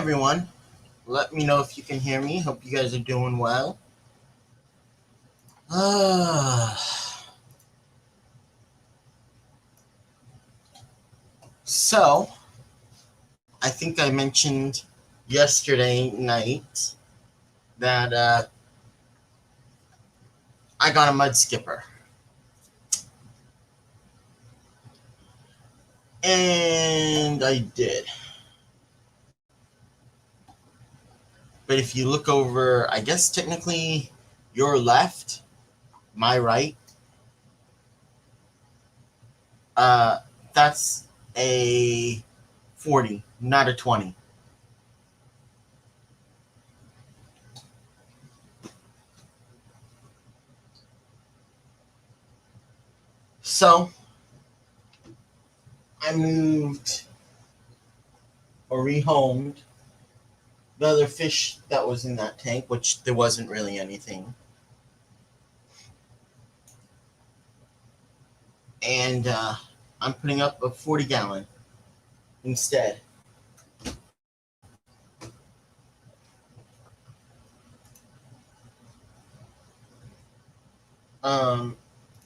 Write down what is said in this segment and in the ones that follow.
everyone. Let me know if you can hear me. Hope you guys are doing well. So, I think I mentioned yesterday night that I got a mud skipper. And I did. But if you look over, I guess technically your left, my right, that's a 40, not a 20. So, I moved or rehomed the other fish that was in that tank, which there wasn't really anything. And I'm putting up a 40-gallon instead. And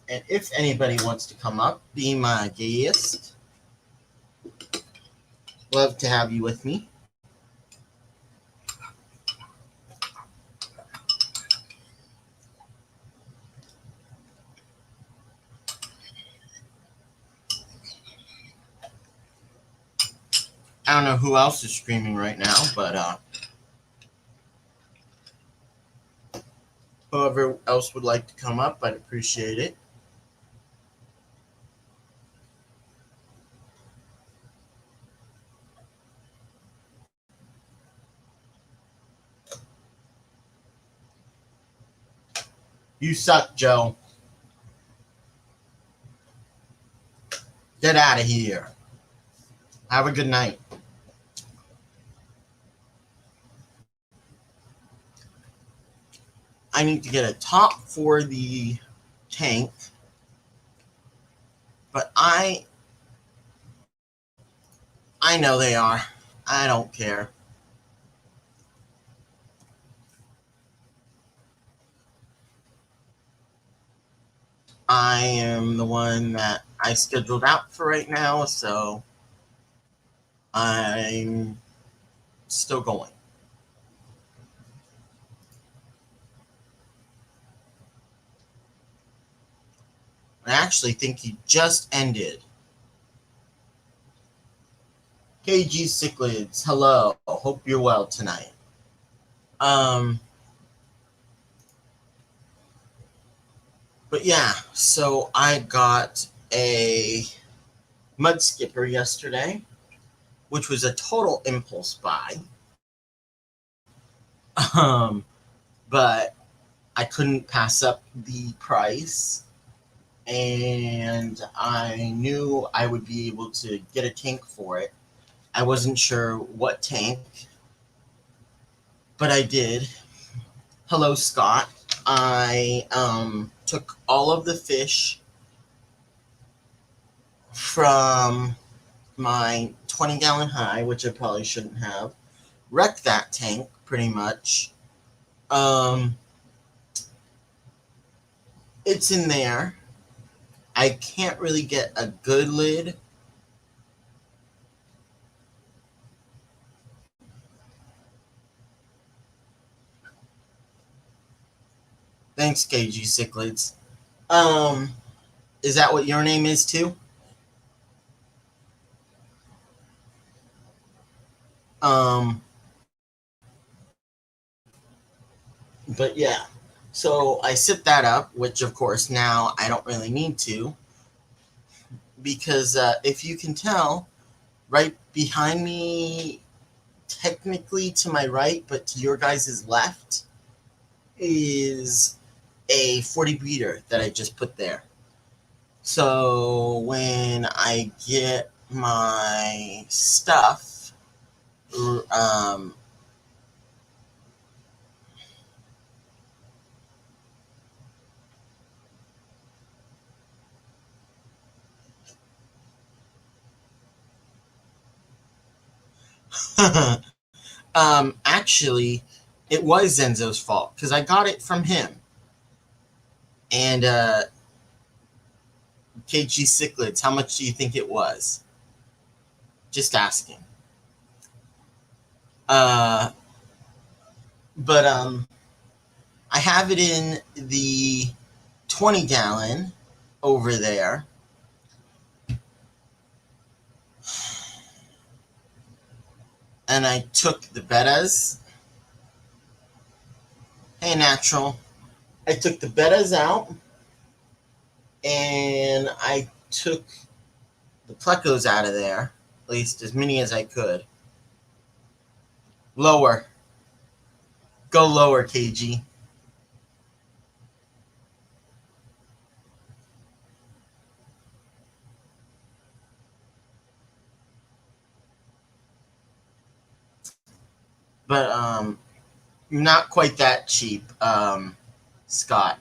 if anybody wants to come up, be my guest. Love to have you with me. I don't know who else is streaming right now, but whoever else would like to come up, I'd appreciate it. You suck, Joe. Get out of here. Have a good night. I need to get a top for the tank, but I know they are. I don't care. I am the one that I scheduled out for right now, so I'm still going. I actually think he just ended. KG Cichlids, hello. Hope you're well tonight. But yeah, so I got a mud skipper yesterday, which was a total impulse buy. But I couldn't pass up the price, and I knew I would be able to get a tank for it. I wasn't sure what tank, but I did. Hello, Scott. I took all of the fish from my 20-gallon high, which I probably shouldn't have, wrecked that tank pretty much. It's in there. I can't really get a good lid. Thanks, KG Cichlids. Is that what your name is too? But yeah, so I set that up, which of course now I don't really need to, because if you can tell, right behind me, technically to my right, but to your guys' left, is a 40 beater that I just put there. So when I get my stuff, Actually, it was Zenzo's fault because I got it from him. And KG Cichlids, how much do you think it was? Just asking. Uh, but I have it in the 20-gallon over there. And I took the bettas. Hey, natural. I took the bettas out. And I took the plecos out of there. At least as many as I could. Lower. Go lower, KG. But not quite that cheap, Scott.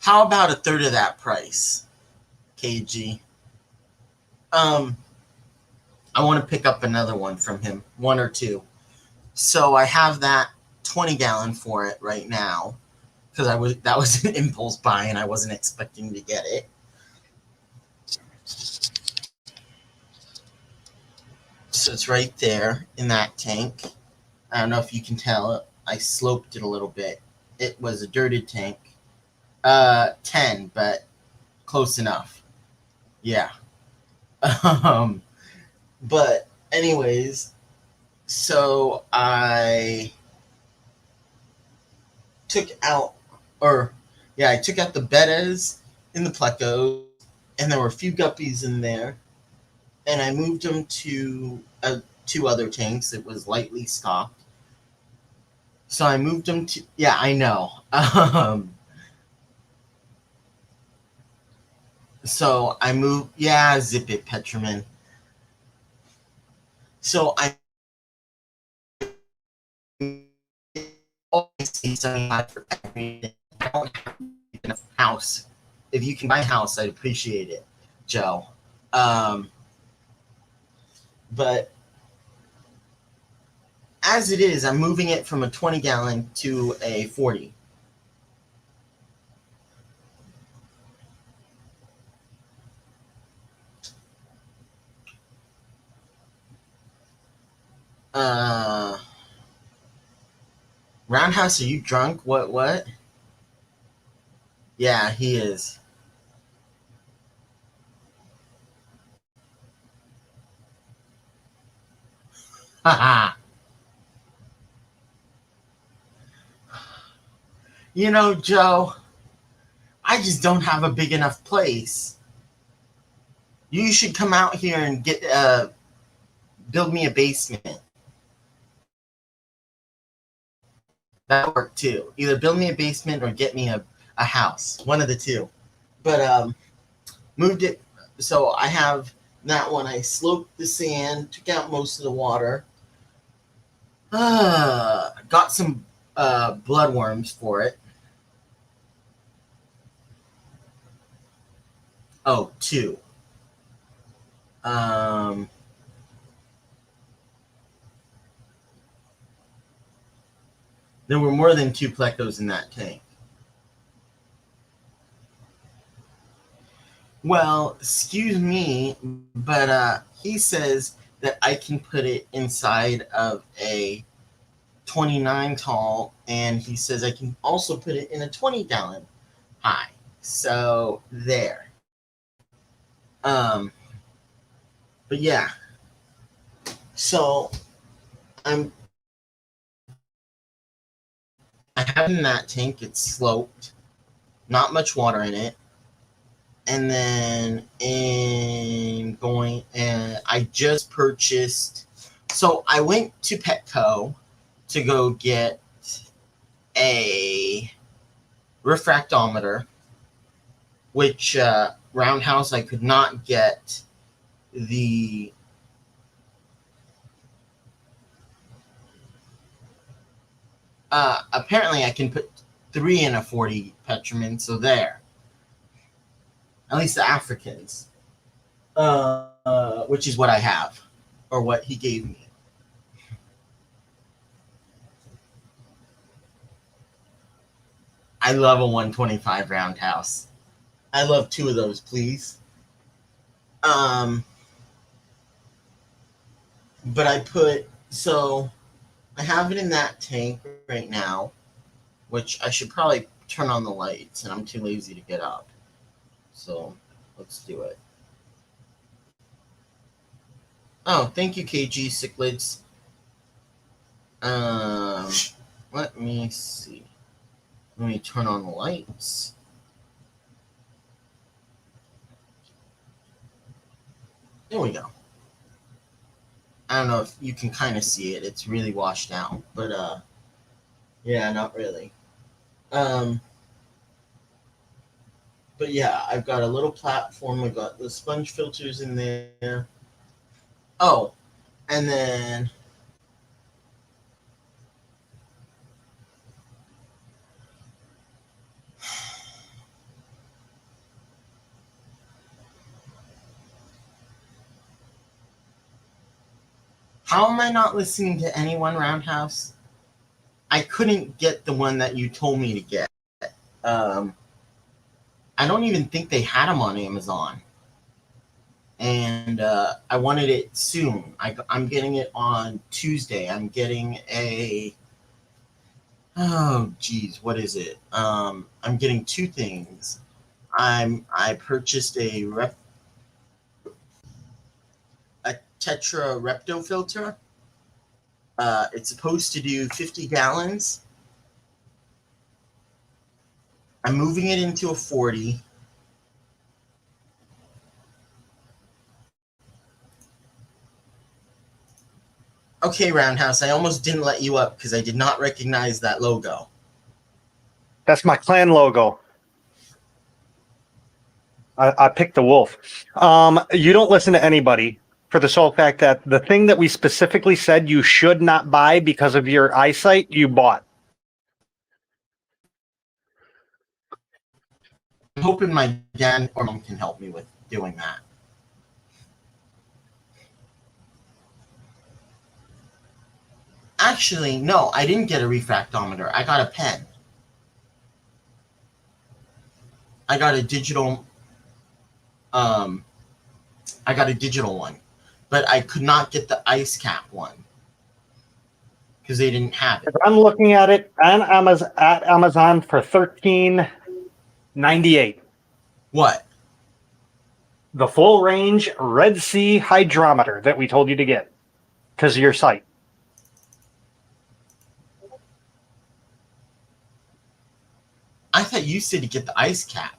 How about a third of that price, KG? I want to pick up another one from him, one or two. So I have that 20-gallon for it right now because that was an impulse buy and I wasn't expecting to get it. So it's right there in that tank. I don't know if you can tell. I sloped it a little bit. It was a dirted tank. 10, but close enough. Yeah. But anyways, so I took out the bettas in the plecos, and there were a few guppies in there, and I moved them to two other tanks. It was lightly stocked. So I moved them to, yeah, I know. So I moved, yeah, zip it, Petroman. So I always see $75 for everything. I don't have enough house. If you can buy a house, I'd appreciate it, Joe. But as it is, I'm moving it from a 20-gallon to a 40. Roundhouse, are you drunk? What? Yeah, he is. Haha. You know, Joe, I just don't have a big enough place. You should come out here and get build me a basement. That worked too. Either build me a basement or get me a house. One of the two. But moved it. So I have that one. I sloped the sand, took out most of the water. Got some bloodworms for it. Oh, two. There were more than two plecos in that tank. Well, excuse me, but he says that I can put it inside of a 29 tall, and he says I can also put it in a 20-gallon high. So there. But yeah. So I have in that tank. It's sloped, not much water in it. And then I just purchased. So I went to Petco to go get a refractometer, which Roundhouse I could not get the apparently I can put 3 in a 40 Petroman, so there. At least the Africans. which is what I have, or what he gave me. I love a 125 roundhouse. I love 2 of those, please. But I have it in that tank right now, which I should probably turn on the lights, and I'm too lazy to get up. So let's do it. Oh, thank you, KG Cichlids. Let me see. Let me turn on the lights. There we go. I don't know if you can kind of see it. It's really washed out, but yeah, not really. But yeah, I've got a little platform. I've got the sponge filters in there. Oh, and then how am I not listening to anyone, Roundhouse? I couldn't get the one that you told me to get. I don't even think they had them on Amazon. And I wanted it soon. I'm getting it on Tuesday. I'm getting a... Oh, geez, what is it? I'm getting 2 things. I purchased a Tetra Repto filter. It's supposed to do 50 gallons. I'm moving it into a 40. Okay, Roundhouse, I almost didn't let you up because I did not recognize that logo. That's my clan logo. I picked the wolf. You don't listen to anybody for the sole fact that the thing that we specifically said you should not buy because of your eyesight, you bought. I'm hoping my dad or mom can help me with doing that. Actually, no, I didn't get a refractometer. I got a pen. I got a digital one, but I could not get the ice cap one because they didn't have it. I'm looking at it on Amazon for $13.98. What? The full range Red Sea hydrometer that we told you to get because of your site. I thought you said to get the ice cap.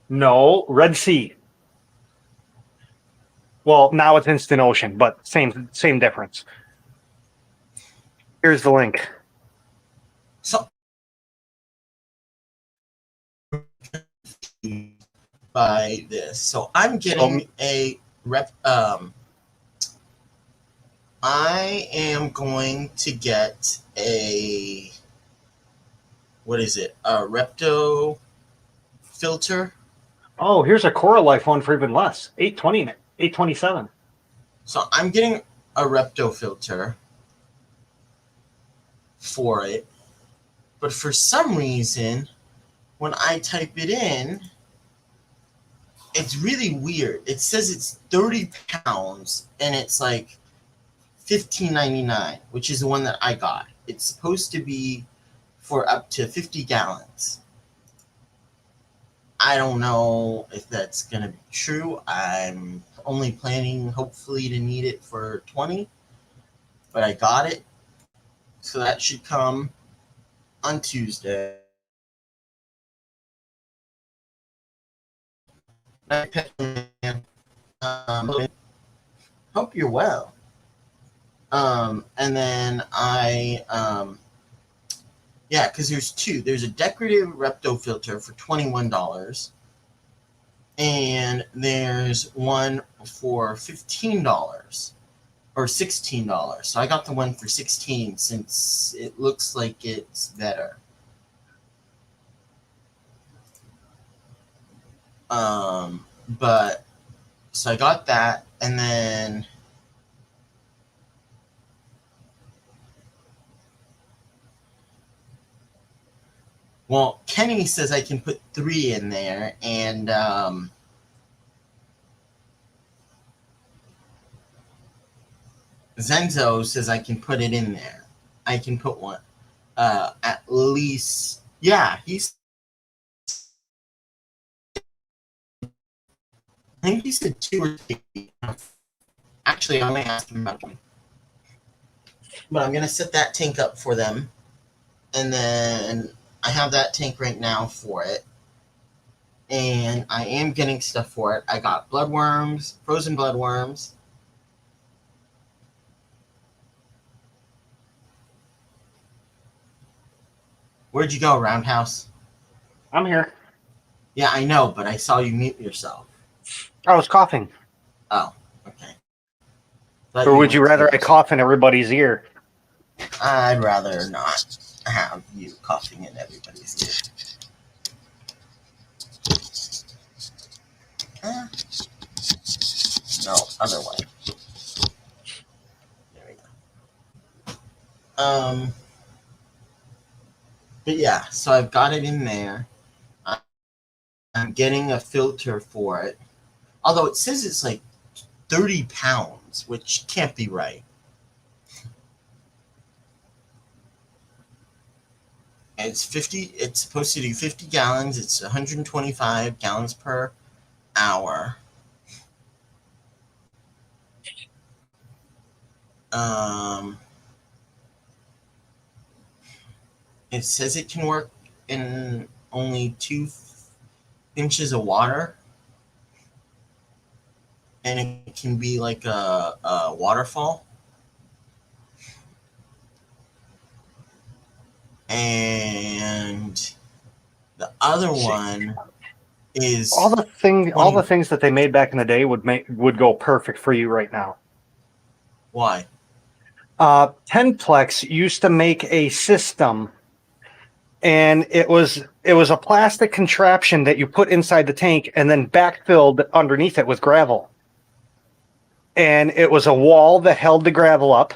No, Red Sea. Well, now it's Instant Ocean, but same difference. Here's the link. So by this, so I'm getting a rep. I am going to get a, what is it? A Repto filter. Oh, here's a Coralife one for even less. $827. So I'm getting a Repto filter for it, but for some reason, when I type it in, it's really weird. It says it's 30 pounds, and it's like $15.99, which is the one that I got. It's supposed to be for up to 50 gallons. I don't know if that's going to be true. I'm only planning, hopefully, to need it for 20, but I got it. So that should come on Tuesday. Hope you're well. And then yeah, because there's 2. There's a decorative Repto filter for $21, and there's one for $15 or $16. So I got the one for $16 since it looks like it's better. But So I got that, and then well, Kenny says I can put 3 in there, and Zenzo says I can put it in there. I can put one. At least, yeah, he's. I think he said 2 or 3. Actually, I may ask him about one. But I'm gonna set that tank up for them, and then I have that tank right now for it, and I am getting stuff for it. I got bloodworms, frozen bloodworms. Where'd you go, Roundhouse? I'm here. Yeah, I know, but I saw you mute yourself. I was coughing. Oh, okay. Or would you rather I cough in everybody's ear? I'd rather not have you coughing in everybody's ear. No, other way. There we go. But yeah, so I've got it in there. I'm getting a filter for it. Although it says it's like 30 pounds, which can't be right. And it's supposed to do 50 gallons. It's 125 gallons per hour. It says it can work in only 2 inches of water. And it can be like a waterfall. And the other one is all the things that they made back in the day would go perfect for you right now. Why? Tenplex used to make a system, and it was a plastic contraption that you put inside the tank and then backfilled underneath it with gravel. And it was a wall that held the gravel up.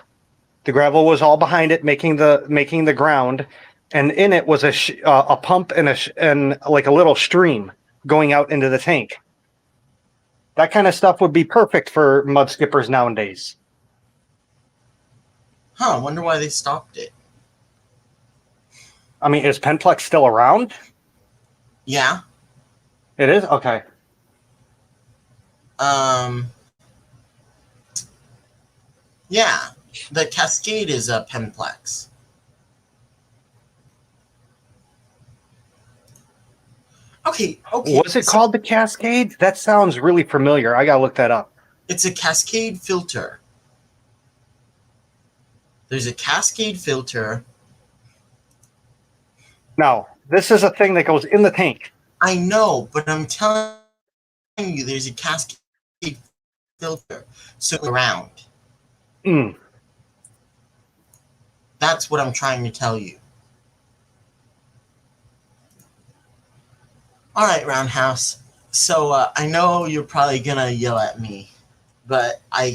The gravel was all behind it, making the ground, and in it was a pump and like a little stream going out into the tank. That kind of stuff would be perfect for mud skippers nowadays. Huh, I wonder why they stopped it. I mean, is Penplex still around? Yeah. It is? Okay. Yeah, the Cascade is a Penplex. Okay. Was it called the Cascade? That sounds really familiar. I gotta look that up. It's a Cascade filter. There's a Cascade filter. No, this is a thing that goes in the tank. I know, but I'm telling you, there's a Cascade filter circling around. That's what I'm trying to tell you. All right, Roundhouse. So I know you're probably gonna yell at me, but I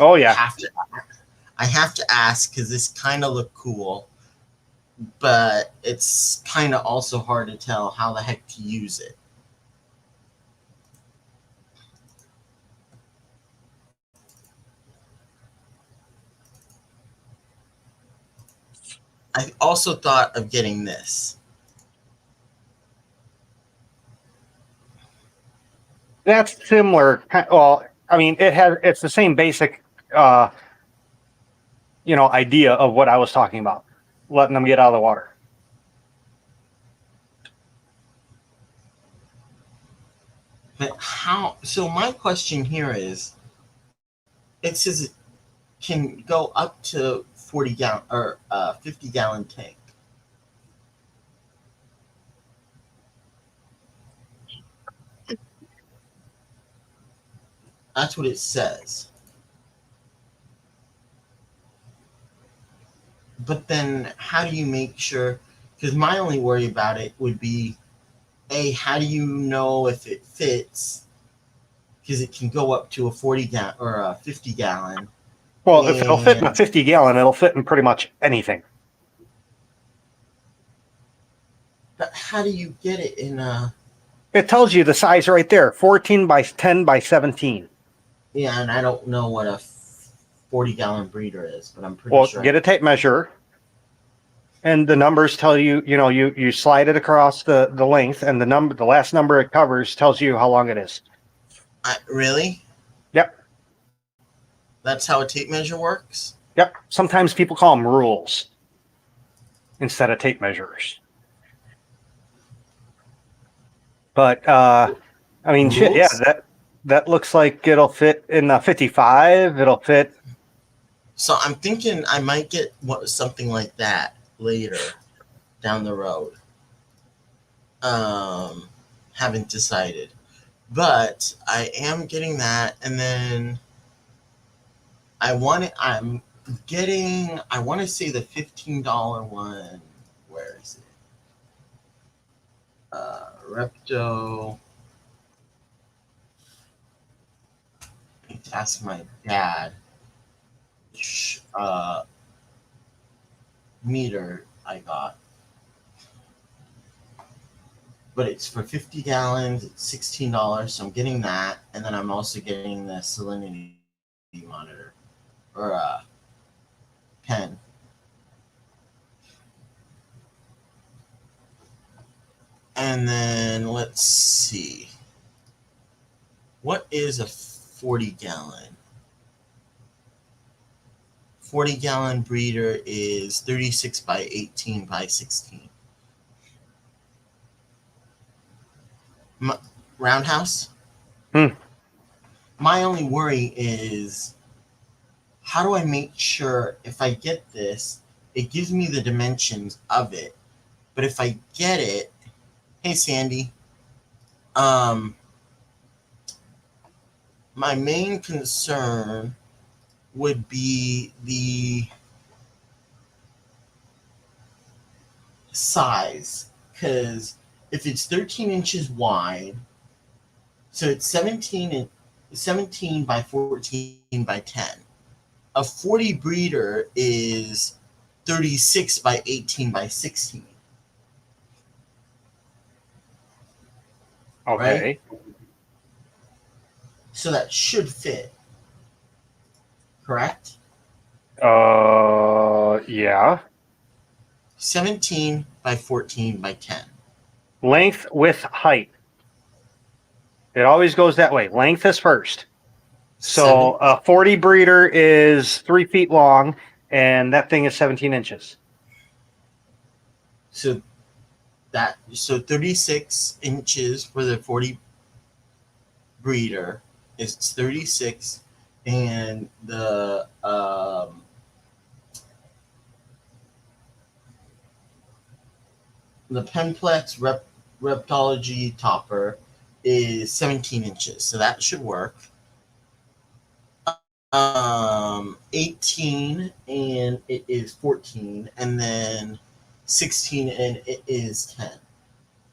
have to ask because this kind of looked cool, but it's kind of also hard to tell how the heck to use it. I also thought of getting this. That's similar. Well, I mean, it's the same basic, idea of what I was talking about, letting them get out of the water. But how? So my question here is, it says it can go up to 40 gallon or 50 gallon tank. That's what it says. But then how do you make sure? Because my only worry about it would be, how do you know if it fits? because it can go up to a 40 gallon or a 50 gallon. Well, if it'll fit in a And 50 gallon, it'll fit in pretty much anything. but how do you get it in a? It tells you the size right there, 14 by 10 by 17. Yeah, and I don't know what a 40-gallon breeder is, but I'm pretty Well, sure. get a tape measure, and the numbers tell you, you slide it across the length, and the last number it covers tells you how long it is. Really? Yep. That's how a tape measure works? Yep. Sometimes people call them rules instead of tape measures. But I mean, shit, yeah, Rules? that looks like it'll fit in a 55. It'll fit. So I'm thinking I might get something like that later down the road. Haven't decided. But I am getting that, and then I want to say the $15 one. Where is it? Repto. I need to ask my dad which meter I got. But it's for 50 gallons, it's $16, so I'm getting that, and then I'm also getting the Serenity monitor or pen. And then let's see. What is a 40 gallon? 40-gallon breeder is 36 by 18 by 16. Roundhouse? Hmm. My only worry is how do I make sure if I get this, it gives me the dimensions of it. But if I get it, hey Sandy, my main concern would be the size, because if it's 13 inches wide, so it's 17 by 14 by 10. A 40 breeder is 36 by 18 by 16. Okay. Right? So that should fit. Correct? Yeah. 17 by 14 by 10. Length, width, height. It always goes that way. Length is first. So a 40 breeder is 3 feet long, and that thing is 17 inches. So 36 inches for the 40 breeder is 36, and the Penplex Reptology topper is 17 inches, so that should work. 18 and it is 14, and then 16 and it is 10.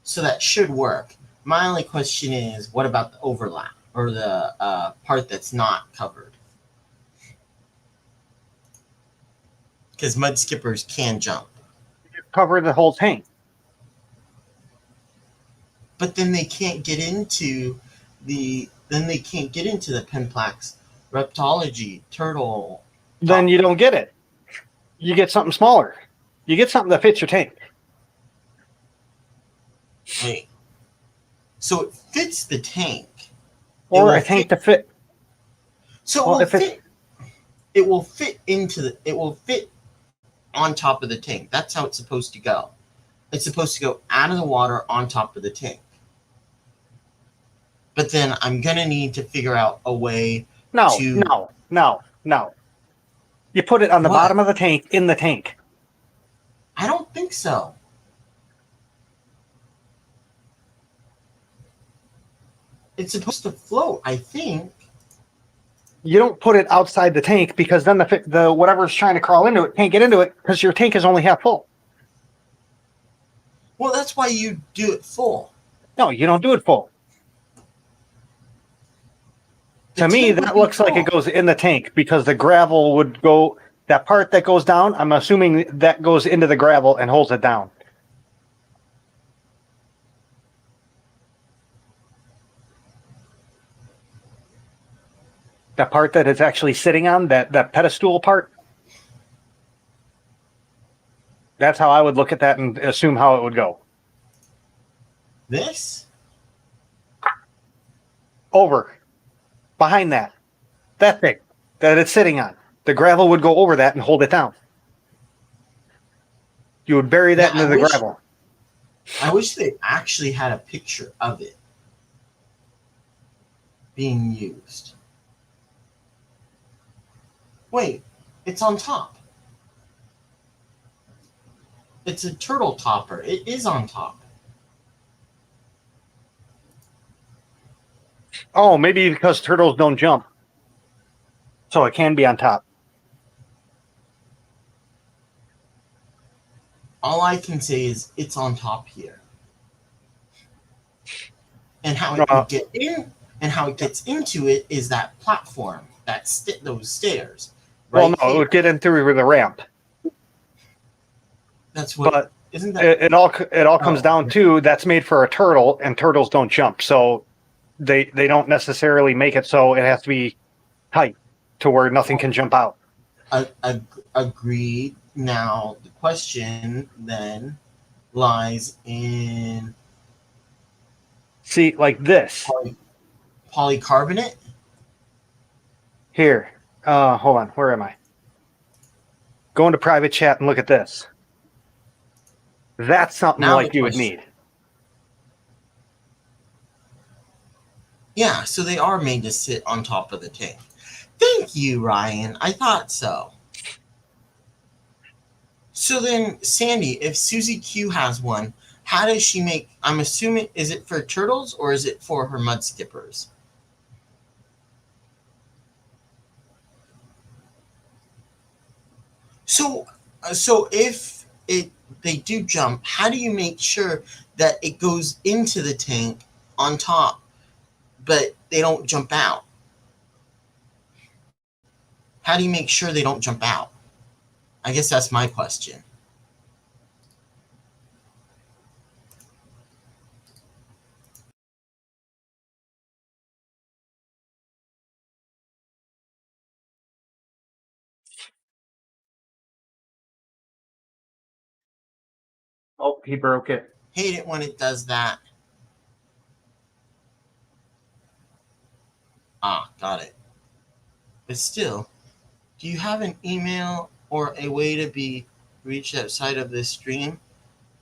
So that should work. My only question is, what about the overlap or the part that's not covered? Because mud skippers can jump. Cover the whole tank. But then they can't get into the Penplex Reptology turtle. Then you don't get it. You get something smaller. You get something that fits your tank. Wait. So it fits the tank. Or a tank to fit. So it will fit on top of the tank. That's how it's supposed to go. It's supposed to go out of the water on top of the tank. But then I'm gonna need to figure out a way No. to You put it on the What? bottom of the tank, in the tank. I don't think so. It's supposed to float, I think. You don't put it outside the tank because then the whatever's trying to crawl into it can't get into it because your tank is only half full. Well, that's why you do it full. No, you don't do it full. The To me, tank would that be looks like it full. goes in the tank because the gravel would go, that part that goes down, I'm assuming that goes into the gravel and holds it down. That part that it's actually sitting on, that pedestal part. That's how I would look at that and assume how it would go. This? Over. Behind that. That thing that it's sitting on. The gravel would go over that and hold it down. You would bury Yeah, that into the gravel. I wish they actually had a picture of it being used. Wait, it's on top. It's a turtle topper. It is on top. Oh, maybe because turtles don't jump. So it can be on top. All I can say is it's on top here. And how it would get in and how it gets into it is that platform, those stairs. Right Well, no, here. it would get in through the ramp. That's what. But isn't that? it all comes down to that's made for a turtle, and turtles don't jump, so they don't necessarily make it so it has to be tight to where nothing can jump out. Agreed. Now the question then lies in See, like this polycarbonate. here. Hold on, where am I? Go into private chat and look at this. That's something Now like the you would question- need. Yeah, so they are made to sit on top of the tank. Thank you, Ryan. I thought so. So then, Sandy, if Susie Q has one, how does she make? I'm assuming, is it for turtles or is it for her mud skippers? So, if they do jump, how do you make sure that it goes into the tank on top, but they don't jump out? How do you make sure they don't jump out? I guess that's my question. Oh, he broke it. Hate it when it does that. Ah, got it. But still, do you have an email or a way to be reached outside of this stream?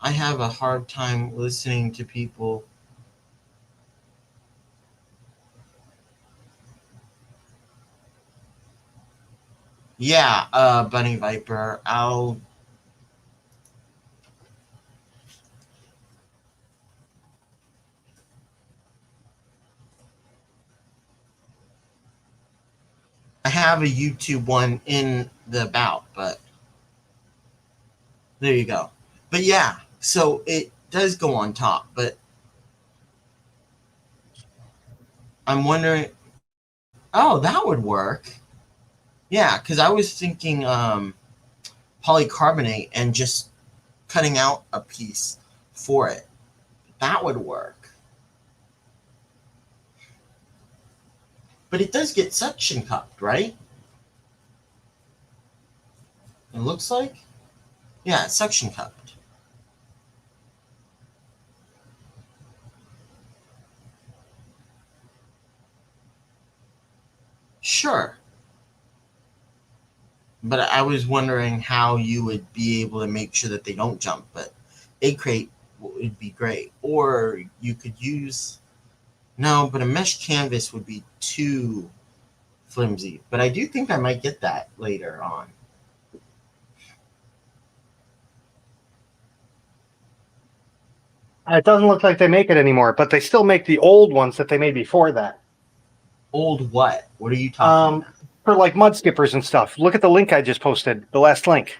I have a hard time listening to people. Yeah, Bunny Viper, I have a YouTube one in the about, but there you go. But yeah, so it does go on top, but I'm wondering, oh, that would work. Yeah, because I was thinking polycarbonate and just cutting out a piece for it. That would work. But it does get suction cupped, right? It looks like. Yeah, it's suction cupped. Sure. But I was wondering how you would be able to make sure that they don't jump. But a crate would be great. Or you could use. No, but a mesh canvas would be too flimsy. But I do think I might get that later on. It doesn't look like they make it anymore, but they still make the old ones that they made before that. Old what? What are you talking about? For like mud skippers and stuff. Look at the link I just posted, the last link.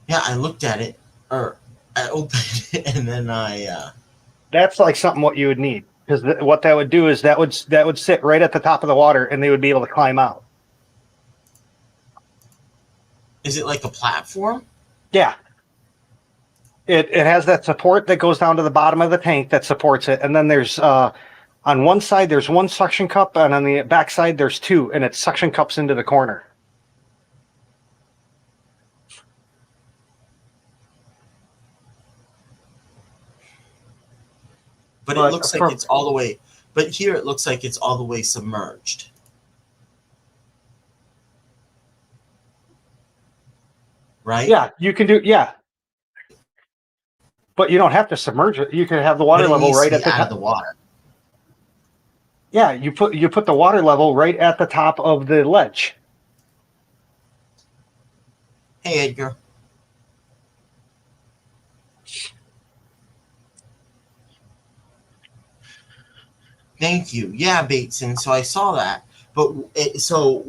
Yeah, I looked at it, or I opened it, and then That's like something what you would need. Because what that would do is that would sit right at the top of the water, and they would be able to climb out. Is it like a platform? Yeah. It has that support that goes down to the bottom of the tank that supports it, and then there's on one side there's one suction cup, and on the back side there's two, and it suction cups into the corner. But it looks like it's all the way. But here it looks like it's all the way submerged. Right? Yeah, you can do. Yeah, but you don't have to submerge it. You can have the water level right at the top of the water. Yeah, you put the water level right at the top of the ledge. Hey, Edgar. Thank you. Yeah, Bateson. So I saw that. But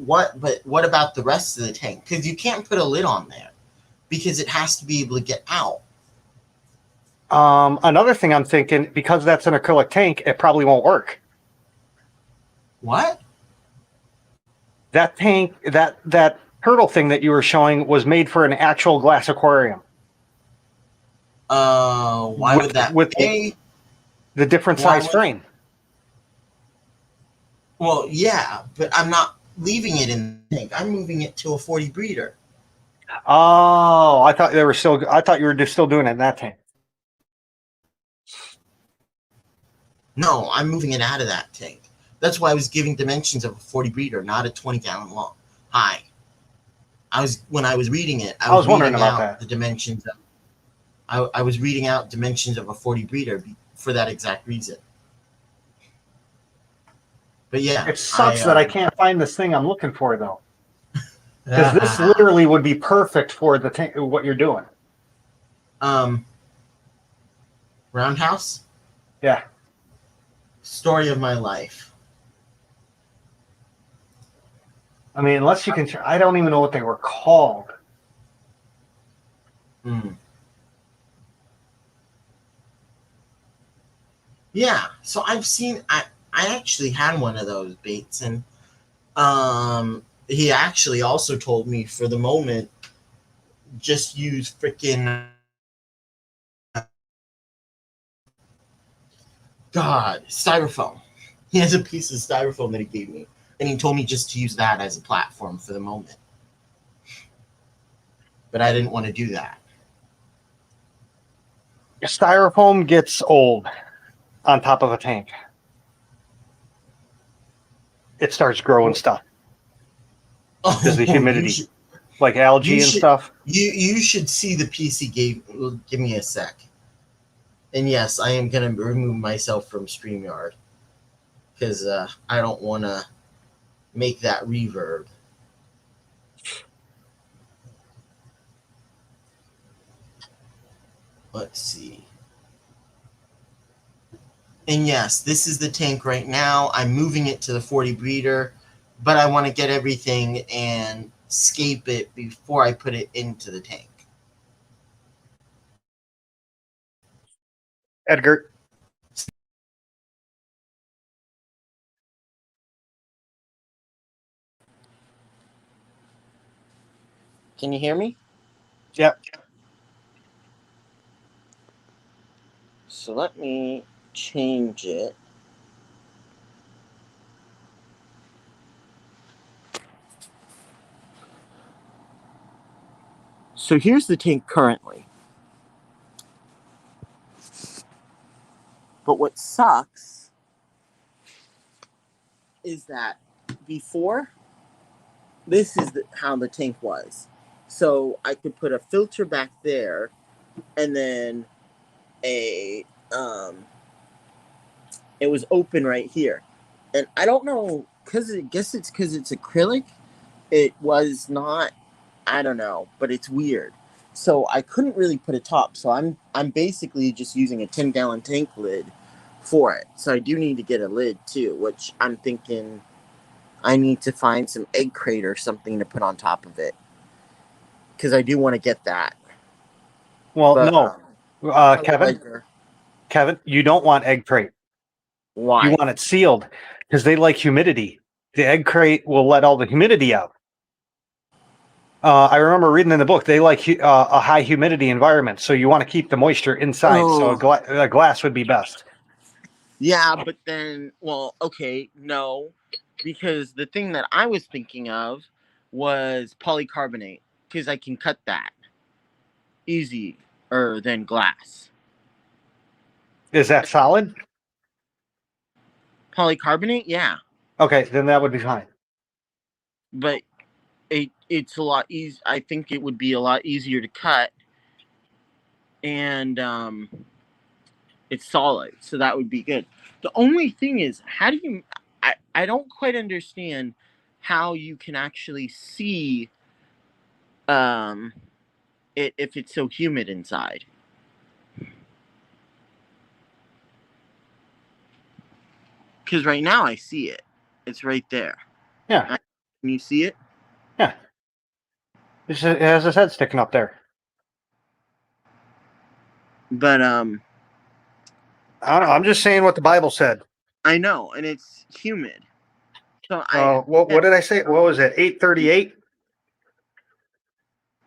what about the rest of the tank? Because you can't put a lid on there because it has to be able to get out. Another thing I'm thinking, because that's an acrylic tank, it probably won't work. What? That tank, that turtle thing that you were showing was made for an actual glass aquarium. Why would that be? The different size frame. Well, yeah, but I'm not leaving it in the tank. I'm moving it to a 40 breeder. Oh, I thought you were still doing it in that tank. No, I'm moving it out of that tank. That's why I was giving dimensions of a 40 breeder, not a 20-gallon long. Hi. When I was reading it, I was wondering about that. The dimensions of I was reading out dimensions of a 40 breeder for that exact reason. But yeah, it sucks that I can't find this thing I'm looking for though, because this literally would be perfect for the tank. What you're doing. Roundhouse. Yeah. Story of my life. I mean, unless you can, I don't even know what they were called. Yeah, so I've seen. I actually had one of those baits, and he actually also told me for the moment, just use freaking styrofoam. He has a piece of styrofoam that he gave me, and he told me just to use that as a platform for the moment. But I didn't want to do that. Styrofoam gets old on top of a tank. It starts growing stuff. Because the humidity, like algae and stuff. You should see the piece he gave. Give me a sec. And yes, I am going to remove myself from StreamYard because I don't want to make that reverb. Let's see. And yes, this is the tank right now. I'm moving it to the 40 breeder, but I want to get everything and scape it before I put it into the tank. Edgar. Can you hear me? Yep. So let me change it. So here's the tank currently. But what sucks is that before, this is how the tank was. So I could put a filter back there and then it was open right here. And I don't know, because I guess it's because it's acrylic. It was not, I don't know, but it's weird. So I couldn't really put a top. So I'm basically just using a 10-gallon tank lid for it. So I do need to get a lid too, which I'm thinking I need to find some egg crate or something to put on top of it. Because I do want to get that. Well, but, no. Kevin, you don't want egg crate. Why? You want it sealed because they like humidity. The egg crate will let all the humidity out. I remember reading in the book they like a high humidity environment, so you want to keep the moisture inside. So Oh. a glass would be best. Yeah, but then, well, okay, no, because the thing that I was thinking of was polycarbonate, because I can cut that easier than glass. Is that solid? Polycarbonate, yeah, Okay, then that would be fine. but it's a lot easy. I think it would be a lot easier to cut, and it's solid, so that would be good. The only thing is, how do you? I don't quite understand how you can actually see um it if it's so humid inside. Because right now I see it. It's right there. Yeah, Can you see it? yeah. It has his head sticking up there. But I don't know. I'm just saying what the Bible said. I know, and it's humid. So I What did I say? What was it? 838?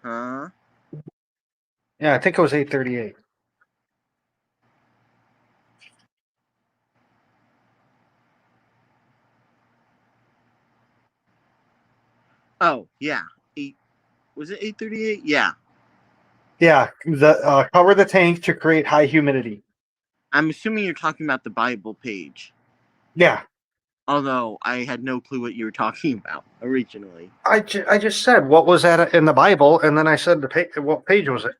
huh? Yeah, I think it was 838. Oh yeah, eight. Was it 838? Yeah. Yeah, the cover the tank to create high humidity. I'm assuming you're talking about the Bible page. Yeah, Although I had no clue what you were talking about originally. I just said what was that in the Bible, and then I said what page was it?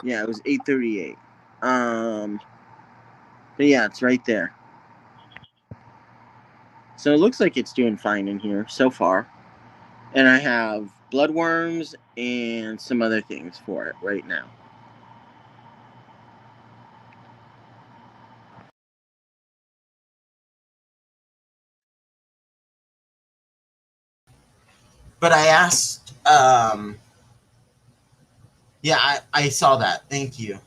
Yeah, it was 838. But yeah, it's right there. So it looks like it's doing fine in here so far. And I have bloodworms and some other things for it right now. But I asked, yeah, I saw that. Thank you.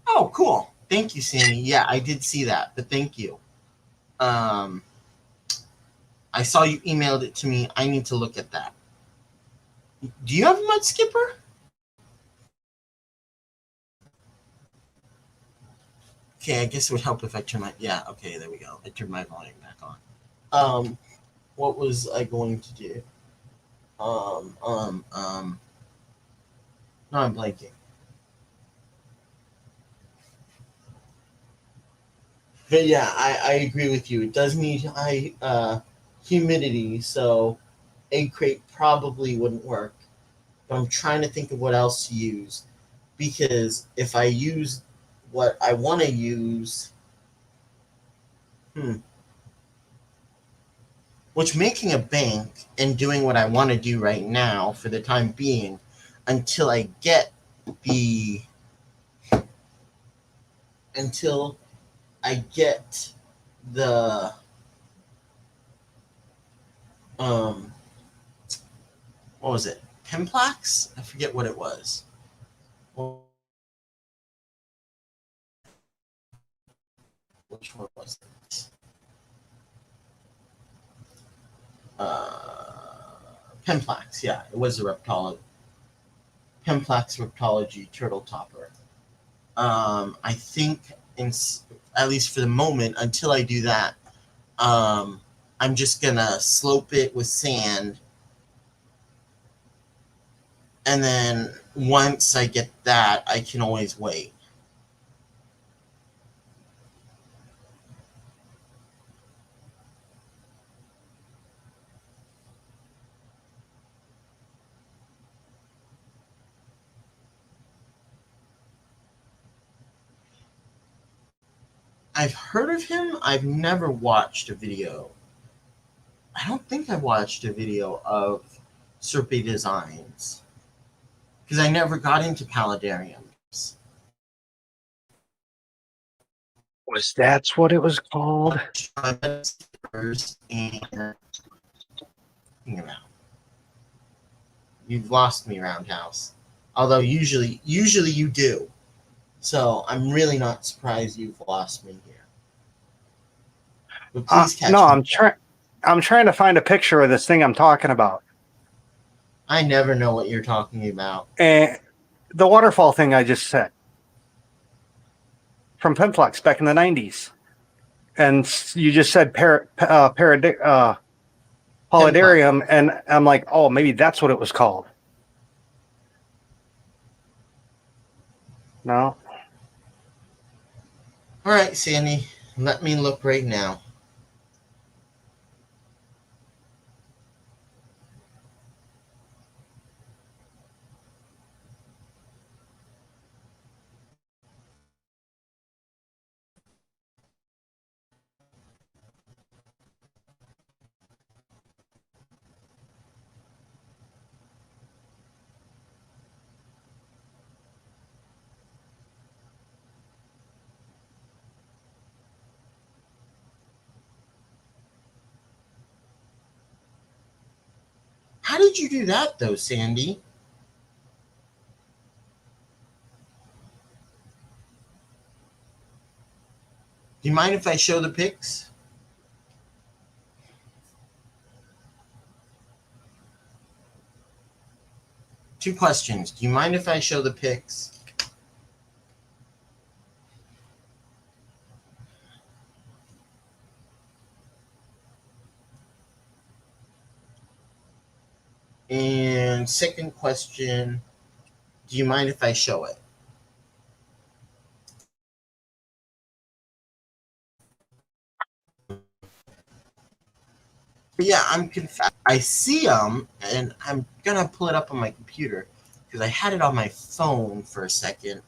Oh, cool. Thank you, Sammy. Yeah, I did see that, but thank you. Um, I saw you emailed it to me. I need to look at that. Do you have a mud skipper? Okay, I guess it would help if I turn my, yeah, okay, there we go. I turned my volume back on. What was I going to do? Um, um, um, no, I'm blanking. But yeah, I agree with you. It does need high humidity, so egg crate probably wouldn't work. But I'm trying to think of what else to use, because if I use what I want to use, which making a bank and doing what I want to do right now for the time being, until I get the until I get the um what was it? Pimplax? I forget what it was. Which one was it? Pimplax, yeah, it was a Reptology. Pimplax Reptology Turtle Topper. I think, at least for the moment, until I do that, I'm just gonna slope it with sand, and then once I get that, I can always wait. I've heard of him. I've never watched a video. I don't think I watched a video of Serpe Designs because I never got into paludariums. Was that's what it was called? And you've lost me, Roundhouse. Although usually you do. So I'm really not surprised you've lost me here. But please No, catch me. I'm trying to find a picture of this thing I'm talking about. I never know what you're talking about. And the waterfall thing I just said from Pimplex back in the 90s. And you just said Pimplex. Polydarium, and I'm like, oh, maybe that's what it was called. No. All right, Sandy. Let me look right now. How did you do that, though, Sandy? Do you mind if I show the pics? Two questions. Do you mind if I show the pics? And second question, do you mind if I show it? But yeah, I'm confused. I see them, and I'm gonna pull it up on my computer because I had it on my phone for a second,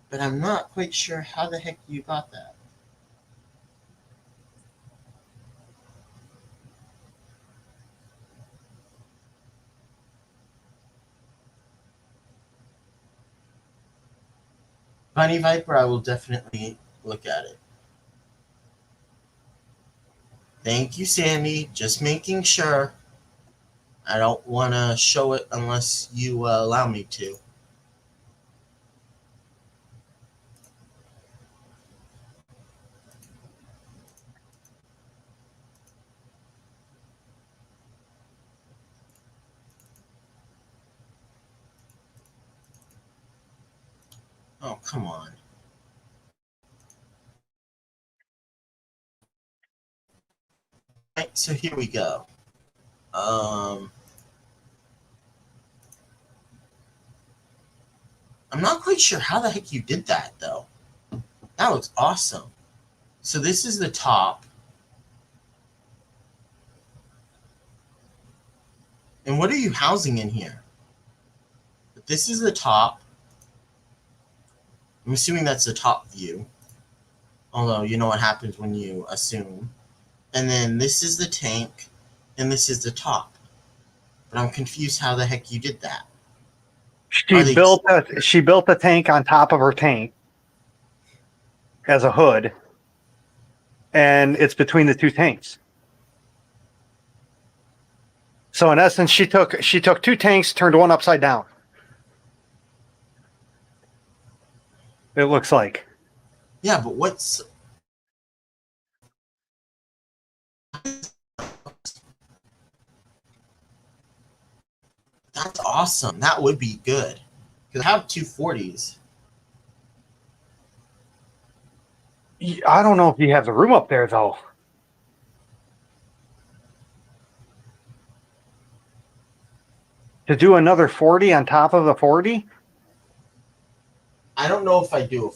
but I'm not quite sure how the heck you got that. Bunny Viper, I will definitely look at it. Thank you, Sandy. Just making sure. I don't want to show it unless you allow me to. Oh, come on. Right, so here we go. I'm not quite sure how the heck you did that, though. That looks awesome. So this is the top. And what are you housing in here? But this is the top. I'm assuming that's the top view. Although, you know what happens when you assume. And then this is the tank, and this is the top. But I'm confused how the heck you did that. Are they She built a tank on top of her tank as a hood, and it's between the two tanks. So in essence, she took two tanks, turned one upside down. It looks like. Yeah, but what's that's awesome. That would be good. Because I have 240s. I don't know if you have the room up there though. To do another 40 on top of the 40? I don't know if I do.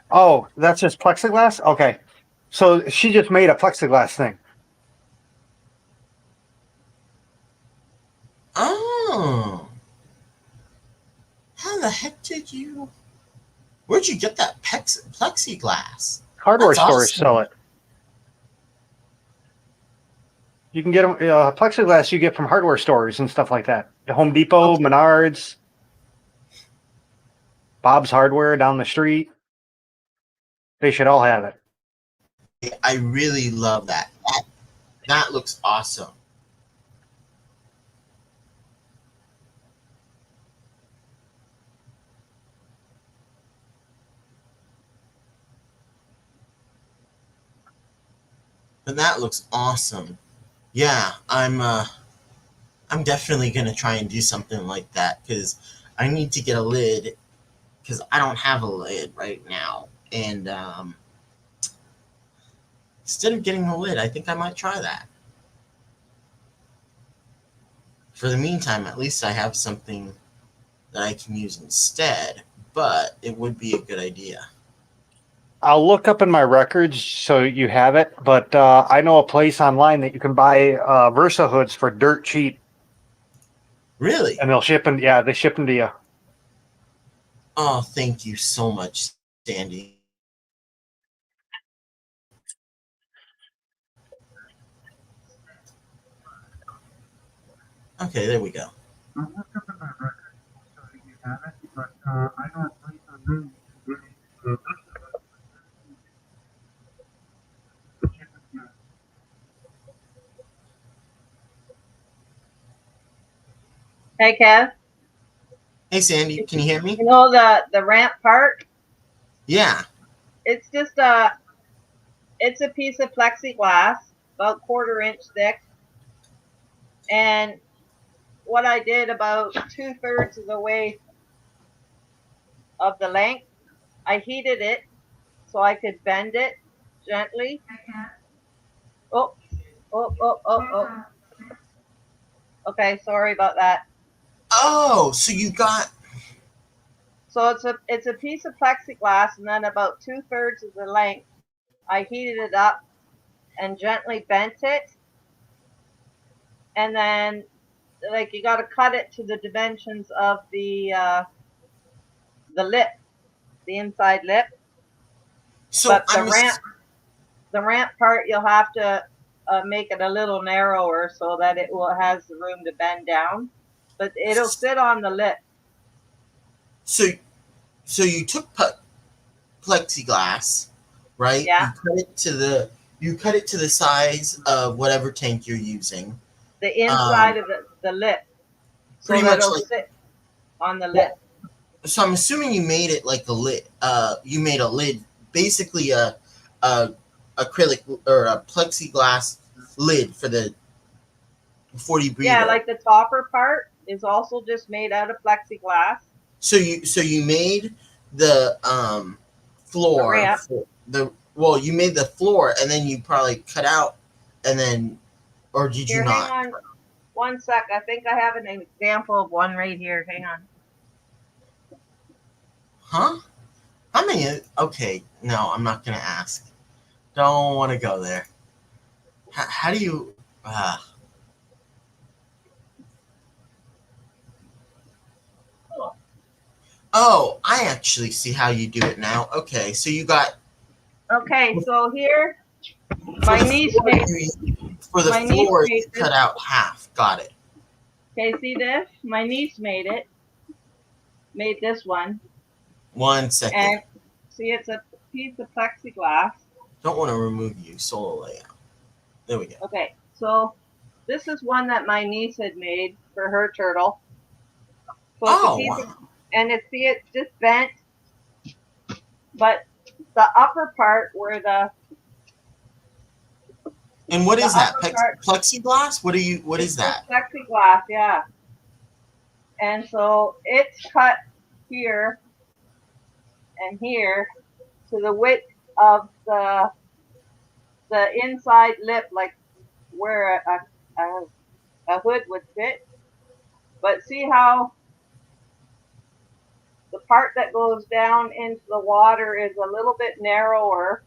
Oh, that's just plexiglass? Okay. So she just made a plexiglass thing. Oh. How the heck did you? Where'd you get that plexiglass? Hardware That's stores awesome. sell it. You can get them plexiglass you get from hardware stores and stuff like that. The Home Depot, Okay. Menards, Bob's Hardware down the street. They should all have it. I really love that. That looks awesome. But that looks awesome. Yeah, I'm definitely gonna try and do something like that because I need to get a lid because I don't have a lid right now. And instead of getting a lid, I think I might try that. For the meantime, at least I have something that I can use instead, but it would be a good idea. I'll look up in my records so you have it, but I know a place online that you can buy Versa hoods for dirt cheap, Really? and they'll ship them. Yeah, they ship them to you. Oh, thank you so much, Sandy. Okay, there we go. Hey, Kev. Hey, Sandy, can you hear me? You know the ramp part? Yeah. It's just it's a piece of plexiglass, about 1/4 inch thick. And what I did about 2/3 of the way of the length, I heated it so I could bend it gently. Oh, oh. Okay, sorry about that. Oh, so you got. So it's a piece of plexiglass, and then about 2/3 of the length, I heated it up and gently bent it, and then like you got to cut it to the dimensions of the lip, the inside lip. So But I'm. the ramp part, you'll have to make it a little narrower so that it will has the room to bend down. But it'll sit on the lip. So, so you took plexiglass, right? Yeah. You cut it to the size of whatever tank you're using. The inside of the lip, so Pretty that much it'll like. sit on the lip. Well, so I'm assuming you made it like a lid. You made a lid, basically a acrylic or a plexiglass lid for the 40 Yeah, breather. like the topper part is also just made out of plexiglass. So you made the The floor ramp. for the well, you made the floor and then you probably cut out and then or did you Here, hang not? on 1 sec. I think I have an example of one right here. Hang on. Huh? How many? Okay, no, I'm not gonna ask. Don't want to go there. How do you? Uh, oh, I actually see how you do it now. Okay, so you got Okay, so here for my the niece floor made for the my niece floor made you this. cut out half. Got it. Okay, see this? My niece made it. Made this one, 1 second. and see it's a piece of plexiglass. Don't want to remove you. Solo layout. There we go. Okay, so this is one that my niece had made for her turtle. So it's a Oh piece of, wow. and it's just bent, but the upper part where And what the is that? upper part Plexiglass? What are you? What it's is just that? plexiglass, yeah. And so it's cut here and here to the width of the inside lip, like where a hood would fit. But see how the part that goes down into the water is a little bit narrower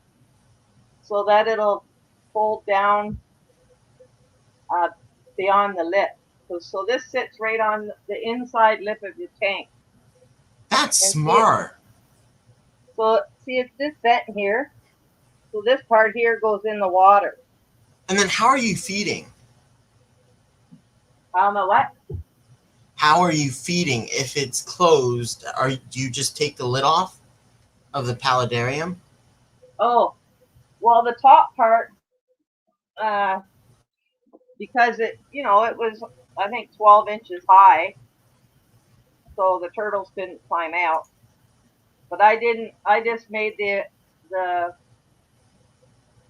so that it'll fold down uh, beyond the lip. So this sits right on the inside lip of your tank. That's And smart. see it's this bent here. So this part here goes in the water. And then how are you feeding? What? How are you feeding if it's closed? Do you just take the lid off of the paludarium? Oh, well, the top part, because it was, I think, 12 inches high, so the turtles couldn't climb out. But I didn't. I just made the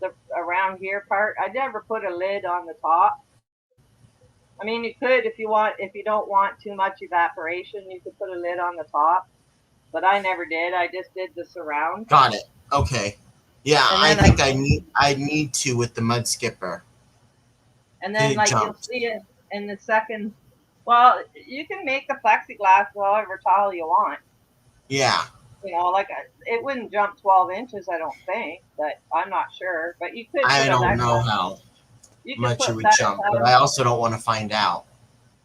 the around here part. I never put a lid on the top. I mean, you could if you want. If you don't want too much evaporation, you could put a lid on the top. But I never did. I just did the surround. Got it. Okay. Yeah, And I then think I need to with the mud skipper. and then It like you'll jumped. see it in the second. Well, you can make the plexiglass however tall you want. Yeah. You know, like it wouldn't jump 12 inches, I don't think, but I'm not sure. But you could I put a don't know Lexan. how You could much it put would that. jump, but I also don't want to find out.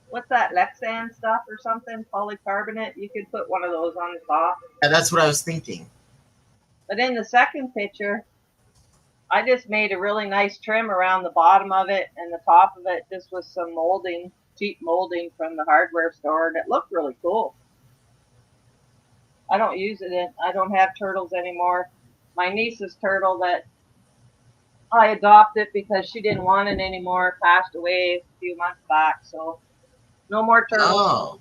What's that Lexan stuff or something? Polycarbonate. You could put one of those on the top. And that's what I was thinking. But in the second picture, I just made a really nice trim around the bottom of it, and the top of it just was some molding, cheap molding from the hardware store, and it looked really cool. I don't use it in. I don't have turtles anymore. My niece's turtle that I adopted because she didn't want it anymore passed away a few months back, so no more turtles. Oh.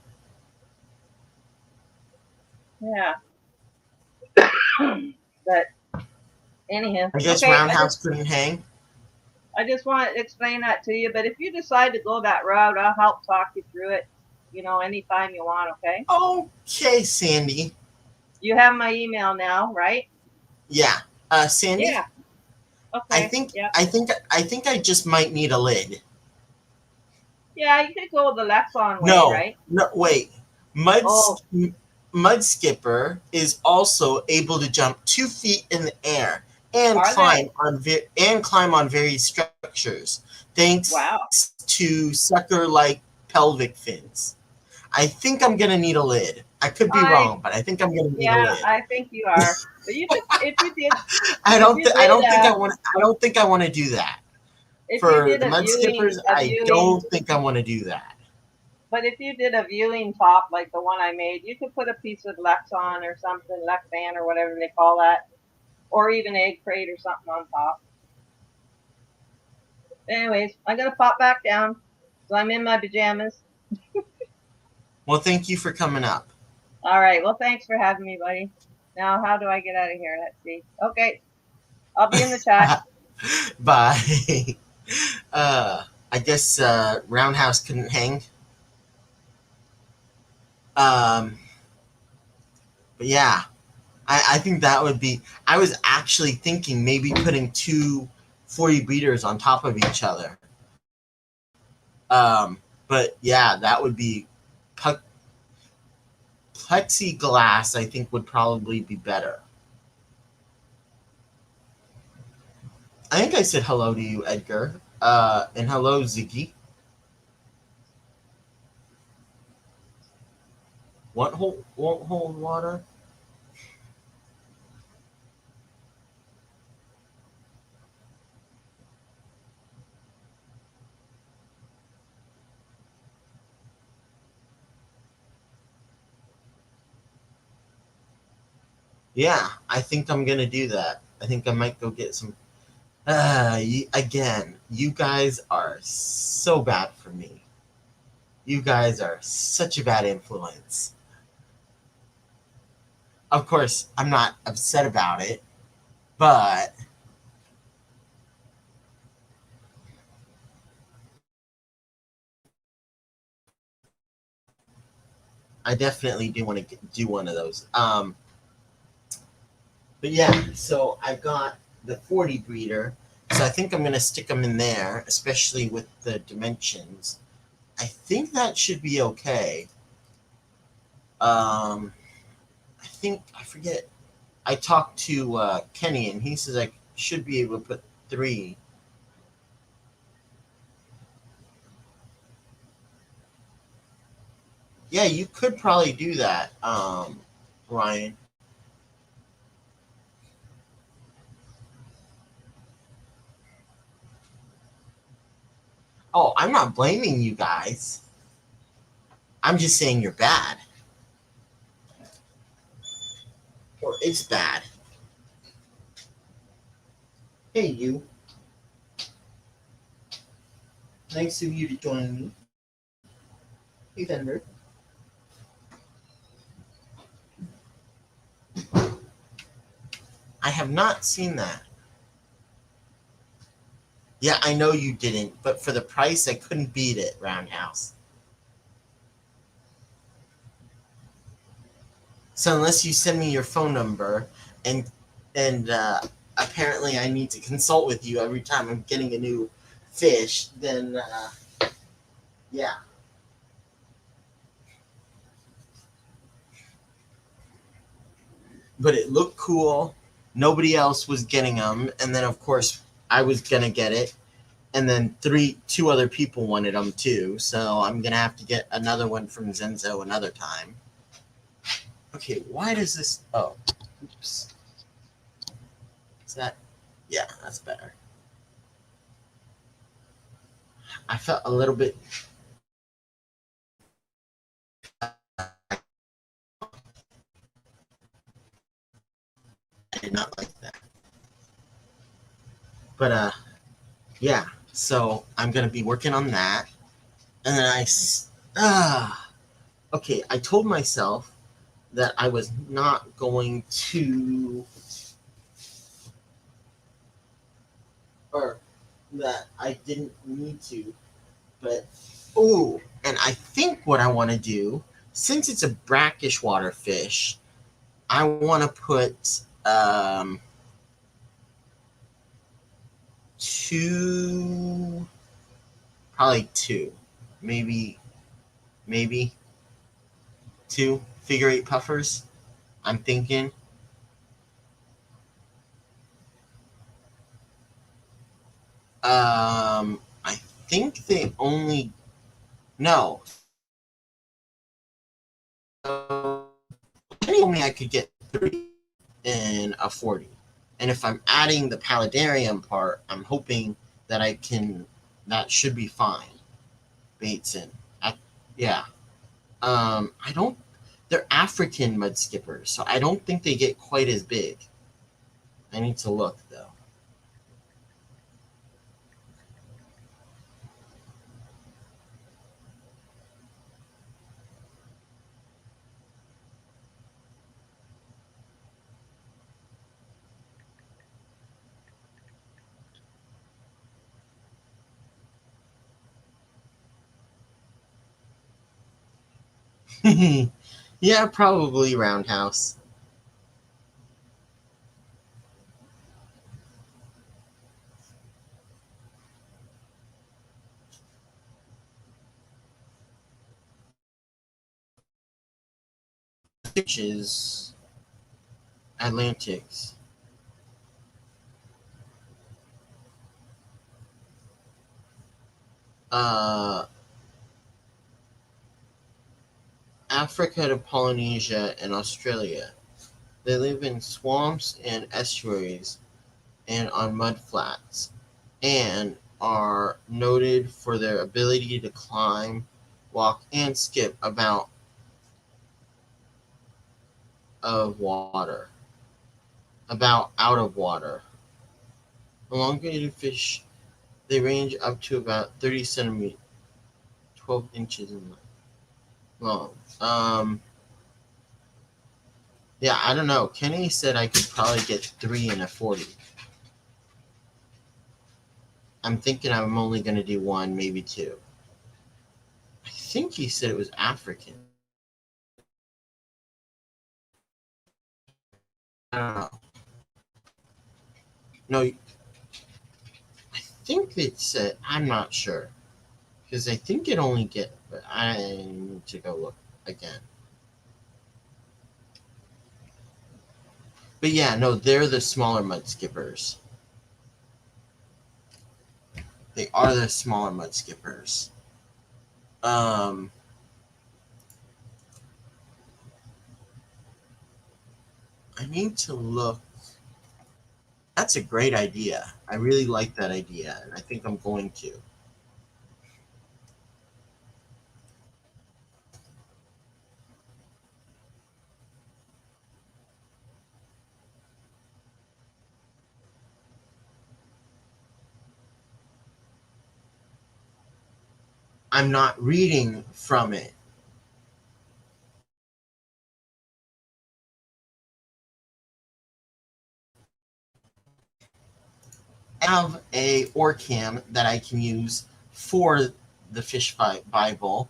Yeah. But anyhow, I guess okay. Roundhouse couldn't hang. I just want to explain that to you. But if you decide to go that route, I'll help talk you through it. You know, anytime you want. Okay. Okay, Sandy. You have my email now, right? Yeah. Sandy. Yeah. Okay. Yeah. I think I just might need a lid. Yeah, you could go the Lexan way, No. right? No, wait. Mud Skipper is also able to jump 2 feet in the air and climb on various structures, thanks Wow. to sucker-like pelvic fins. I think I'm gonna need a lid. I could be wrong, but I think I'm gonna need a lid. I think you are. But you could, if you did. I don't think I want to do that. If For you did the a mud viewing, skippers, I don't think I want to do that. But if you did a viewing top like the one I made, you could put a piece of Lexan or something, Lexan or whatever they call that, or even egg crate or something on top. Anyways, I'm gonna pop back down, so I'm in my pajamas. Well, thank you for coming up. All right. Well, thanks for having me, buddy. Now, how do I get out of here? Let's see. Okay, I'll be in the chat. Bye. I guess Roundhouse couldn't hang. But yeah, I think that would be. I was actually thinking maybe putting 2 40 beaters on top of each other. But yeah, that would be plexiglass. I think would probably be better. I think I said hello to you, Edgar, and hello, Ziggy. What won't hold water? Yeah, I think I'm gonna do that. I think I might go get some. Again, you guys are so bad for me. You guys are such a bad influence. Of course, I'm not upset about it, but I definitely do want to do one of those. But yeah, so I've got the 40 breeder, so I think I'm going to stick them in there, especially with the dimensions. I think that should be okay. I forget. I talked to Kenny, and he says I should be able to put 3. Yeah, you could probably do that, Ryan. Oh, I'm not blaming you guys. I'm just saying you're bad. Or it's bad. Hey, you. Nice of you to join me. Hey, Thunder. I have not seen that. Yeah, I know you didn't, but for the price, I couldn't beat it, Roundhouse. So unless you send me your phone number, and and apparently I need to consult with you every time I'm getting a new fish, then yeah. But it looked cool. Nobody else was getting them, and then of course I was gonna get it, and then two other people wanted them too. So I'm gonna have to get another one from Zenzo another time. Okay, why does this? Oh, oops. Is that? Yeah, that's better. I felt a little bit. I did not like that, but yeah. So I'm gonna be working on that, and then okay. I told myself that I was not going to, or that I didn't need to, but oh, and I think what I want to do, since it's a brackish water fish, I want to put two, probably two, maybe maybe two figure eight puffers. I'm thinking. I think they only no. They told me I could get three in a 40, and if I'm adding the paludarium part, I'm hoping that I can. That should be fine. Baits in. Yeah. I don't. They're African mud skippers, so I don't think they get quite as big. I need to look though. Yeah, probably Roundhouse. Which is Atlantics. Uh, Africa to Polynesia and Australia. They live in swamps and estuaries and on mud flats, and are noted for their ability to climb, walk, and skip about out of water. Elongated fish, they range up to about 30 centimeters, 12 inches long. Yeah, I don't know. Kenny said I could probably get three in a 40. I'm thinking I'm only going to do one, maybe two. I think he said it was African. I don't know. No, I think it said, I'm not sure. Because I think it only get, but I need to go look again. But yeah, no, they're the smaller mud skippers. They are the smaller mud skippers. Um, I need to look. That's a great idea. I really like that idea, and I think I'm going to. I'm not reading from it. have a Orcam that I can use for the Fish Bible.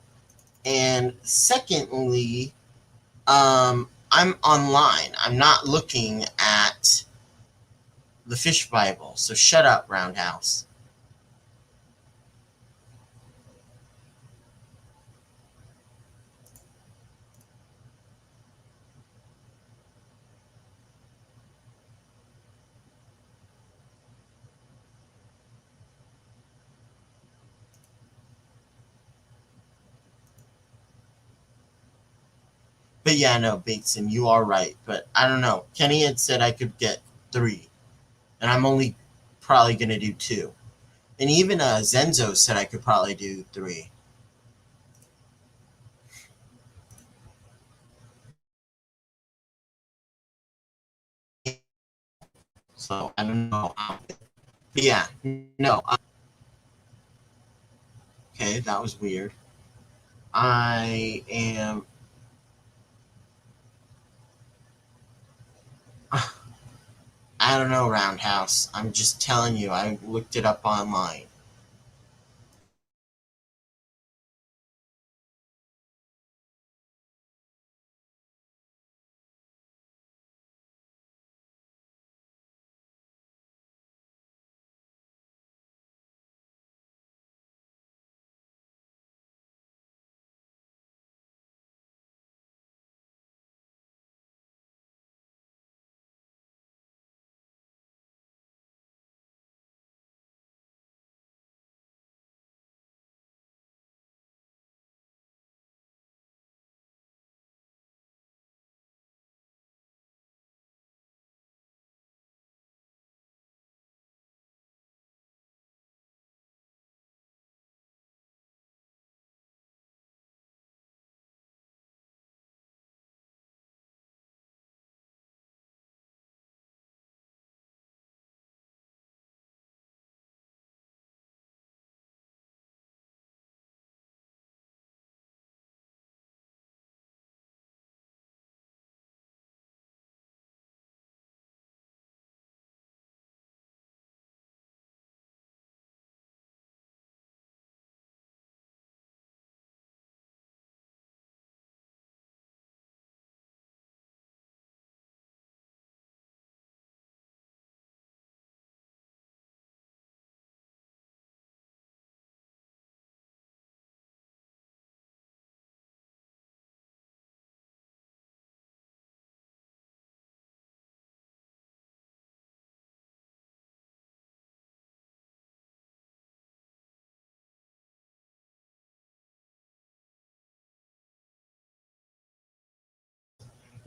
And secondly, I'm online. I'm not looking at the Fish Bible. So shut up, Roundhouse. But yeah, no, Bateson, you are right. But I don't know. Kenny had said I could get 3. And I'm only probably going to do 2. And even Zenzo said I could probably do 3. So I don't know. But yeah, no. Okay, that was weird. I am. I don't know, Roundhouse. I'm just telling you. I looked it up online.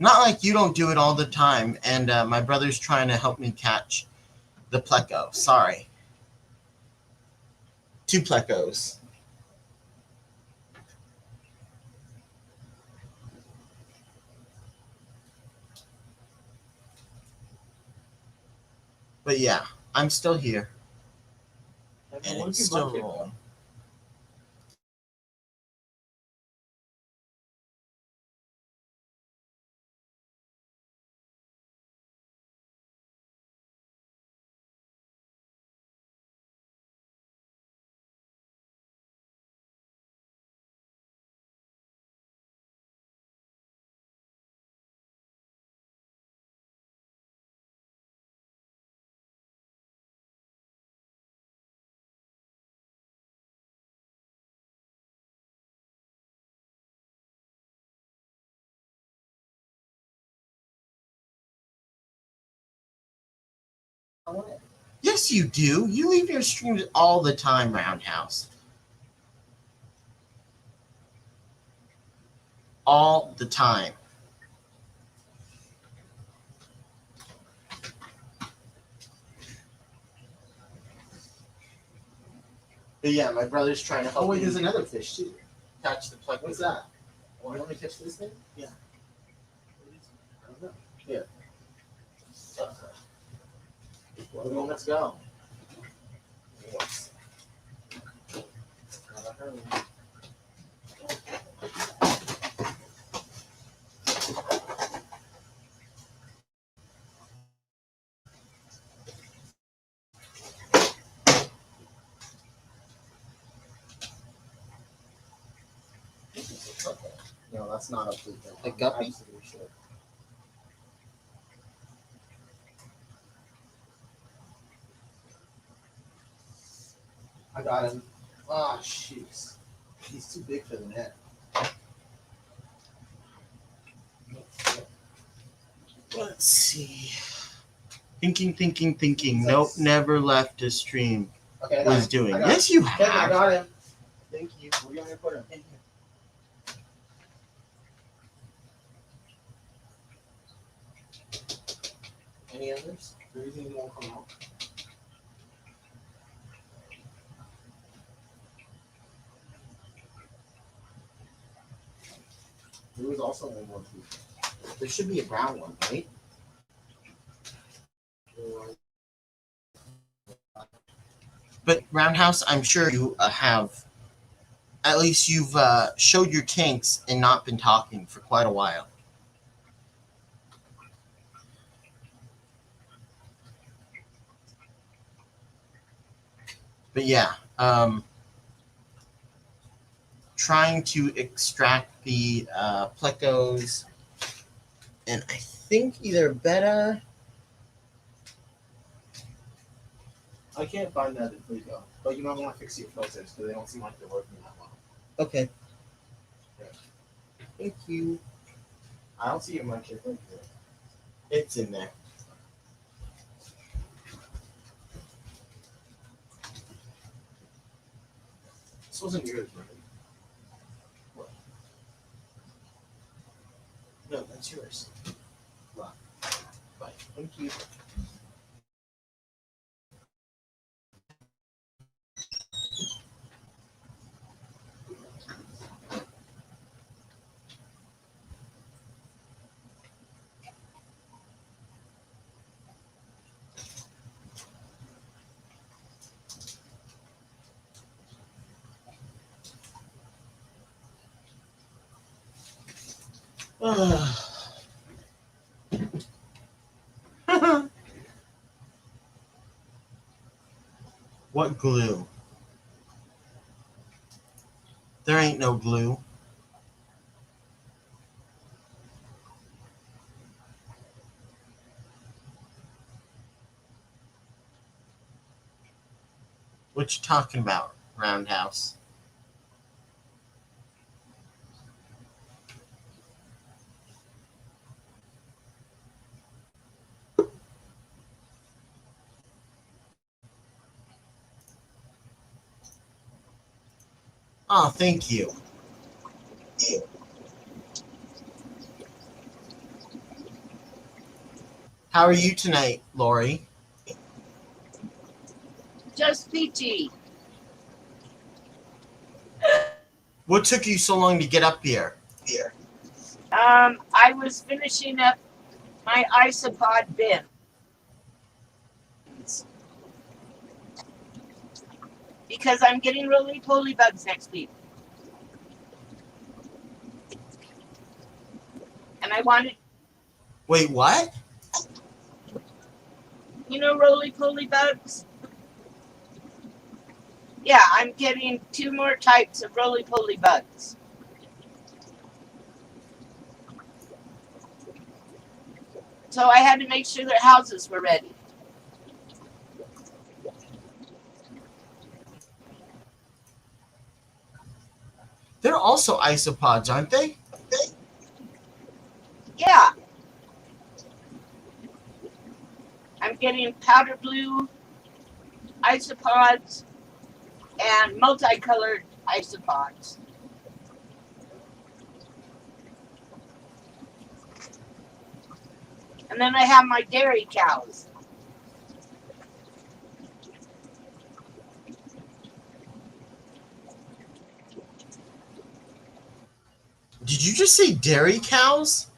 Not like you don't do it all the time. And my brother's trying to help me catch the pleco. Sorry. 2 plecos. But yeah, I'm still here. And it's still rolling. Yes, you do. You leave your streams all the time, Roundhouse. All the time. But yeah, my brother's trying to help me. Oh, wait, there's another fish too. Catch the pleco. What's that? You only catch this thing? Yeah. I don't know. Well, let's go. Yes. okay. No, that's not a blue thing. A guppy? Absolutely sure. I got him. Ah, jeez. He's too big for the net. Let's see. Thinking. Nope, never left a stream. Okay, I got Was him. doing. I got Yes, him. you Kevin, I have. got him. Thank you. Where do you want me to put him? In here. Any others? The reason he won't come out. There was also one more too. There should be a brown one, right? But Roundhouse, I'm sure you have. At least you've showed your tanks and not been talking for quite a while. But yeah, trying to extract the plecos, and I think either beta. I can't find that in Fleco. But you might want to fix your filters because they don't seem like they're working that well. Okay. Thank you. I don't see your mic here. It's in there. This wasn't yours, right? What? No, that's yours. Wow. Bye. Thank you. What glue? There ain't no glue. What you talking about, Roundhouse? Oh, thank you. How are you tonight, Lori? Just peachy. What took you so long to get up here? I was finishing up my isopod bin. Because I'm getting roly-poly bugs next week. And I wanted, Wait, what? roly-poly bugs? Yeah, I'm getting 2 more types of roly-poly bugs. So I had to make sure their houses were ready. They're also isopods, aren't they? Yeah. I'm getting powder blue isopods and multicolored isopods. And then I have my dairy cows. Did you just say dairy cows?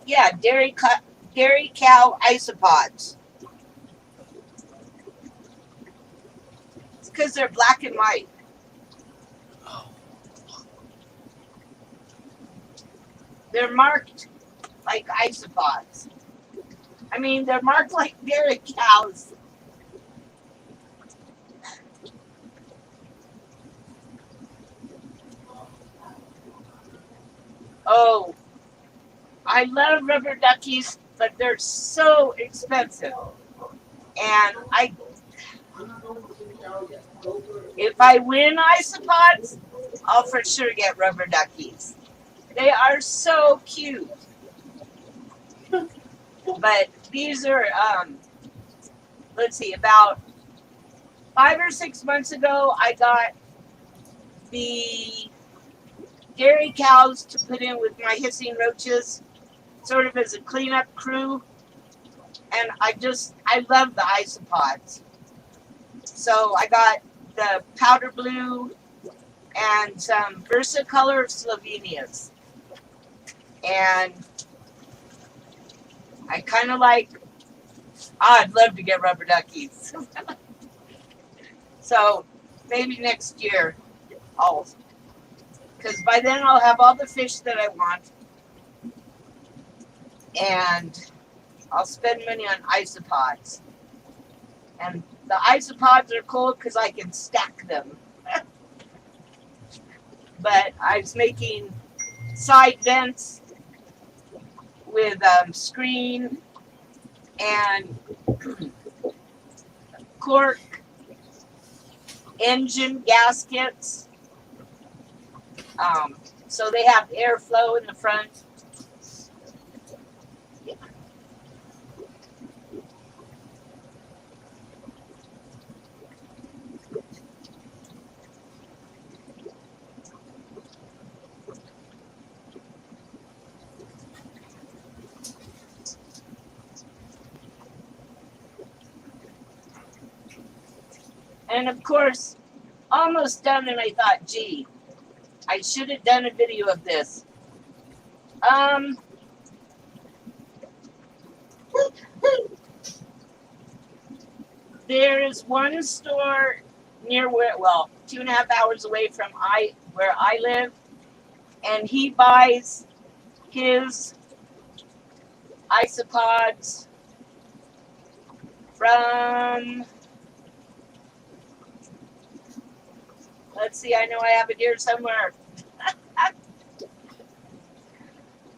Yeah, dairy cow isopods. It's because they're black and white. Oh. They're marked like isopods. I mean, they're marked like dairy cows. Oh, I love rubber duckies, but they're so expensive. And if I win isopods, I'll for sure get rubber duckies. They are so cute. But these are, let's see, about 5 or 6 months ago, I got the dairy cows to put in with my hissing roaches, sort of as a cleanup crew. And I love the isopods. So I got the powder blue and some Versacolor Slovenias. And I kind of like, I'd love to get rubber duckies. So maybe next year because by then I'll have all the fish that I want. And I'll spend money on isopods. And the isopods are cool because I can stack them. But I was making side vents with screen and cork engine gaskets. So they have airflow in the front. Yeah. And of course, almost done, and I thought, gee, I should have done a video of this. There is one store near 2.5 hours away from where I live, and he buys his isopods from, let's see, I know I have it here somewhere.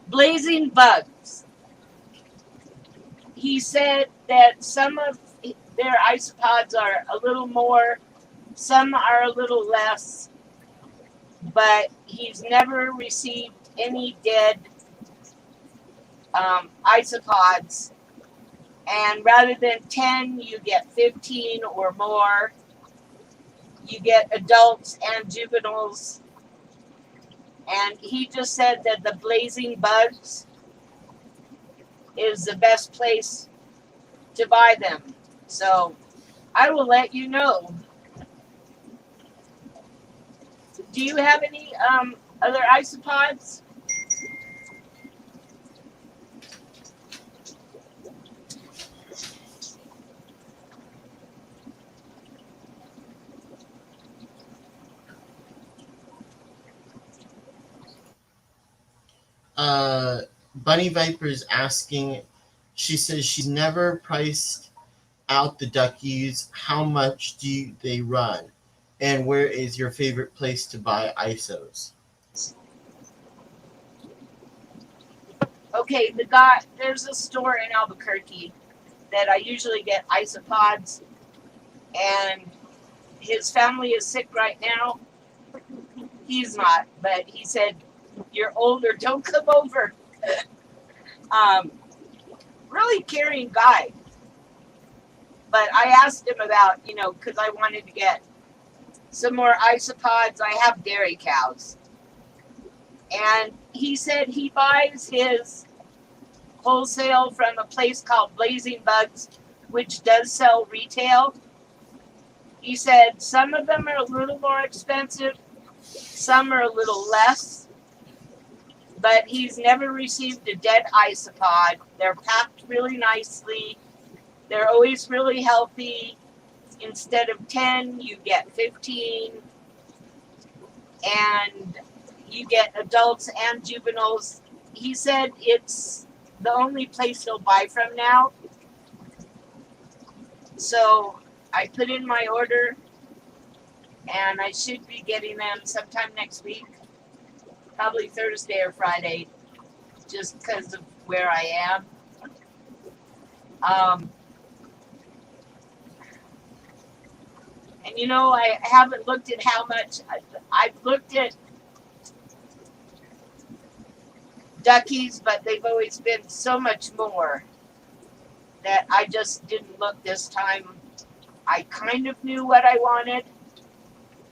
Blazing Bugs. He said that some of their isopods are a little more, some are a little less, but he's never received any dead isopods. And rather than 10, you get 15 or more. You get adults and juveniles. And he just said that the Blazing Bugs is the best place to buy them. So I will let you know. Do you have any other isopods? Bunny Viper's asking, she says she's never priced out the duckies. How much do they run? And where is your favorite place to buy ISOs? Okay, there's a store in Albuquerque that I usually get isopods, and his family is sick right now. He's not, but he said, "You're older, don't come over." Really caring guy. But I asked him about, because I wanted to get some more isopods. I have dairy cows. And he said he buys his wholesale from a place called Blazing Bugs, which does sell retail. He said some of them are a little more expensive, some are a little less, but he's never received a dead isopod. They're packed really nicely. They're always really healthy. Instead of 10, you get 15. And you get adults and juveniles. He said it's the only place he'll buy from now. So I put in my order, and I should be getting them sometime next week. probably Thursday or Friday, just because of where I am. And you know, I haven't looked at how much. I've looked at duckies, but they've always been so much more that I just didn't look this time. I kind of knew what I wanted.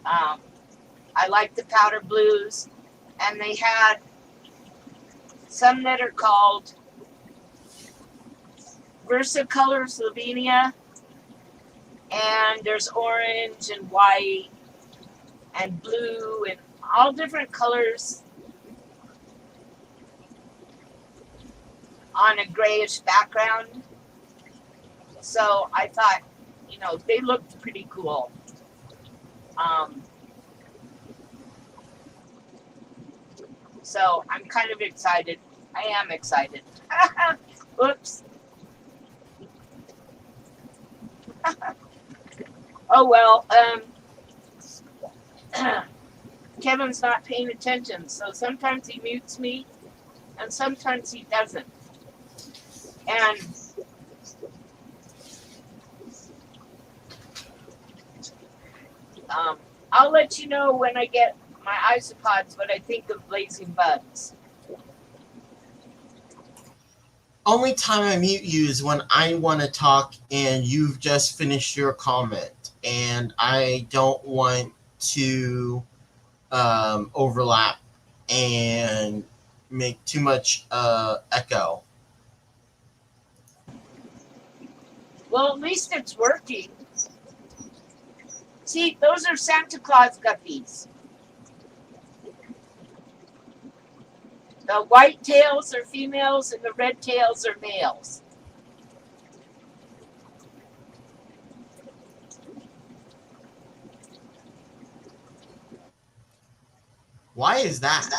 I like the powder blues, and they had some that are called Versicolor Slovenia, and there's orange and white and blue and all different colors on a grayish background. So I thought, you know, they looked pretty cool. So I'm kind of excited. I am excited. Oops. Oh well, Kevin's not paying attention, so sometimes he mutes me and sometimes he doesn't. And I'll let you know when I get my isopods what I think of blazing bugs. Only time I mute you is when I want to talk and you've just finished your comment, and I don't want to overlap and make too much echo. Well, at least it's working. See, those are Santa Claus guppies. The white tails are females and the red tails are males. Why is that?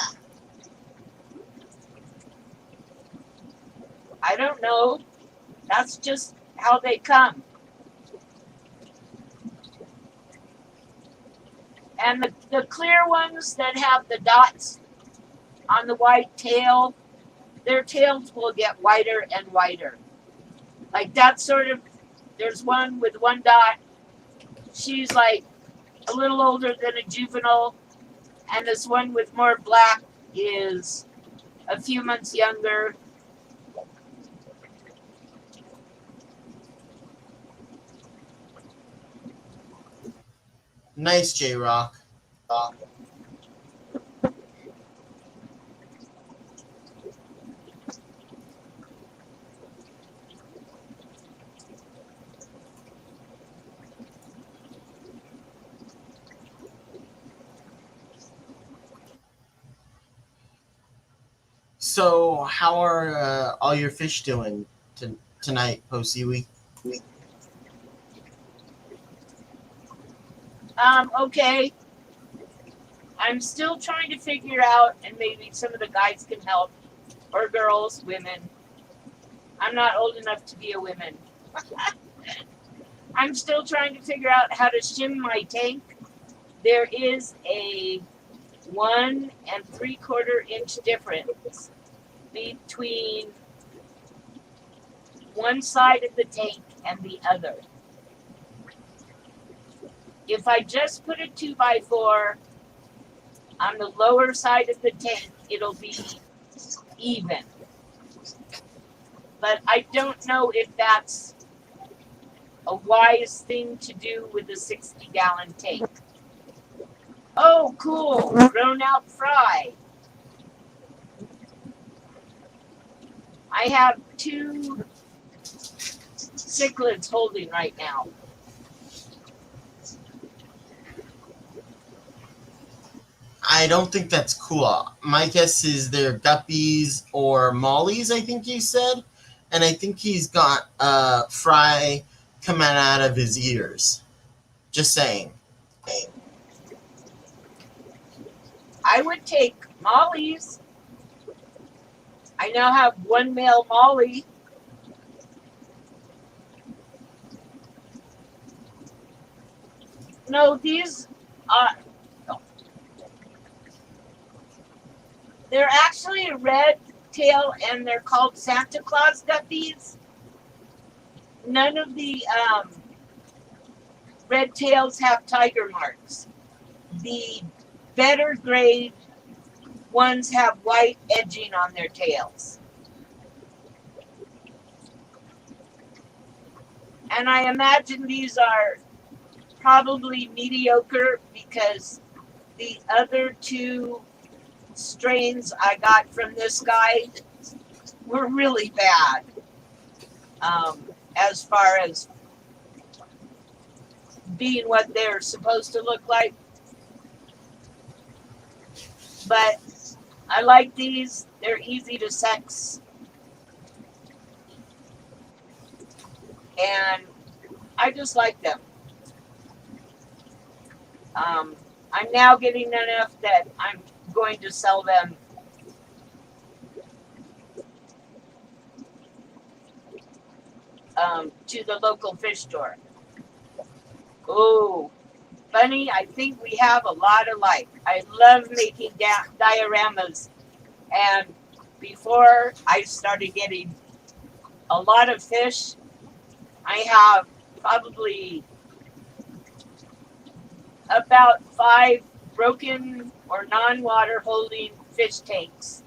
I don't know. That's just how they come. And the clear ones that have the dots on the white tail, their tails will get whiter and whiter. Like that sort of, there's one with one dot. She's like a little older than a juvenile. And this one with more black is a few months younger. Nice, J-Rock. So, how are all your fish doing tonight, Posiwi? Okay. I'm still trying to figure out, and maybe some of the guys can help, or girls, women. I'm not old enough to be a woman. I'm still trying to figure out how to shim my tank. There is a 1 3/4 inch difference between one side of the tank and the other. If I just put a 2x4 on the lower side of the tank, it'll be even. But I don't know if that's a wise thing to do with a 60-gallon tank. Oh, cool. Grown out fry. I have 2 cichlids holding right now. I don't think that's cool. My guess is they're guppies or mollies, I think you said. And I think he's got fry coming out of his ears. Just saying. I would take mollies. I now have 1 male molly. No, these They're actually a red tail, and they're called Santa Claus guppies. None of the red tails have tiger marks. The better grade ones have white edging on their tails. And I imagine these are probably mediocre because the other two strains I got from this guy were really bad, as far as being what they're supposed to look like. But I like these. They're easy to sex. And I just like them. I'm now getting enough that I'm going to sell them to the local fish store. Oh, Bunny, I think we have a lot alike. I love making dioramas. And before I started getting a lot of fish, I have probably about 5 broken or non-water holding fish tanks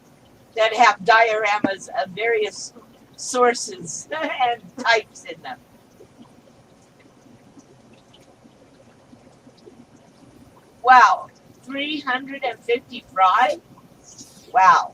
that have dioramas of various sources and types in them. Wow, 350 fry? Wow.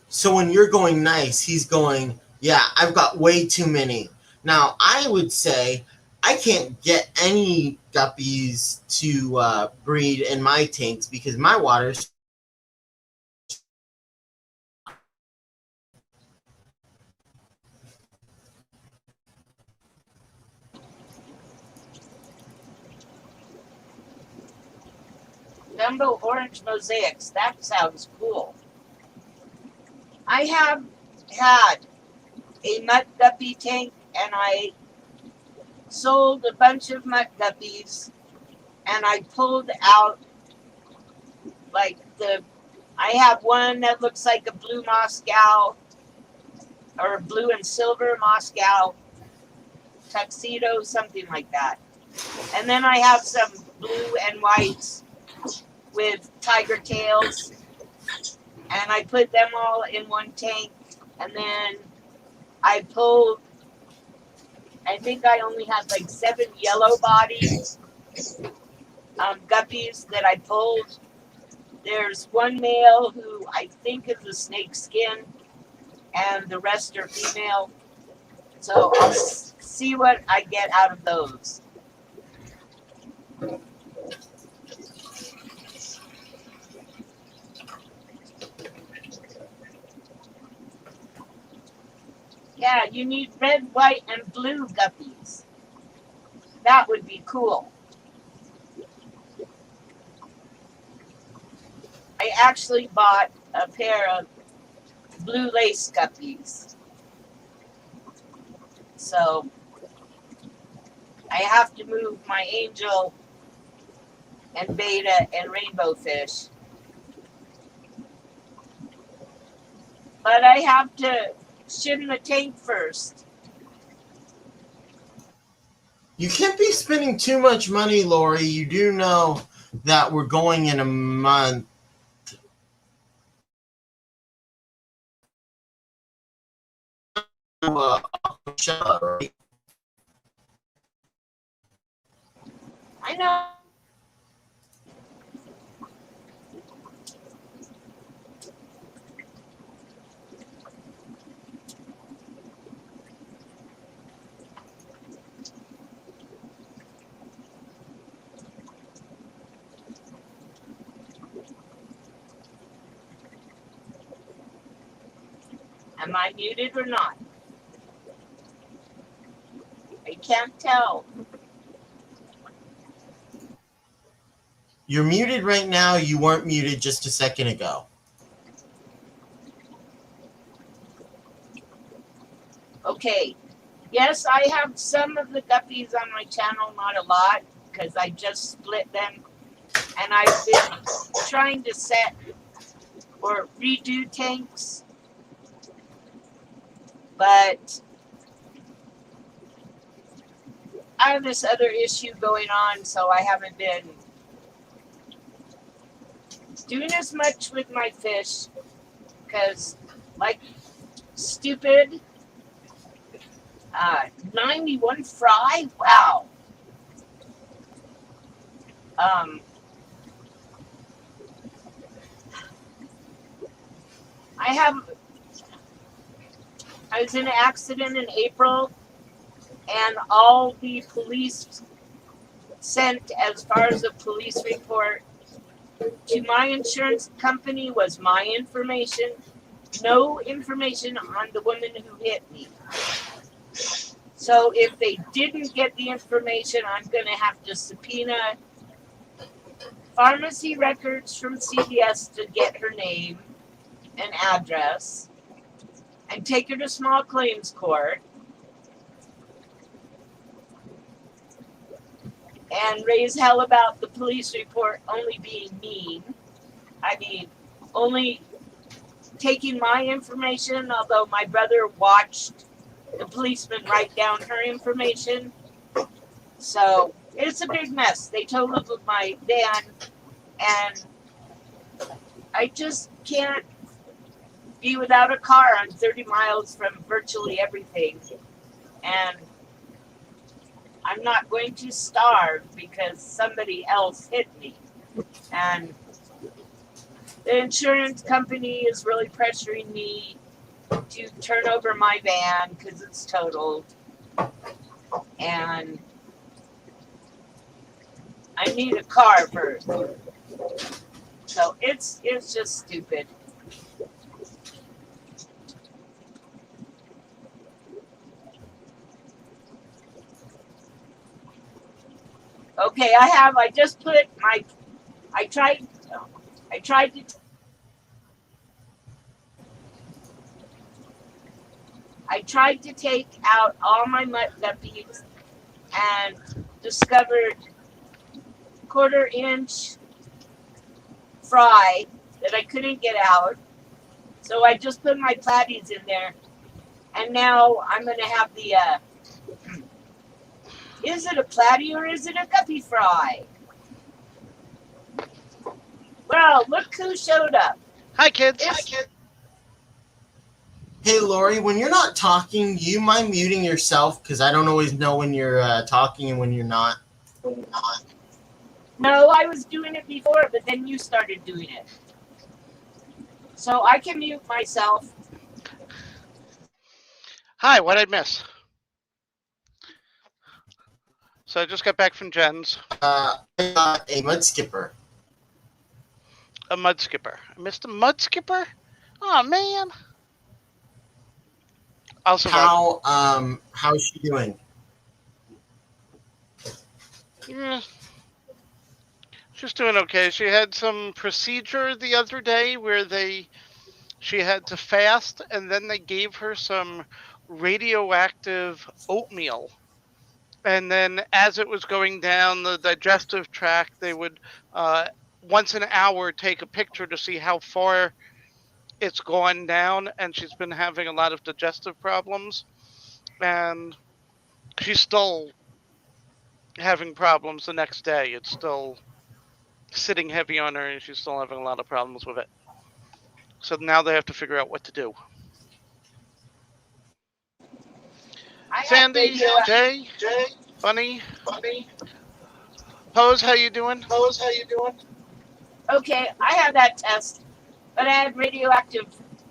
So when you're going nice, he's going, yeah, I've got way too many. Now, I would say I can't get any guppies to breed in my tanks because my water's. Jumbo orange mosaics. That sounds cool. I have had a mutt guppy tank, and I sold a bunch of mutt guppies, and I pulled out like I have one that looks like a blue Moscow or blue and silver Moscow tuxedo, something like that. And then I have some blue and whites with tiger tails, and I put them all in one tank. And then I pulled, I think I only had like 7 yellow bodied guppies that I pulled. There's one male who I think is a snake skin, and the rest are female. So I'll see what I get out of those. Yeah, you need red, white, and blue guppies. That would be cool. I actually bought a pair of blue lace guppies. So I have to move my angel and beta and rainbow fish. But I have to shim the tank first. You can't be spending too much money, Lori. You do know that we're going in a month. Right? I know. Am I muted or not? I can't tell. You're muted right now. You weren't muted just a second ago. Okay. Yes, I have some of the guppies on my channel, not a lot. because I just split them, and I've been trying to set or redo tanks, but I have this other issue going on, so I haven't been doing as much with my fish because, like, stupid 91 fry. Wow. I was in an accident in April, and all the police sent as far as a police report to my insurance company was my information, no information on the woman who hit me. So if they didn't get the information, I'm going to have to subpoena pharmacy records from CVS to get her name and address and take her to small claims court and raise hell about the police report only being mean. I mean, only taking my information, although my brother watched the policeman write down her information. So it's a big mess. They totaled my van, and I just can't be without a car on 30 miles from virtually everything. And I'm not going to starve because somebody else hit me. And the insurance company is really pressuring me to turn over my van because it's totaled. And I need a car first. So it's just stupid. Okay, I just put I tried to take out all my mud guppies and discovered 1/4 inch fry that I couldn't get out. So I just put my platies in there. And now I'm going to have the, is it a platy or is it a guppy fry? Well, look who showed up. Hi, kids. Hey, Lori, when you're not talking, you mind muting yourself? Because I don't always know when you're talking and when you're not. No, I was doing it before, but then you started doing it. So I can mute myself. Hi, what did I miss? So I just got back from Jen's. I got a mud skipper. A mud skipper. I missed a mud skipper? Oh, man. I'll survive. How's she doing? Yeah. She's doing okay. She had some procedure the other day where she had to fast, and then they gave her some radioactive oatmeal. And then as it was going down the digestive tract, they would once an hour take a picture to see how far it's gone down, and she's been having a lot of digestive problems. And she's still having problems the next day. It's still sitting heavy on her, and she's still having a lot of problems with it. So now they have to figure out what to do. Sandy, Jay, Bunny, Pose, how you doing? Okay, I had that test, but I had radioactive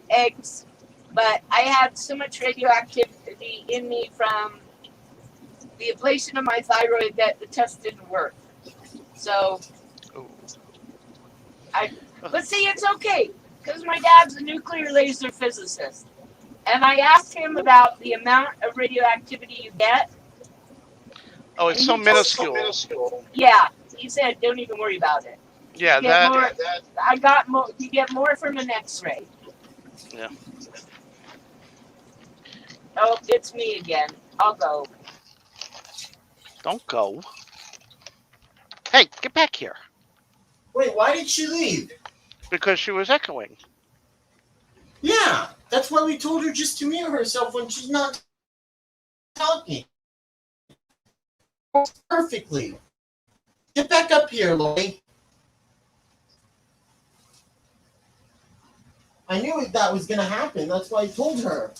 eggs, but I had so much radioactivity in me from the ablation of my thyroid that the test didn't work. So, but see, it's okay, because my dad's a nuclear laser physicist. And I asked him about the amount of radioactivity you get. Oh, it's so minuscule. Yeah, he said, don't even worry about it. Yeah, You get more from an X-ray. Yeah. Oh, it's me again. I'll go. Don't go. Hey, get back here. Wait, why did she leave? Because she was echoing. Yeah, that's why we told her just to mute herself when she's not talking. Perfectly. Get back up here, Lori. I knew that was going to happen. That's why I told her.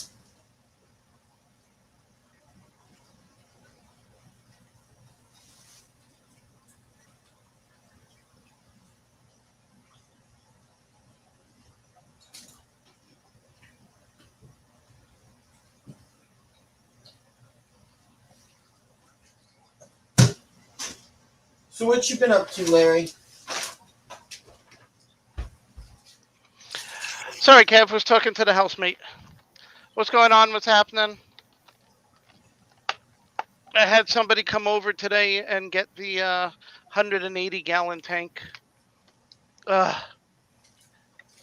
So what you been up to, Larry? Sorry, Kev was talking to the housemate. What's going on? What's happening? I had somebody come over today and get the 180-gallon tank. That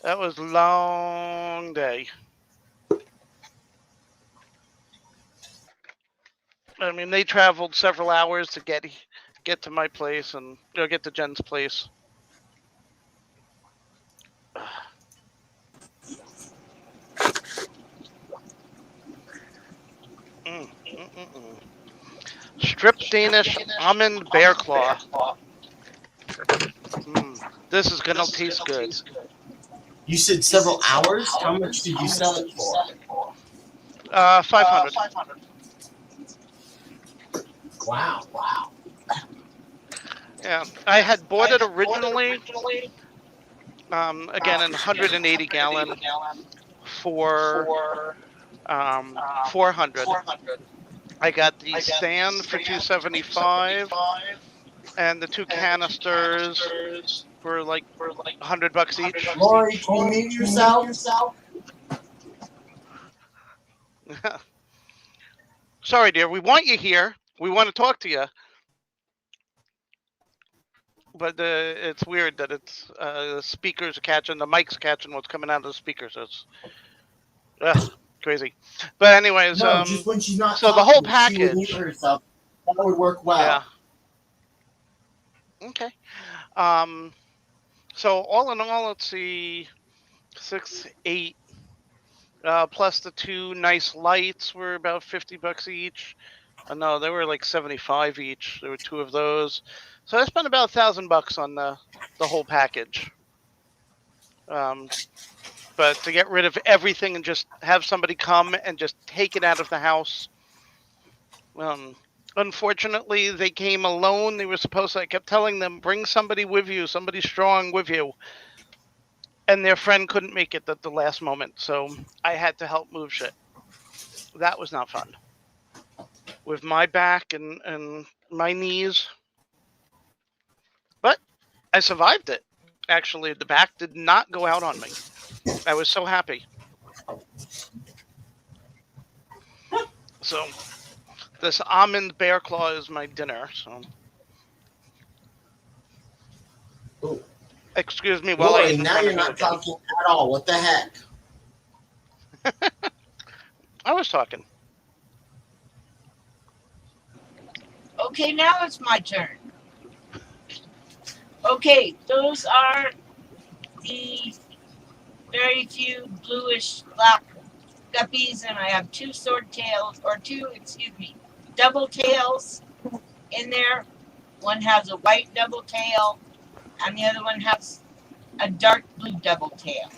was a long day. I mean, they traveled several hours to get to my place and get to Jen's place. Strip Danish almond bear claw. This is gonna taste good. You said several hours? How much did you sell it for? 500. Wow. Yeah, I had bought it originally. Again, in 180 gallon for 400. I got the stand for 275, and the two canisters for like $100 each. Lori, can you mute yourself? Sorry, dear. We want you here. We want to talk to you. But it's weird that it's the speakers are catching, the mic's catching what's coming out of the speakers. It's crazy. But anyways, No, just when she's not so talking, the whole she would mute package. herself. That would work well. Yeah. Okay. So all in all, let's see, 6, 8, plus the two nice lights were about $50 each. No, they were like 75 each. There were two of those. So I spent about $1,000 on the whole package. But to get rid of everything and just have somebody come and just take it out of the house. Unfortunately, they came alone. They were supposed to, I kept telling them, bring somebody with you, somebody strong with you. And their friend couldn't make it at the last moment. So I had to help move shit. That was not fun. With my back and my knees. But I survived it. Actually, the back did not go out on me. I was so happy. So this almond bear claw is my dinner. So, Ooh. Excuse me while Lori, I eat in now front you're of you not again. talking at all. What the heck? I was talking. Okay, now it's my turn. Okay, those are the very few bluish black guppies, and I have two double tails in there. One has a white double tail, and the other one has a dark blue double tail.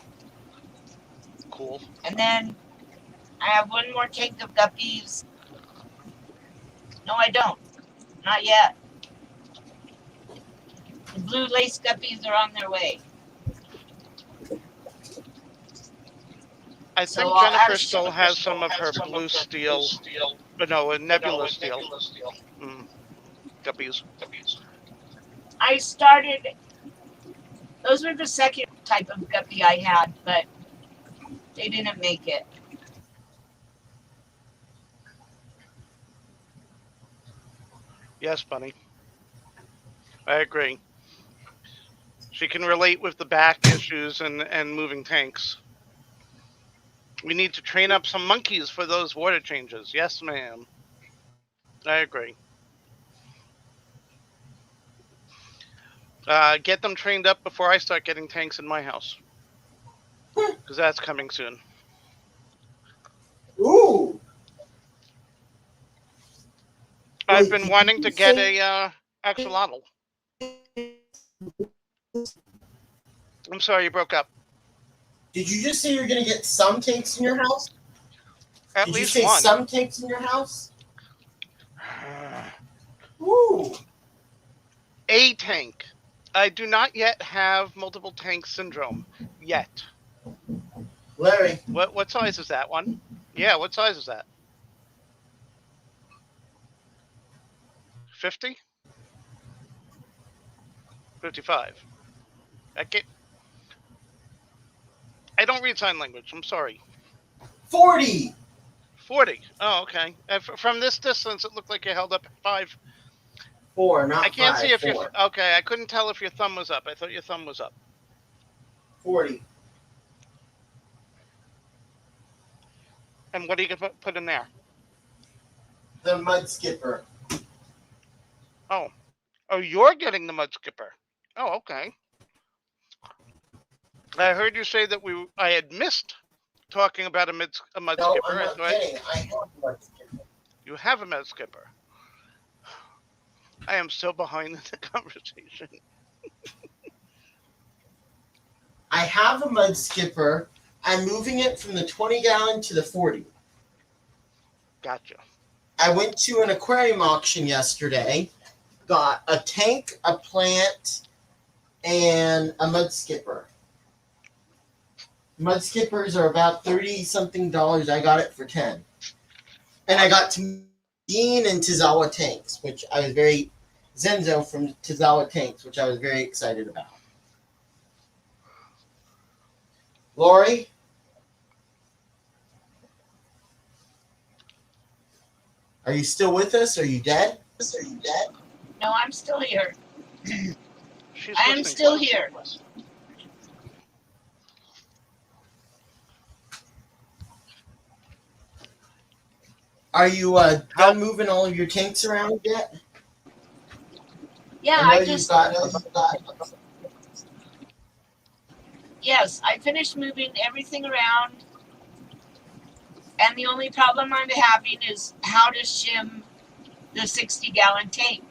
Cool. And then I have one more tank of guppies. No, I don't. Not yet. The blue lace guppies are on their way. I think Jennifer still has some of her blue steel, but no, a nebula steel guppies. I started, those were the second type of guppy I had, but they didn't make it. Yes, Bunny. I agree. She can relate with the back issues and moving tanks. We need to train up some monkeys for those water changes. Yes, ma'am. I agree. Get them trained up before I start getting tanks in my house, because that's coming soon. Ooh. I've Wait, been did wanting to you get say- a axolotl. I'm sorry, you broke up. Did you just say you're gonna get some tanks in your house? At Did you least say one. some tanks in your house? Ooh. A tank. I do not yet have multiple tank syndrome. Yet. Larry. What size is that one? Yeah, what size is that? 50? 55. I don't read sign language. I'm sorry. 40. 40. Oh, okay. From this distance, it looked like you held up 5. 4, not I can't 5, see if 4. your. Okay, I couldn't tell if your thumb was up. I thought your thumb was up. 40. And what are you gonna put in there? The mud skipper. Oh, you're getting the mud skipper. Oh, okay. I heard you say that I had missed talking about a mud No, skipper. I'm not kidding. I have a mud skipper. You have a mud skipper. I am so behind in the conversation. I have a mud skipper. I'm moving it from the 20-gallon to the 40. Gotcha. I went to an aquarium auction yesterday, got a tank, a plant, and a mud skipper. Mud skippers are about $30-something. I got it for $10. And I got Dean and Tizawa tanks, which I was very Zenzo from Tizawa tanks, which I was very excited about. Lori? Are you still with us? Are you dead? No, I'm still here. She's I am listening still to us. here. Are you done moving all of your tanks around yet? Yeah, I know yes, I finished moving everything around. And the only problem I'm having is how to shim the 60-gallon tank.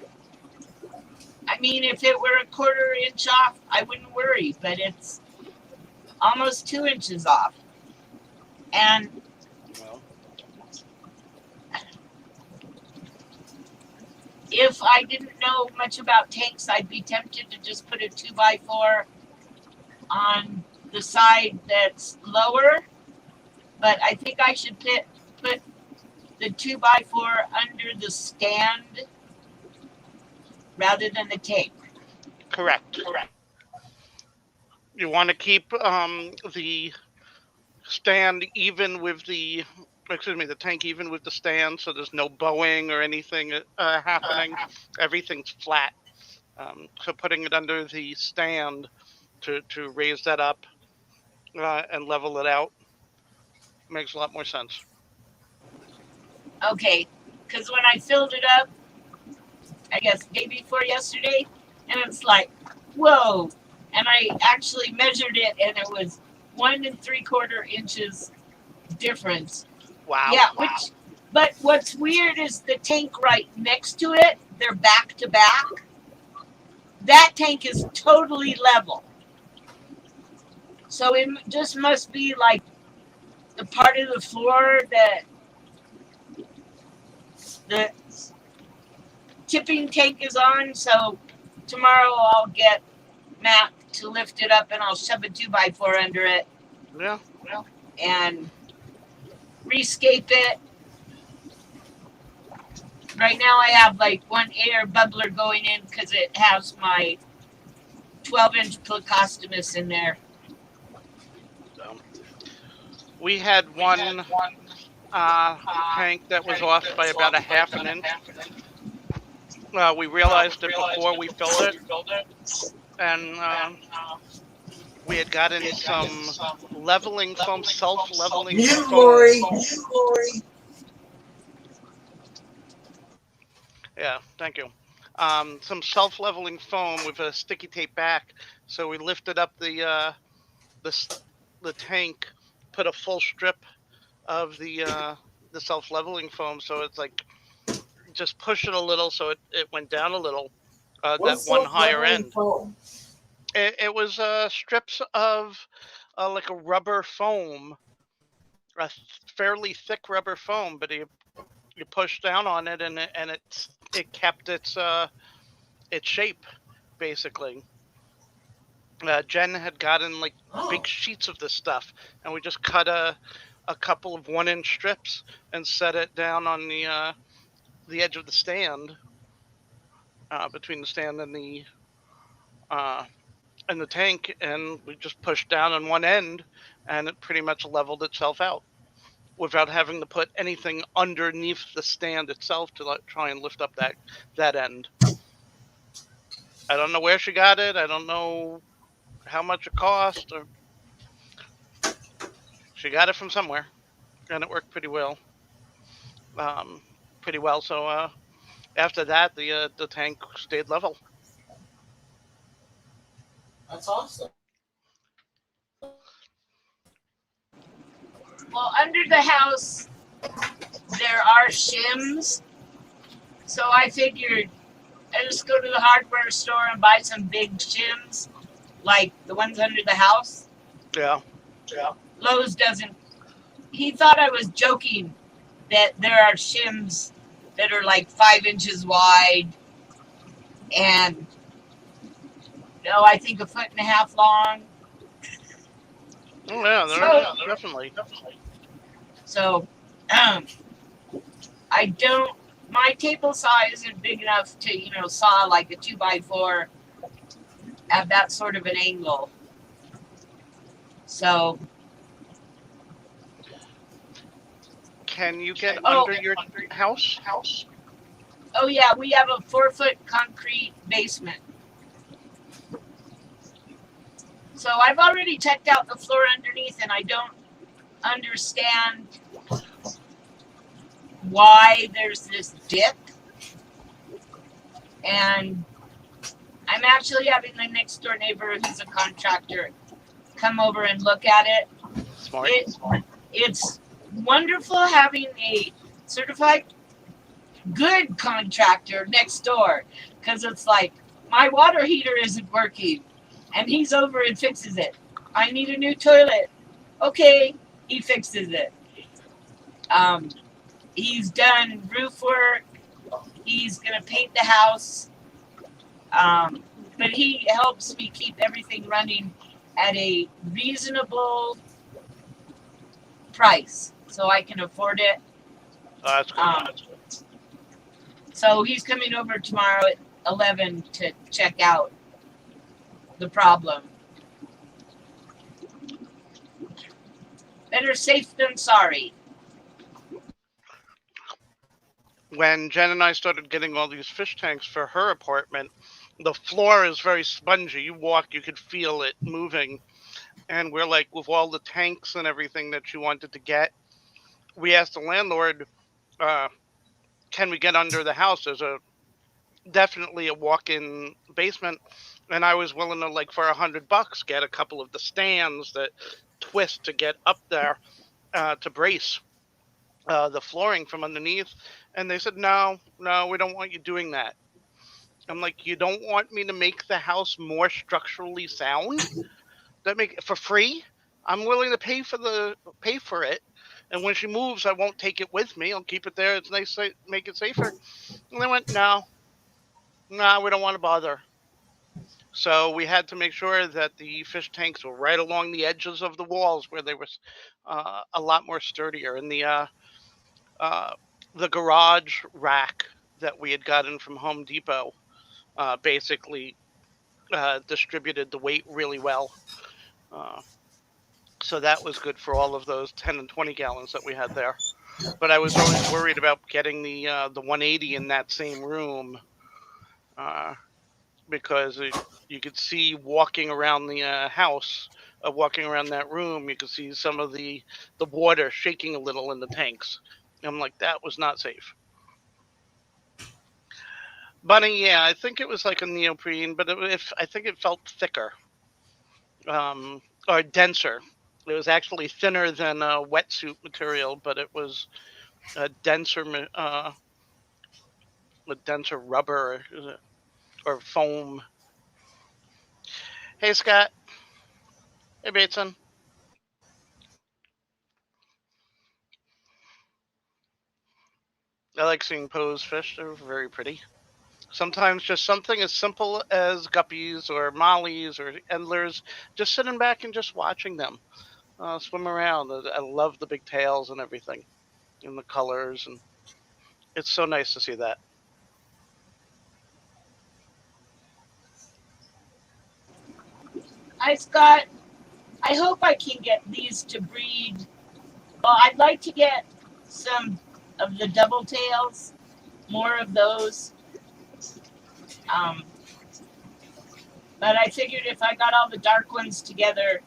I mean, if it were a quarter inch off, I wouldn't worry, but it's almost 2 inches off. And Well, if I didn't know much about tanks, I'd be tempted to just put a 2x4 on the side that's lower. But I think I should put the 2x4 under the stand rather than the tank. correct. You want to keep the stand even with the tank even with the stand, so there's no bowing or anything happening. Everything's flat. So putting it under the stand to raise that up and level it out makes a lot more sense. Okay, because when I filled it up, I guess day before yesterday, and it's like, whoa. And I actually measured it, and it was 1 3/4 inches difference. Wow. Yeah, but what's weird is the tank right next to it, they're back to back. That tank is totally level. So it just must be like the part of the floor that the tipping tank is on. So tomorrow I'll get Matt to lift it up and I'll shove a 2x4 under it. Yeah. And rescape it. Right now I have like one air bubbler going in because it has my 12-inch Plecostomus in there. So, we had one tank that was off by about a half an inch. We realized it before we filled it, and we had gotten some leveling foam, self-leveling Mute, foam. Lori. Yeah, thank you. some self-leveling foam with a sticky tape back. So we lifted up the tank, put a full strip of the self-leveling foam, so it's like just push it a little, so it went down a little. That one higher end. Foam? It was strips of like a rubber foam, a fairly thick rubber foam, but you push down on it and it kept its shape basically. Jen had gotten like big sheets of this stuff, and we just cut a couple of 1-inch strips and set it down on the edge of the stand, between the stand and the tank, and we just pushed down on one end, and it pretty much leveled itself out without having to put anything underneath the stand itself to try and lift up that end. I don't know where she got it. I don't know how much it cost. Or she got it from somewhere, and it worked pretty well. So after that, the tank stayed level. That's awesome. Well, under the house, there are shims. So I figured I just go to the hardware store and buy some big shims, like the ones under the house. Yeah. Lowe's doesn't. He thought I was joking that there are shims that are like 5 inches wide and, I think 1.5 feet long. Oh yeah, they're definitely. So, I don't. My table saw isn't big enough to, saw like a 2x4 at that sort of an angle. So. Can you get under your house? Oh yeah, we have a 4-foot concrete basement. So I've already checked out the floor underneath, and I don't understand why there's this dip. And I'm actually having the next door neighbor, who's a contractor, come over and look at it. Smart. It's wonderful having a certified good contractor next door, because it's like my water heater isn't working and he's over and fixes it. I need a new toilet. Okay, he fixes it. He's done roof work. He's gonna paint the house. But he helps me keep everything running at a reasonable price, so I can afford it. Oh, that's good. So he's coming over tomorrow at 11 to check out the problem. Better safe than sorry. When Jen and I started getting all these fish tanks for her apartment, the floor is very spongy. You walk, you could feel it moving. And we're like, with all the tanks and everything that she wanted to get, we asked the landlord, can we get under the house? There's definitely a walk-in basement, and I was willing to, like, for $100, get a couple of the stands that twist to get up there to brace the flooring from underneath. And they said, no, we don't want you doing that. I'm like, you don't want me to make the house more structurally sound? That make it for free? I'm willing to pay for it. And when she moves, I won't take it with me. I'll keep it there. It's nice to make it safer. And they went, no, we don't want to bother. So we had to make sure that the fish tanks were right along the edges of the walls where they were a lot more sturdier. And the garage rack that we had gotten from Home Depot basically distributed the weight really well. So that was good for all of those 10 and 20 gallons that we had there. But I was always worried about getting the 180 in that same room, because you could see walking around the house, walking around that room, you could see some of the water shaking a little in the tanks. I'm like, that was not safe. Bunny, yeah, I think it was like a neoprene, but I think it felt thicker, or denser. It was actually thinner than a wetsuit material, but it was a denser, with denser rubber or foam. Hey, Scott. Hey, Bateson. I like seeing Poe's fish. They're very pretty. Sometimes just something as simple as guppies or mollies or endlers, just sitting back and just watching them swim around. I love the big tails and everything, and the colors, and it's so nice to see that. Hi, Scott. I hope I can get these to breed. Well, I'd like to get some of the double tails, more of those. Um, but I figured if I got all the dark ones together,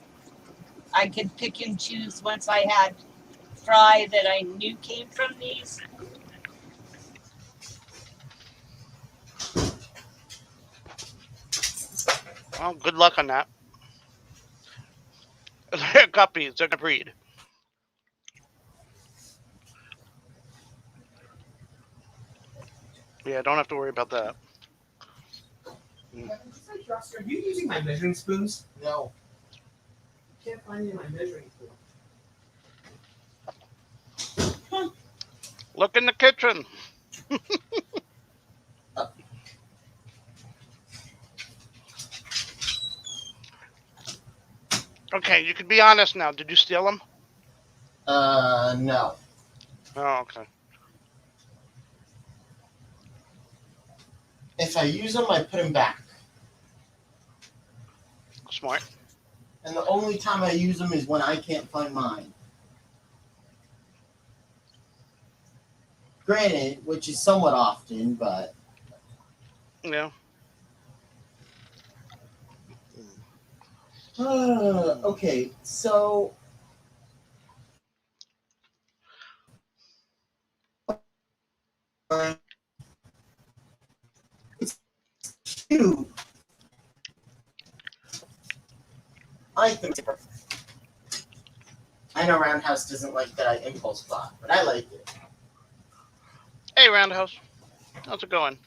I could pick and choose once I had fry that I knew came from these. Well, good luck on that. They're guppies. They're gonna breed. Yeah, don't have to worry about that. Are you using my measuring spoons? No. Can't find any of my measuring spoons. Look in the kitchen. Okay, you can be honest now. Did you steal them? No. Oh, okay. If I use them, I put them back. Smart. And the only time I use them is when I can't find mine. Granted, which is somewhat often, but Yeah. okay, so it's cute. I think it's perfect. I know Roundhouse doesn't like that I impulse bought, but I like it. Hey, Roundhouse. How's it going?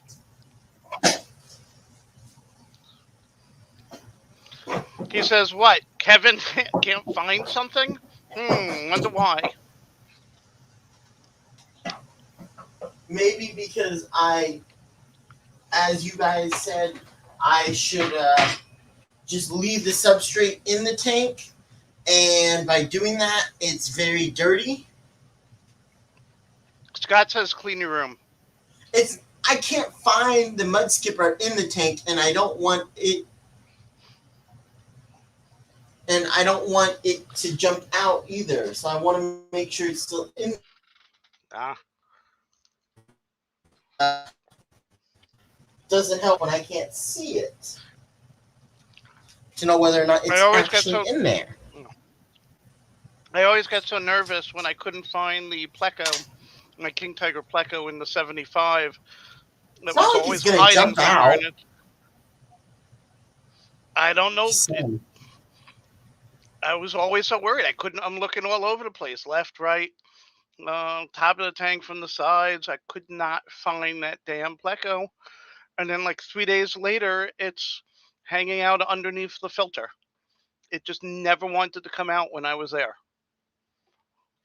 He says, what? Kevin can't find something? Wonder why. Maybe because as you guys said, I should just leave the substrate in the tank, and by doing that, it's very dirty. Scott says clean your room. I can't find the mud skipper in the tank, and I don't want it. And I don't want it to jump out either, so I want to make sure it's still in. Doesn't help when I can't see it to know whether or not it's actually in there. I always got so nervous when I couldn't find the pleco, my King Tiger pleco in the 75. That was always hiding somewhere in it. I don't know. I was always so worried. I'm looking all over the place, left, right, top of the tank, from the sides. I could not find that damn pleco. And then like 3 days later, it's hanging out underneath the filter. It just never wanted to come out when I was there.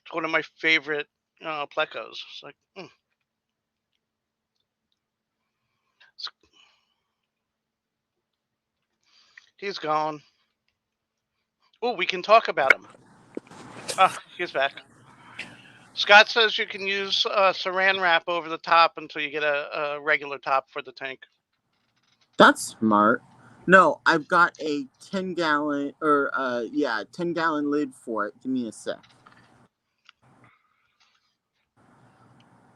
It's one of my favorite plecos. It's like, He's gone. Oh, we can talk about him. He's back. Scott says you can use saran wrap over the top until you get a regular top for the tank. That's smart. No, I've got a 10-gallon, 10-gallon lid for it. Give me a sec.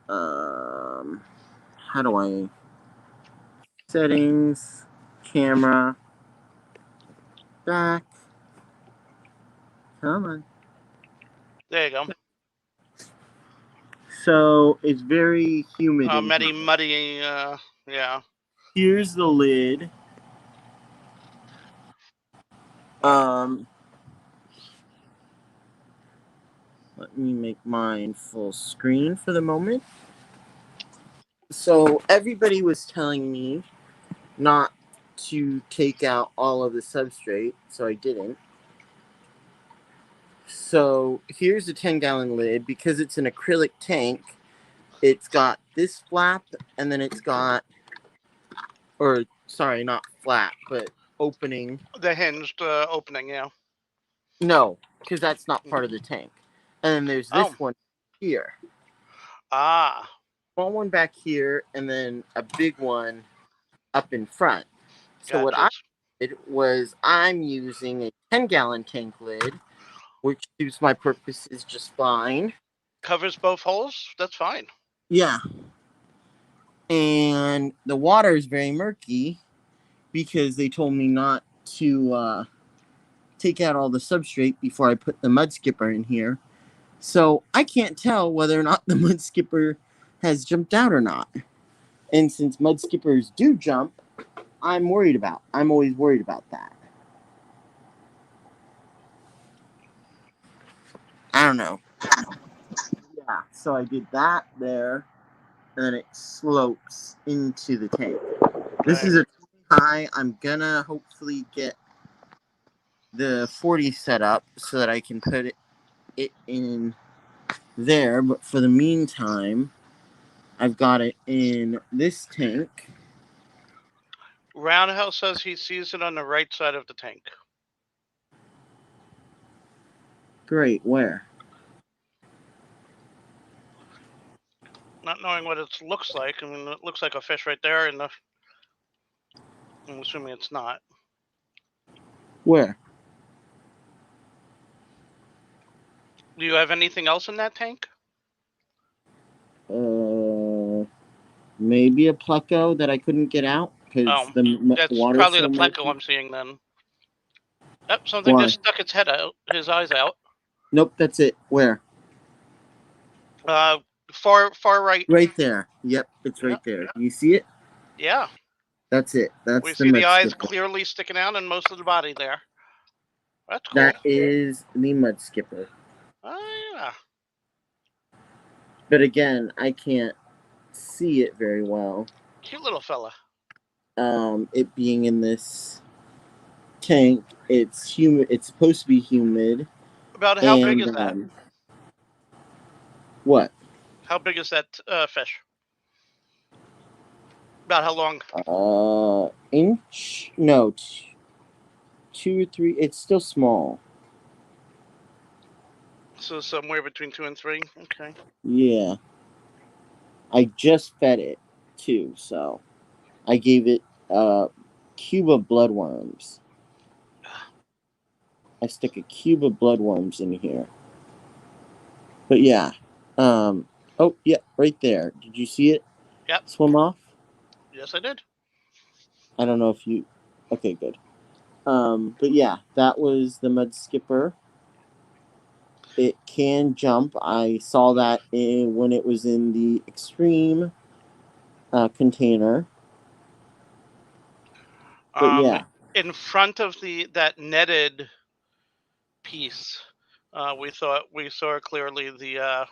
How do I... Settings, camera, back. Come on. There you go. So, it's very humid. Muddy, yeah. here's the lid. Let me make mine full screen for the moment. So everybody was telling me not to take out all of the substrate, so I didn't. So here's the 10-gallon lid. Because it's an acrylic tank, it's got this flap, and then it's got, or sorry, not flap, but opening. The hinged opening, yeah. No, because that's not part of the tank. And then there's this one here. Ah. Small one back here, and then a big one up in front. So Gotcha. what I did was I'm using a 10-gallon tank lid, which suits my purposes just fine. Covers both holes? That's fine. Yeah. And the water is very murky because they told me not to take out all the substrate before I put the mud skipper in here. So I can't tell whether or not the mud skipper has jumped out or not. And since mud skippers do jump, I'm always worried about that. I don't know. Yeah, so I did that there, and then it slopes into the tank. This is a 20 high. I'm gonna hopefully get the 40 set up so that I can put it in there. But for the meantime, I've got it in this tank. Roundhouse says he sees it on the right side of the tank. Great, where? Not knowing what it looks like. I mean, it looks like a fish right there, and I'm assuming it's not. Where? Do you have anything else in that tank? Maybe a pleco that I couldn't get out because the that's water's probably so the pleco murky. I'm seeing then. Yep, something just stuck its head out, his eyes out. Nope, that's it. Where? Far right. Right there. Yep, it's right there. You see it? Yeah. That's it. That's we see the eyes clearly sticking out and most of the body there. That's cool. That is the mud skipper. Oh, yeah. But again, I can't see it very well. Cute little fella. It being in this tank, it's humid. It's supposed to be humid. About how big is that? What? How big is that fish? About how long? Inch? No, 2 or 3. It's still small. So somewhere between 2 and 3. Okay. Yeah. I just fed it too, so I gave it a cube of bloodworms. I stick a cube of bloodworms in here. But yeah. Oh yeah, right there. Did you see it? Yep. Swim off? Yes, I did. I don't know if you. Okay, good. But yeah, that was the mud skipper. It can jump. I saw that when it was in the extreme container. But yeah, in front of that netted piece, we saw clearly the.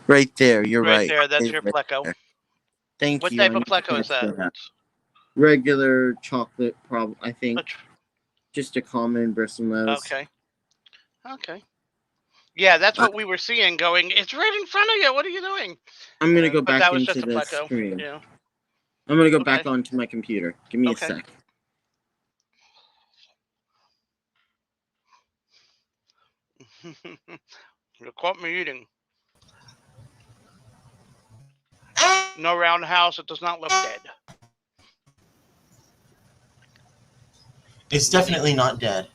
Right there, you're right. Right there, that's your pleco. There. Thank you. you. What type of pleco is that? Regular chocolate, I think. Just a common bristlenose. Okay. Yeah, that's what we were seeing going, it's right in front of you. What are you doing? I'm going to go back into the stream. Yeah. I'm going to go back onto my computer. Give me a sec. You caught me eating. No roundhouse. It does not look dead. It's definitely not dead.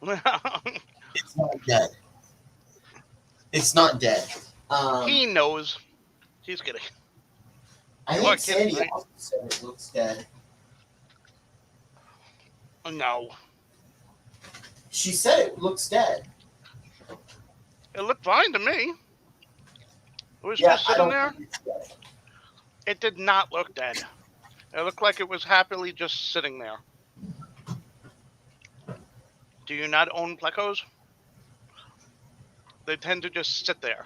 It's not dead. It's not dead. He knows. He's kidding. I think Sandy also said it looks dead. No. She said it looks dead. It looked fine to me. It was just sitting there. It did not look dead. It looked like it was happily just sitting there. Do you not own plecos? They tend to just sit there.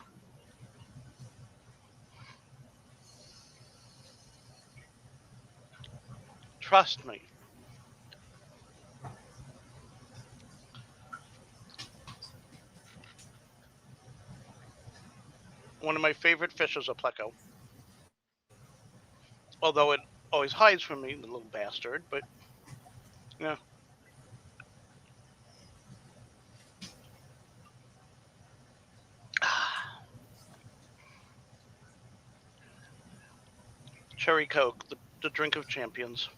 Trust me. One of my favorite fish is a pleco. Although it always hides from me, the little bastard, but yeah. Cherry Coke, the drink of champions.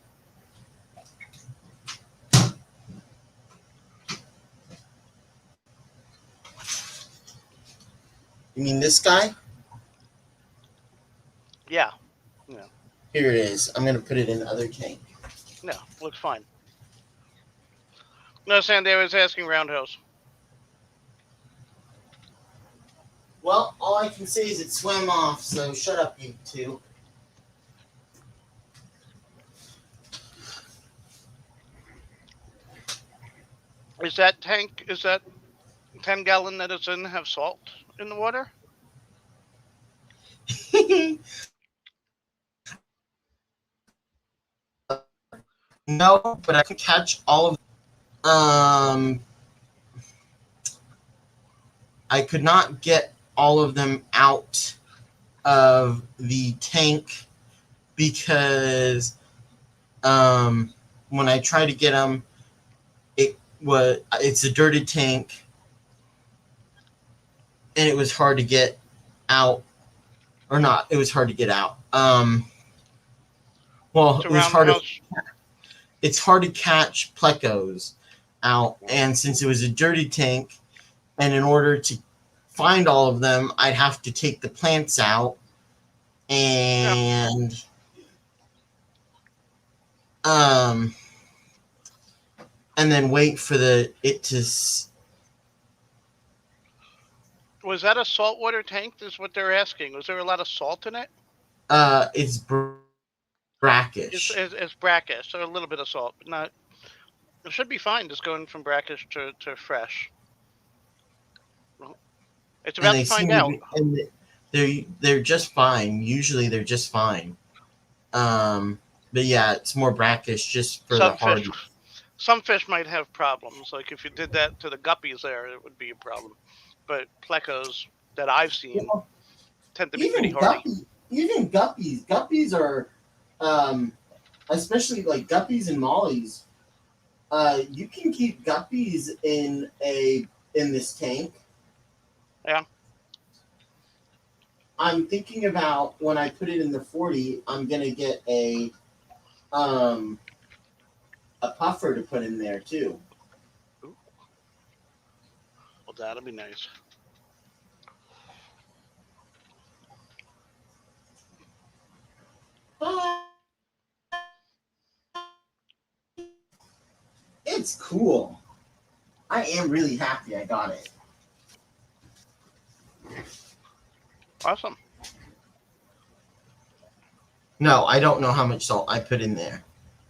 You mean this guy? Yeah. Yeah. Here it is. I'm gonna put it in the other tank. No, looks fine. No, Sandy, I was asking Roundhouse. Well, all I can say is it swam off, so shut up, you two. Is that 10-gallon that it's in have salt in the water? No, but I can catch all of. I could not get all of them out of the tank because when I tried to get them, it's a dirty tank, and it was hard to get out, or not. It was hard to get out. Well, it was hard to. It's hard to catch plecos out, and since it was a dirty tank, and in order to find all of them, I'd have to take the plants out and and then wait for it to. Was that a saltwater tank? Is what they're asking. Was there a lot of salt in it? It's brackish. It's brackish, so a little bit of salt, but not. It should be fine, just going from brackish to fresh. Well, it's about to find out. They're just fine. Usually they're just fine. But yeah, it's more brackish just for the hard. Some fish might have problems. Like if you did that to the guppies there, it would be a problem. But plecos that I've seen tend to be pretty hardy. Even guppies are, especially like guppies and mollies. You can keep guppies in this tank. Yeah. I'm thinking about when I put it in the 40, I'm gonna get a puffer to put in there too. Ooh. Well, that'll be nice. It's cool. I am really happy I got it. Awesome. No, I don't know how much salt I put in there.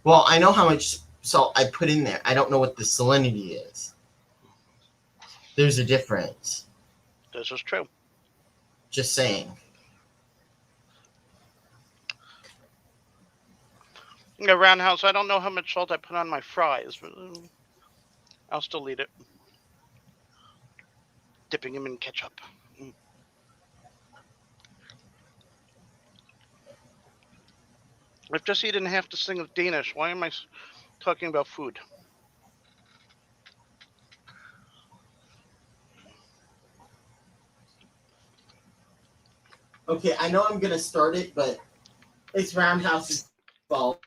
Well, I know how much salt I put in there. I don't know what the salinity is. There's a difference. This is true. Just saying. Yeah, Roundhouse, I don't know how much salt I put on my fries, but I'll still eat it. Dipping them in ketchup. I've just eaten half this thing of Danish. Why am I talking about food? Okay, I know I'm going to start it, but it's Roundhouse's fault.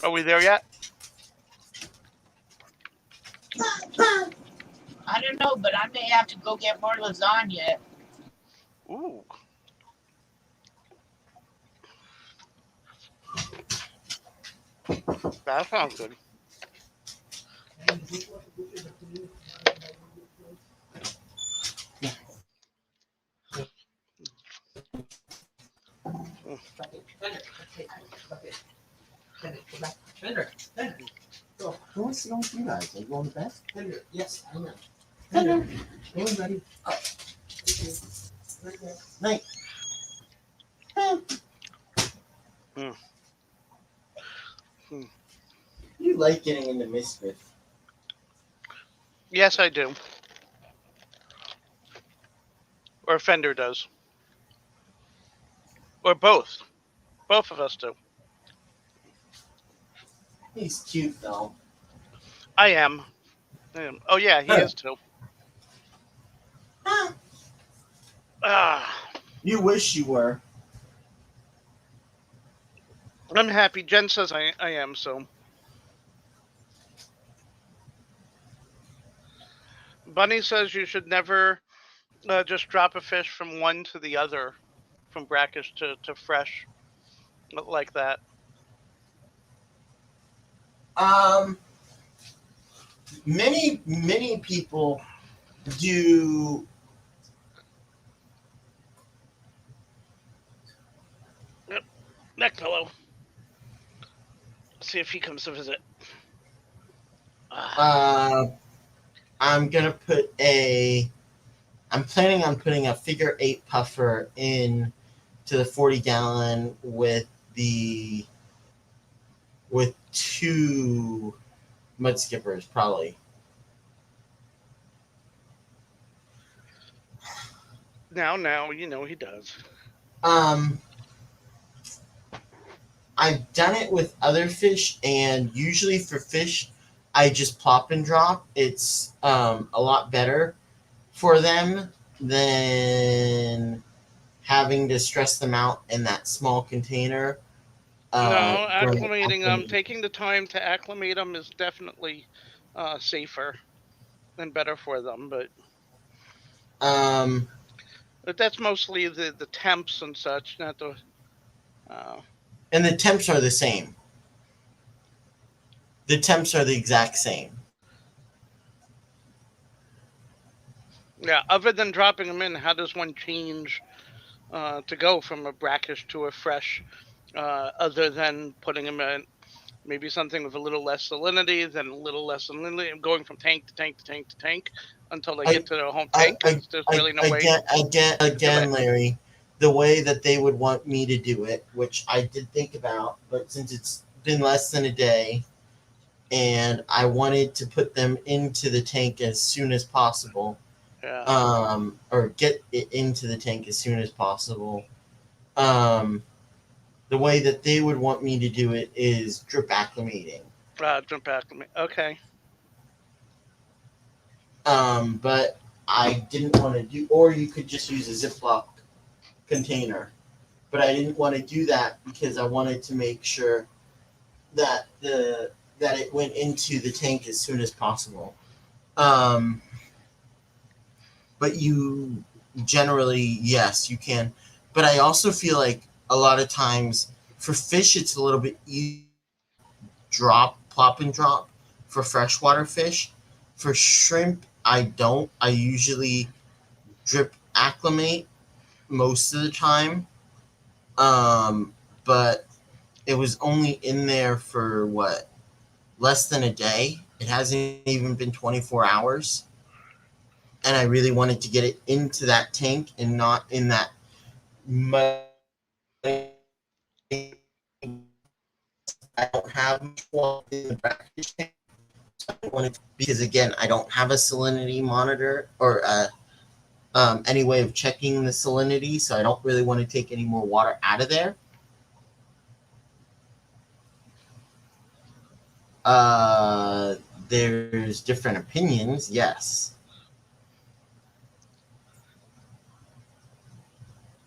Are we there yet? I don't know, but I may have to go get more lasagna. Ooh. That sounds good. want to sit on with you guys. Are you going to bed? Thunder, yes, I know. Thunder. Go on, buddy. Night. You like getting into mischief. Yes, I do. Or Fender does. Or both. Both of us do. He's cute though. I am. Oh, yeah, he is too. Ah, You wish you were. I'm happy. Jen says I am, so. Bunny says you should never just drop a fish from one to the other, from brackish to fresh, like that. Many people do. Yep. Neck pillow. See if he comes to visit. I'm gonna put a. I'm planning on putting a figure 8 puffer in to the 40-gallon with 2 mud skippers probably. Now, you know he does. I've done it with other fish, and usually for fish, I just plop and drop. It's a lot better for them than having to stress them out in that small container. No, acclimating them, taking the time to acclimate them is definitely safer and better for them. But that's mostly the temps and such, not the. And the temps are the same. The temps are the exact same. Yeah, other than dropping them in, how does one change to go from a brackish to a fresh, other than putting them in maybe something with a little less salinity, then a little less salinity, going from tank to tank to tank to tank until they get to their home tank? There's really no way. Again, Larry, the way that they would want me to do it, which I did think about, but since it's been less than a day, and I wanted to put them into the tank as soon as possible. Yeah. Or get it into the tank as soon as possible. The way that they would want me to do it is drip acclimating. Drip acclimate. Okay. But I didn't want to do, or you could just use a Ziploc container. But I didn't want to do that because I wanted to make sure that it went into the tank as soon as possible. But you generally, yes, you can. But I also feel like a lot of times for fish, it's a little bit easy to plop and drop for freshwater fish. For shrimp, I don't. I usually drip acclimate most of the time. But it was only in there for less than a day. It hasn't even been 24 hours. And I really wanted to get it into that tank and not in that mud. I don't have much water in the brackish tank. So I wanted because again, I don't have a salinity monitor or any way of checking the salinity, so I don't really want to take any more water out of there. There's different opinions, yes.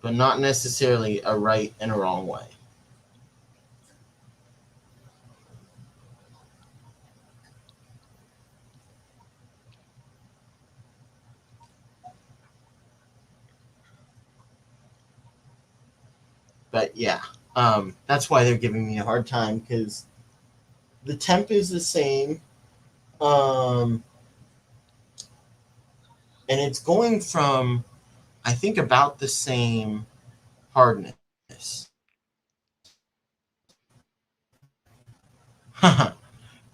But not necessarily a right and a wrong way. But yeah, that's why they're giving me a hard time because the temp is the same. And it's going from, I think, about the same hardness.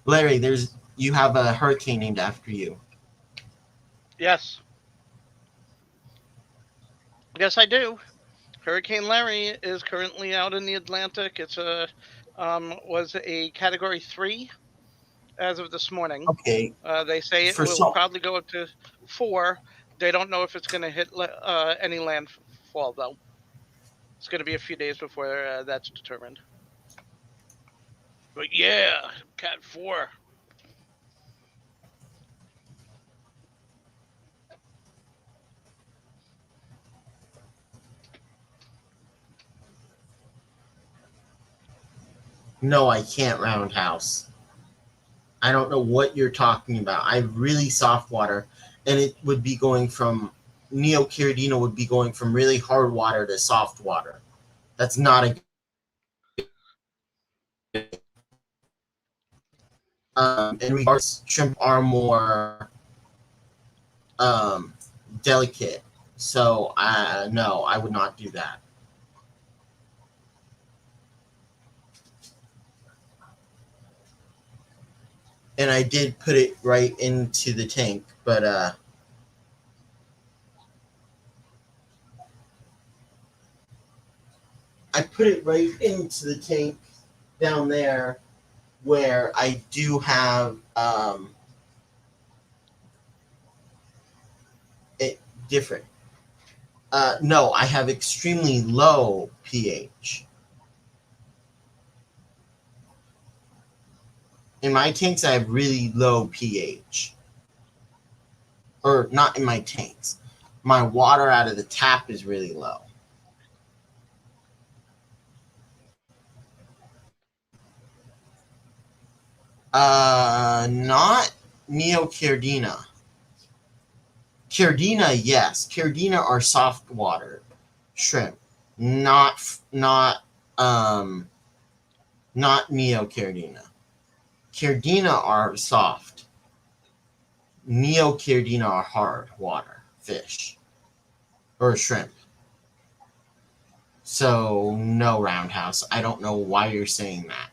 Larry, there's you have a hurricane named after you. Yes. Yes, I do. Hurricane Larry is currently out in the Atlantic. It's a was a Category 3 as of this morning. Okay, They say it for will so probably go up to 4. They don't know if it's going to hit any landfall though. It's going to be a few days before that's determined. But yeah, Cat 4. no, I can't roundhouse. I don't know what you're talking about. I have really soft water, and it would be going from Neocaridina would be going from really hard water to soft water. That's not a in regards, shrimp are more um, delicate. So no, I would not do that. And I did put it right into the tank, but I put it right into the tank down there where I do have it different. No, I have extremely low pH. In my tanks, I have really low pH. Or not in my tanks. My water out of the tap is really low. Not Neocaridina. Caridina, yes. Caridina are soft water shrimp, um not Neocaridina. Caridina are soft. Neocaridina are hard water fish or shrimp. So no, roundhouse. I don't know why you're saying that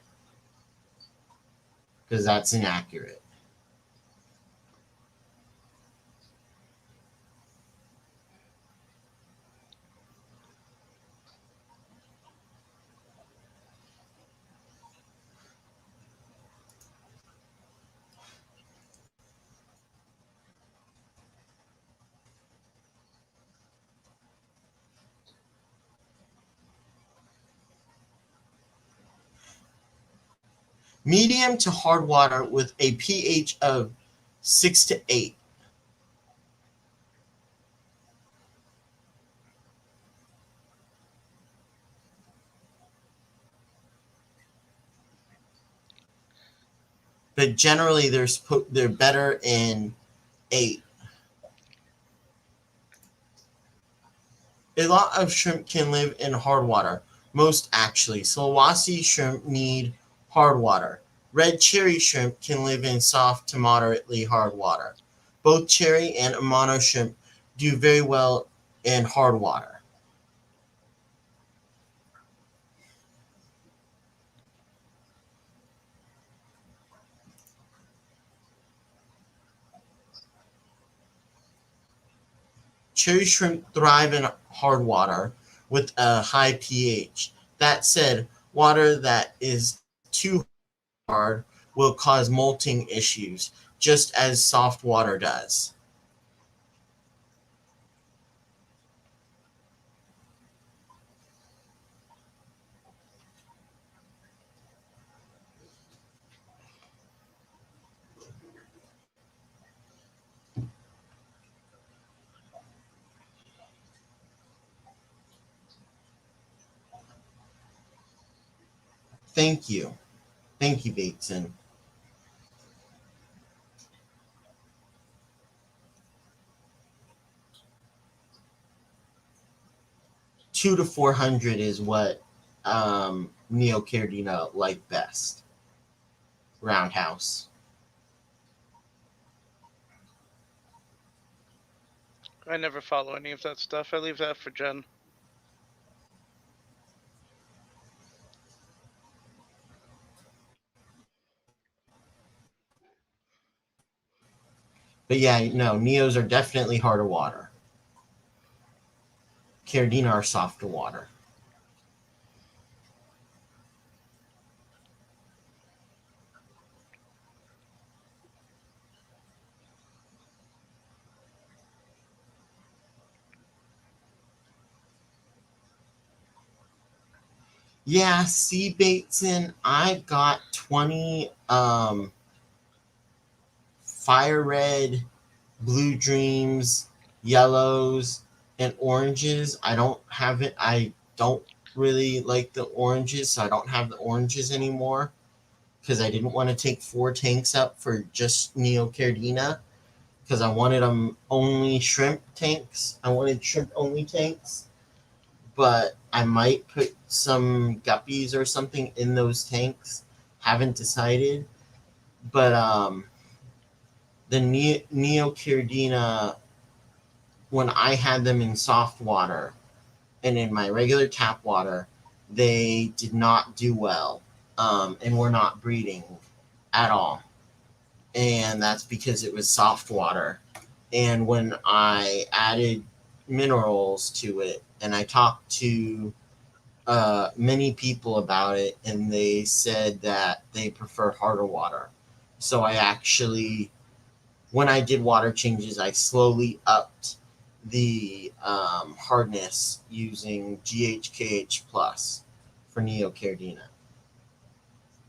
because that's inaccurate. Medium to hard water with a pH of 6 to 8. But generally, they're better in 8. A lot of shrimp can live in hard water. Most actually. Sulawesi shrimp need hard water. Red cherry shrimp can live in soft to moderately hard water. Both cherry and Amano shrimp do very well in hard water. Cherry shrimp thrive in hard water with a high pH. That said, water that is too hard will cause molting issues, just as soft water does. Thank you. Thank you, Bateson. 2 to 400 is what Neocaridina like best. Roundhouse. I never follow any of that stuff. I leave that for Jen. But yeah, no, Neos are definitely harder water. Caridina are softer water. Yeah, sea baitsin. I've got 20 fire red, blue dreams, yellows, and oranges. I don't have it. I don't really like the oranges, so I don't have the oranges anymore because I didn't want to take 4 tanks up for just Neocardina because I wanted them only shrimp tanks. I wanted shrimp only tanks, but I might put some guppies or something in those tanks. Haven't decided, but the Neocardina, when I had them in soft water and in my regular tap water, they did not do well, and were not breeding at all. And that's because it was soft water. And when I added minerals to it, and I talked to many people about it, and they said that they prefer harder water. So I actually, when I did water changes, I slowly upped the hardness using GHKH plus for Neocardina.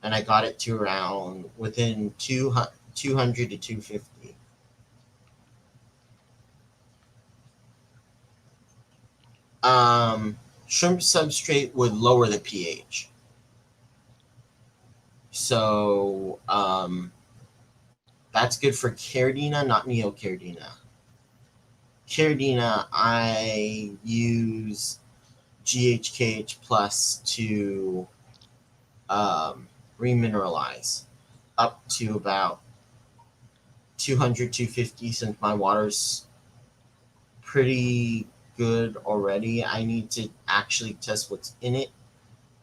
And I got it to around within 200 to 250. Shrimp substrate would lower the pH. So that's good for Caridina, not Neocardina. Caridina, I use GHKH plus to remineralize up to about 200, 250 since my water's pretty good already. I need to actually test what's in it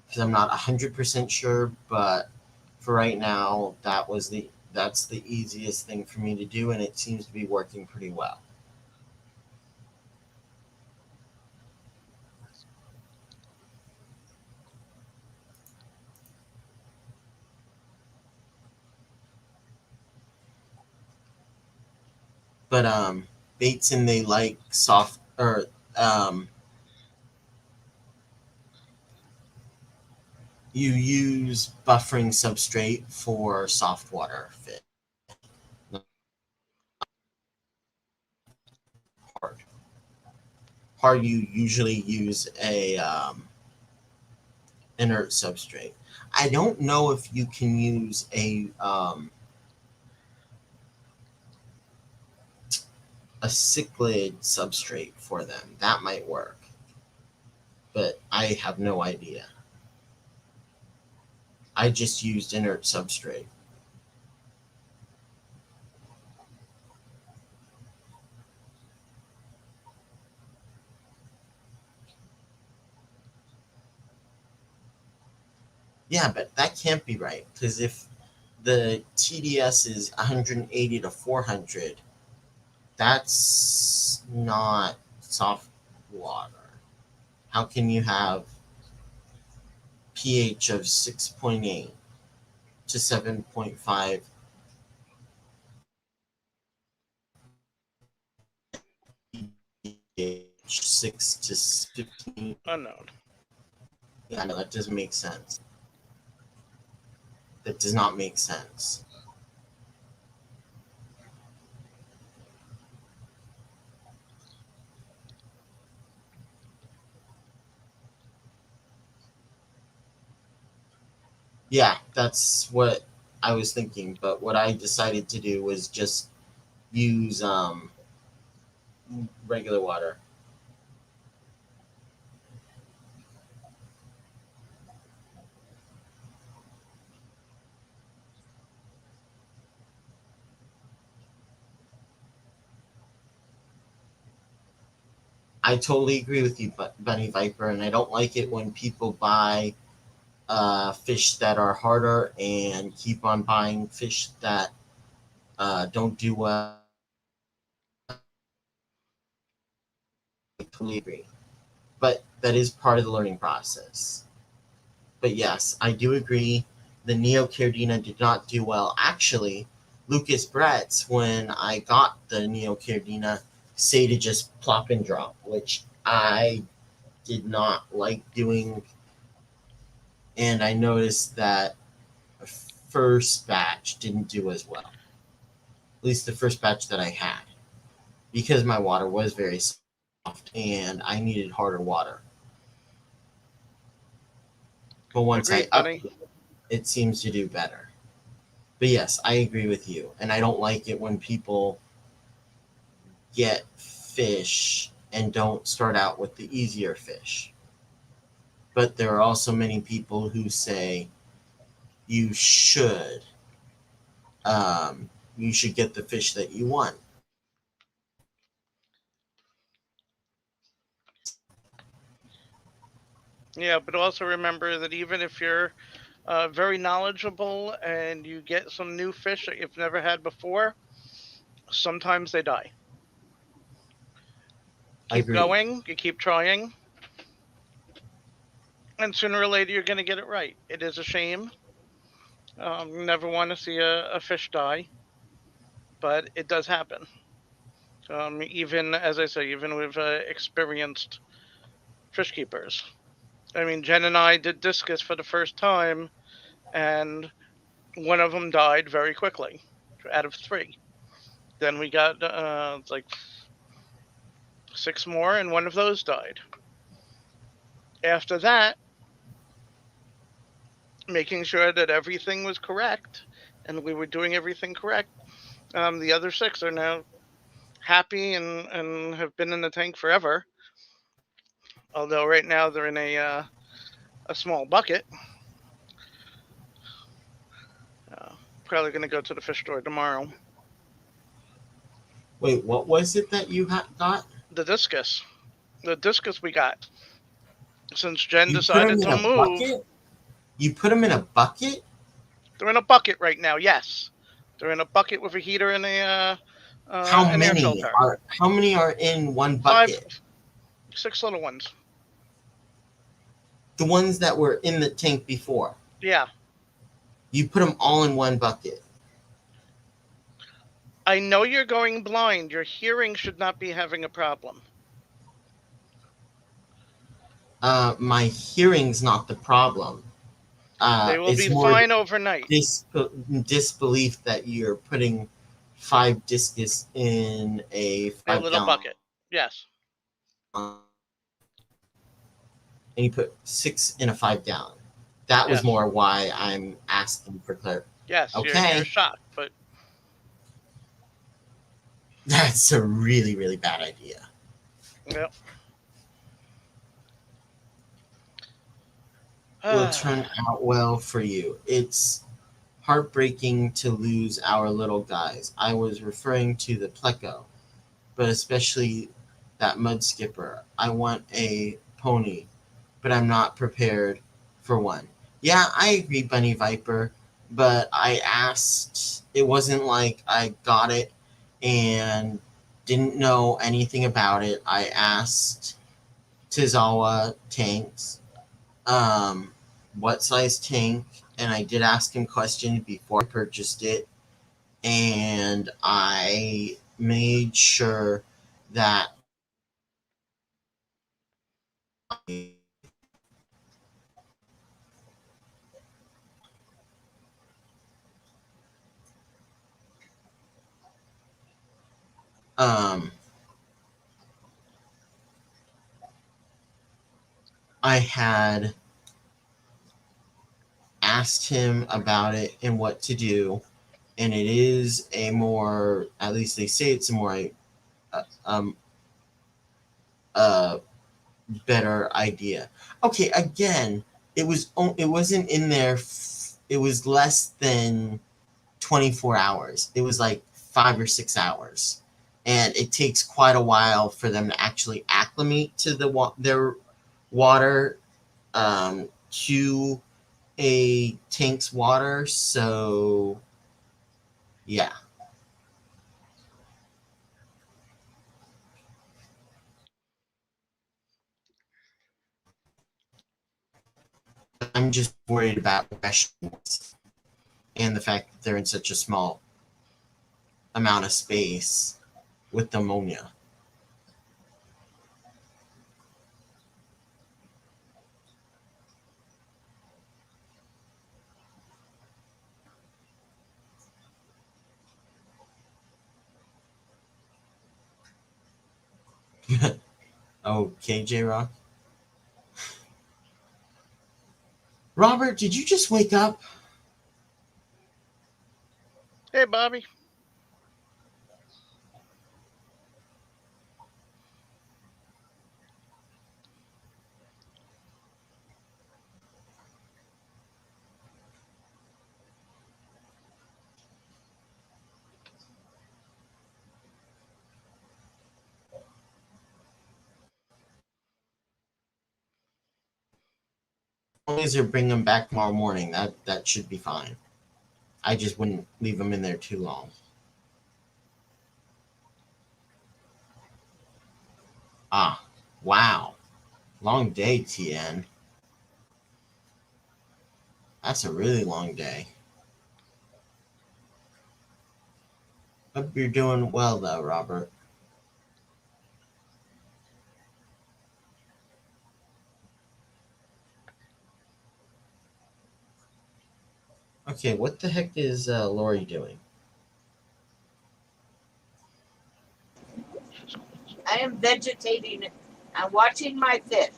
because I'm not 100% sure, but for right now, that's the easiest thing for me to do, and it seems to be working pretty well. But Bateson, they like soft or you use buffering substrate for soft water fish. Hard. Hard, you usually use a inert substrate. I don't know if you can use a cichlid substrate for them. That might work, but I have no idea. I just used inert substrate. Yeah, but that can't be right because if the TDS is 180 to 400, that's not soft water. How can you have pH of 6.8 to 7.5, 6 to 15? Unknown. Yeah, no, that doesn't make sense. That does not make sense. Yeah, that's what I was thinking. But what I decided to do was just use regular water. I totally agree with you, Bunny Viper, and I don't like it when people buy fish that are harder and keep on buying fish that don't do well. totally agree. But that is part of the learning process. But yes, I do agree. The Neocaridina did not do well. Actually, Lucas Bretz, when I got the Neocaridina, say to just plop and drop, which I did not like doing. And I noticed that the first batch didn't do as well. At least the first batch that I had. Because my water was very soft and I needed harder water. But once Agreed, I buddy. upped it seems to do better. But yes, I agree with you. And I don't like it when people get fish and don't start out with the easier fish. But there are also many people who say you should get the fish that you want. Yeah, but also remember that even if you're very knowledgeable and you get some new fish that you've never had before, sometimes they die. Keep Agreed. going, you keep trying, and sooner or later you're going to get it right. It is a shame. You never want to see a fish die, but it does happen. Even, as I say, even with experienced fish keepers. I mean, Jen and I did discus for the first time, and one of them died very quickly out of 3. Then we got like 6 more, and one of those died. After that, making sure that everything was correct and we were doing everything correct, the other 6 are now happy and have been in the tank forever. Although right now they're in a small bucket. Probably going to go to the fish store tomorrow. Wait, what was it that you got? The discus. The discus we got. Since Jen You put them decided in to a move, bucket? You put them in a bucket? they're in a bucket right now, yes. They're in a bucket with a heater and How an air many filter. are in one 5, bucket? 6 little ones. The ones that were in the tank before. Yeah. You put them all in one bucket. I know you're going blind. Your hearing should not be having a problem. My hearing's not the problem. They will It's be more fine overnight. disbelief that you're putting 5 discus in a A 5 little gallon, bucket. Yes. and you put 6 in a 5 gallon. That was Yes. more why I'm asking for clarity. Yes, Okay. you're shocked, but That's a really, really bad idea. yep. Will turn out well for you. It's heartbreaking to lose our little guys. I was referring to the pleco, but especially that mud skipper. I want a pony, but I'm not prepared for one. Yeah, I agree, Bunny Viper, but I asked. It wasn't like I got it and didn't know anything about it. I asked Tizawa Tanks what size tank, and I did ask him questions before I purchased it, and I made sure that I had asked him about it and what to do, and it is a more, at least they say it's a more uh, better idea. Okay, again, it wasn't in there. It was less than 24 hours. It was like 5 or 6 hours, and it takes quite a while for them to actually acclimate to their water, to a tank's water. So yeah. I'm just worried about vegetables and the fact that they're in such a small amount of space with ammonia. Okay, J Rock. Robert, did you just wake up? Hey, Bobby. As long as you bring them back tomorrow morning, that should be fine. I just wouldn't leave them in there too long. Ah, wow. Long day, TN. That's a really long day. Hope you're doing well, though, Robert. Okay, what the heck is Lori doing? I am vegetating and watching my fish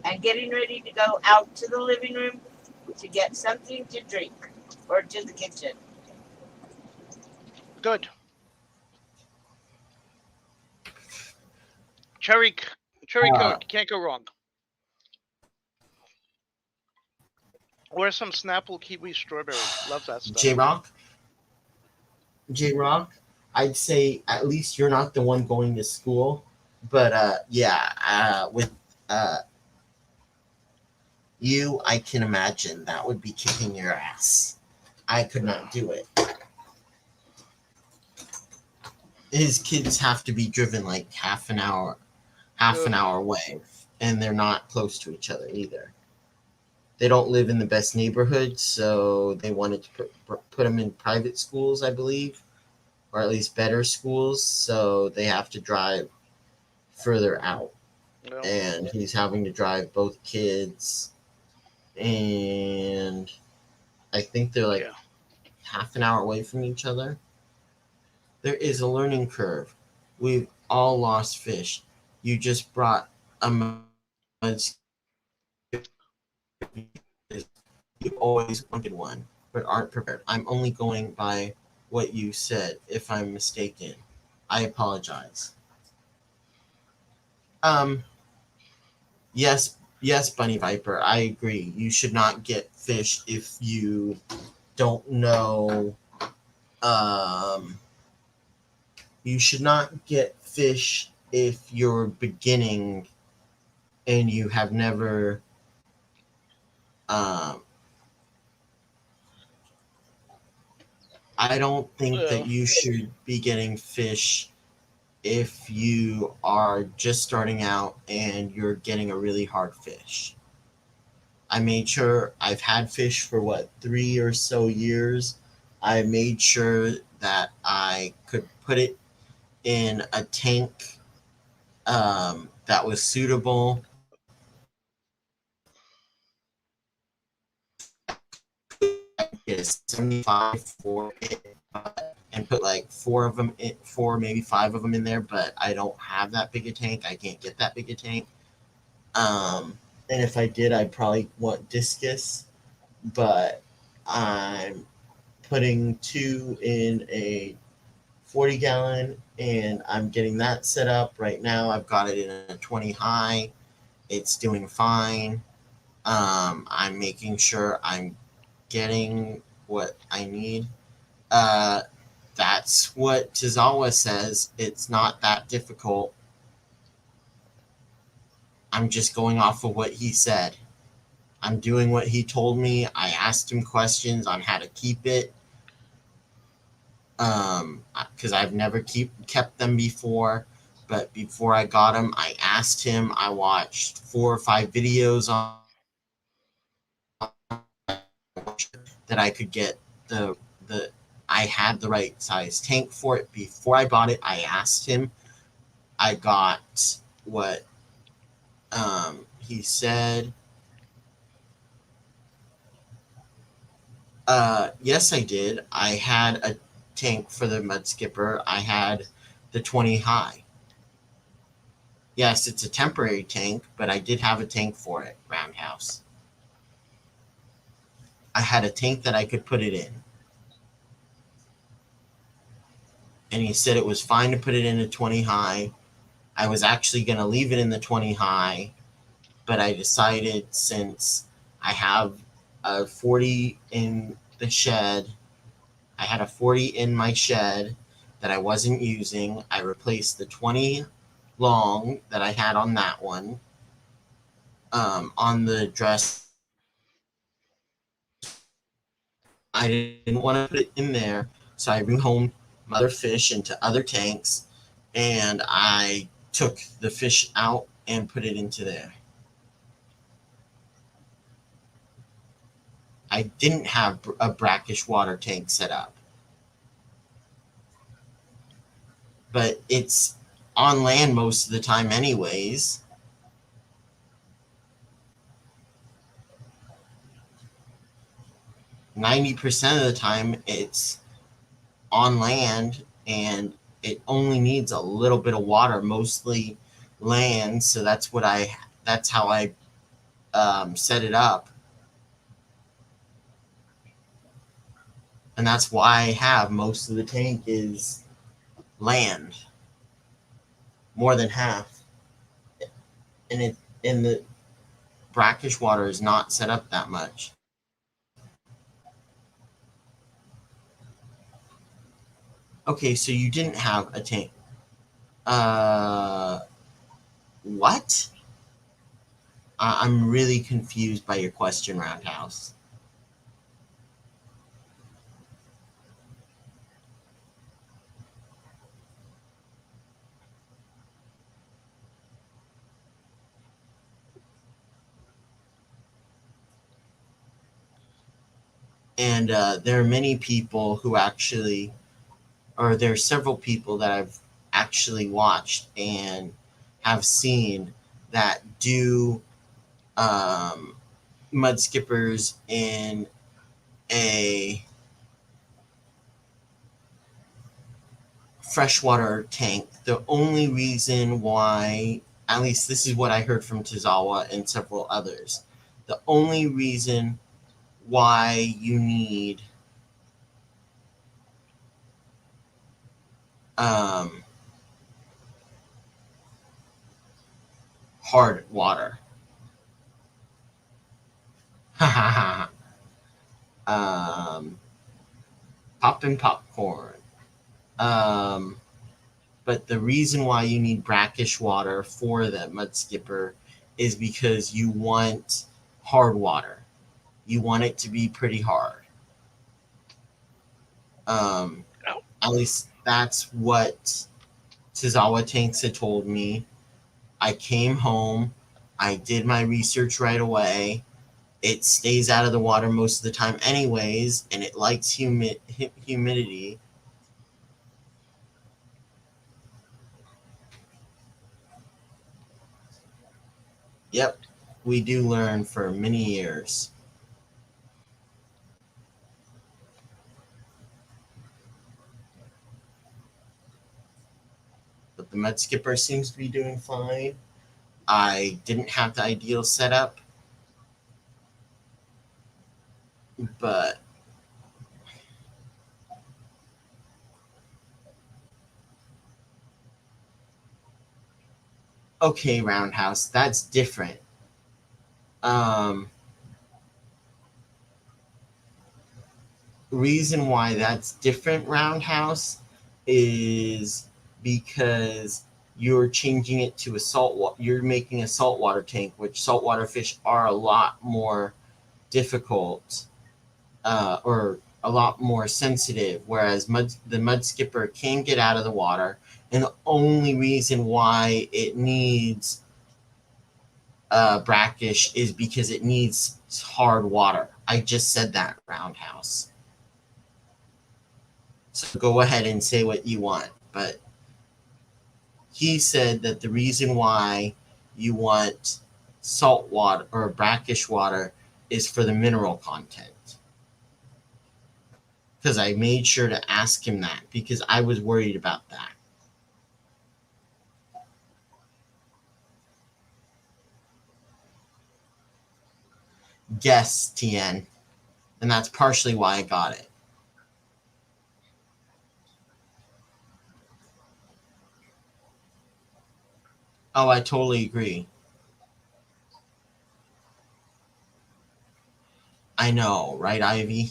and getting ready to go out to the living room to get something to drink or to the kitchen. Good. Cherry Coke. Can't go wrong. Or some Snapple Kiwi Strawberry. Love that stuff. J Rock, I'd say at least you're not the one going to school. But with you, I can imagine that would be kicking your ass. I could not do it. His kids have to be driven like half an hour away, and they're not close to each other either. They don't live in the best neighborhood, so they wanted to put them in private schools, I believe, or at least better schools, so they have to drive further out. No. And he's having to drive both kids, and I think they're like half an hour away from each other. There is a learning curve. We've all lost fish. You just brought a mud. You always wanted one, but aren't prepared. I'm only going by what you said. If I'm mistaken, I apologize. Yes, Bunny Viper, I agree. You should not get fish if you don't know. You should not get fish if you're beginning and you have never. I don't think that you should be getting fish if you are just starting out and you're getting a really hard fish. I made sure I've had fish for 3 or so years. I made sure that I could put it in a tank that was suitable. Get 75 for it, and put like 4 of them in, 4 maybe 5 of them in there, but I don't have that big a tank. I can't get that big a tank. And if I did, I'd probably want discus, but I'm putting 2 in a 40-gallon, and I'm getting that set up right now. I've got it in a 20 high. It's doing fine. I'm making sure I'm getting what I need. That's what Tizawa says. It's not that difficult. I'm just going off of what he said. I'm doing what he told me. I asked him questions on how to keep it. Because I've never kept them before. But before I got them, I asked him. I watched 4 or 5 videos on that I could get the I had the right size tank for it. Before I bought it, I asked him. I got what he said. Yes, I did. I had a tank for the mud skipper. I had the 20 high. Yes, it's a temporary tank, but I did have a tank for it, Roundhouse. I had a tank that I could put it in. And he said it was fine to put it in a 20 high. I was actually going to leave it in the 20 high, but I decided since I have a 40 in the shed, I had a 40 in my shed that I wasn't using. I replaced the 20 long that I had on that one on the dress. I didn't want to put it in there, so I rehomed other fish into other tanks, and I took the fish out and put it into there. I didn't have a brackish water tank set up, but it's on land most of the time anyways. %90 of the time it's on land, and it only needs a little bit of water, mostly land. So that's how I set it up, and that's why I have most of the tank is land, more than half, and the brackish water is not set up that much. Okay, so you didn't have a tank. What? I'm really confused by your question, Roundhouse. And there are many people who actually, or there are several people that I've actually watched and have seen that do mud skippers in a freshwater tank. The only reason why, at least this is what I heard from Tazawa and several others, the only reason why you need hard water. Poppin' popcorn. But the reason why you need brackish water for the mud skipper is because you want hard water. You want it to be pretty hard. At least that's what Tazawa Tanks had told me. I came home. I did my research right away. It stays out of the water most of the time anyways, and it likes humidity. Yep, we do learn for many years. But the mud skipper seems to be doing fine. I didn't have the ideal setup, but okay, Roundhouse, that's different. Reason why that's different, Roundhouse, is because you're changing it to a saltwater. You're making a saltwater tank, which saltwater fish are a lot more difficult, or a lot more sensitive. Whereas the mud skipper can get out of the water, and the only reason why it needs brackish is because it needs hard water. I just said that, Roundhouse. So go ahead and say what you want. But he said that the reason why you want salt water or brackish water is for the mineral content. Because I made sure to ask him that because I was worried about that. Guess, TN. And that's partially why I got it. Oh, I totally agree. I know, right, Ivy?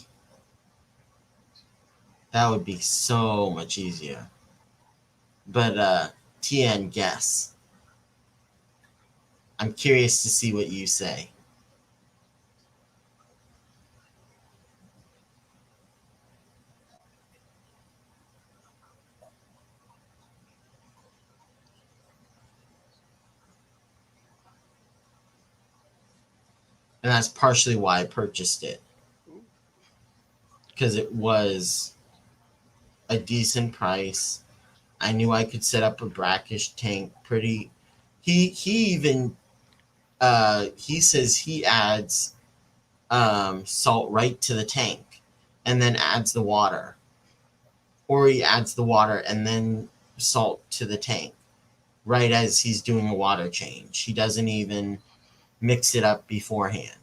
That would be so much easier. But, TN, guess. I'm curious to see what you say. And that's partially why I purchased it. Because it was a decent price. I knew I could set up a brackish tank pretty. He even he says he adds salt right to the tank and then adds the water, or he adds the water and then salt to the tank right as he's doing a water change. He doesn't even mix it up beforehand.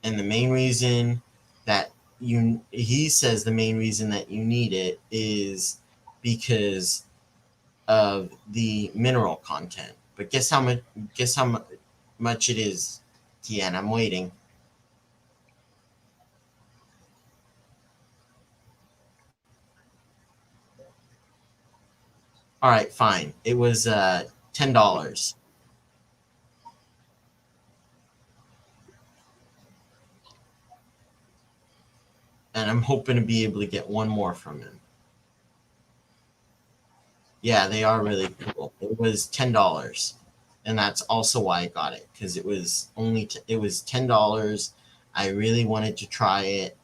And the main reason that he says the main reason that you need it is because of the mineral content. But guess how much it is, Tian. I'm waiting. All right, fine. It was $10. And I'm hoping to be able to get one more from him. Yeah, they are really cool. It was $10, and that's also why I got it, because it was it was $10. I really wanted to try it.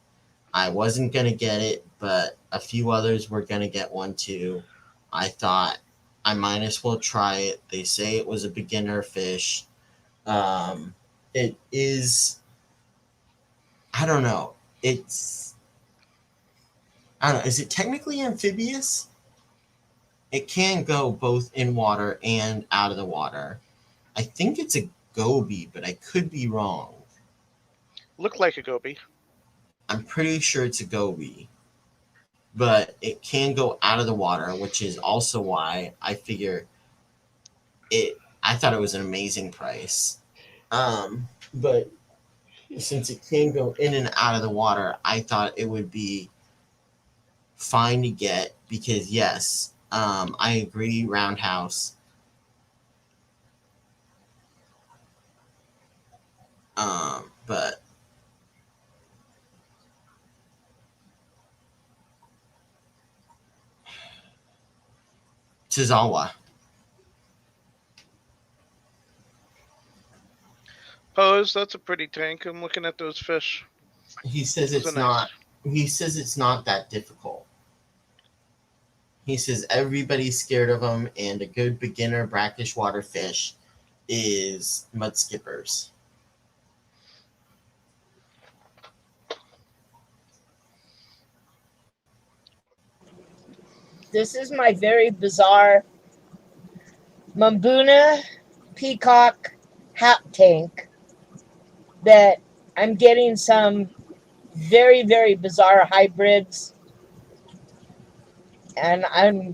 I wasn't gonna get it, but a few others were gonna get one too. I thought I might as well try it. They say it was a beginner fish. It is. I don't know. I don't know. Is it technically amphibious? It can go both in water and out of the water. I think it's a goby, but I could be wrong. Look like a goby. I'm pretty sure it's a goby. But it can go out of the water, which is also why I figure I thought it was an amazing price. But since it can go in and out of the water, I thought it would be fine to get because yes, I agree, Roundhouse. But Chizawa. Pose, that's a pretty tank. I'm looking at those fish. He says Those it's are nice. not. He says it's not that difficult. He says everybody's scared of them, and a good beginner brackish water fish is mud skippers. This is my very bizarre Mambuna peacock hat tank that I'm getting some very, very bizarre hybrids. And I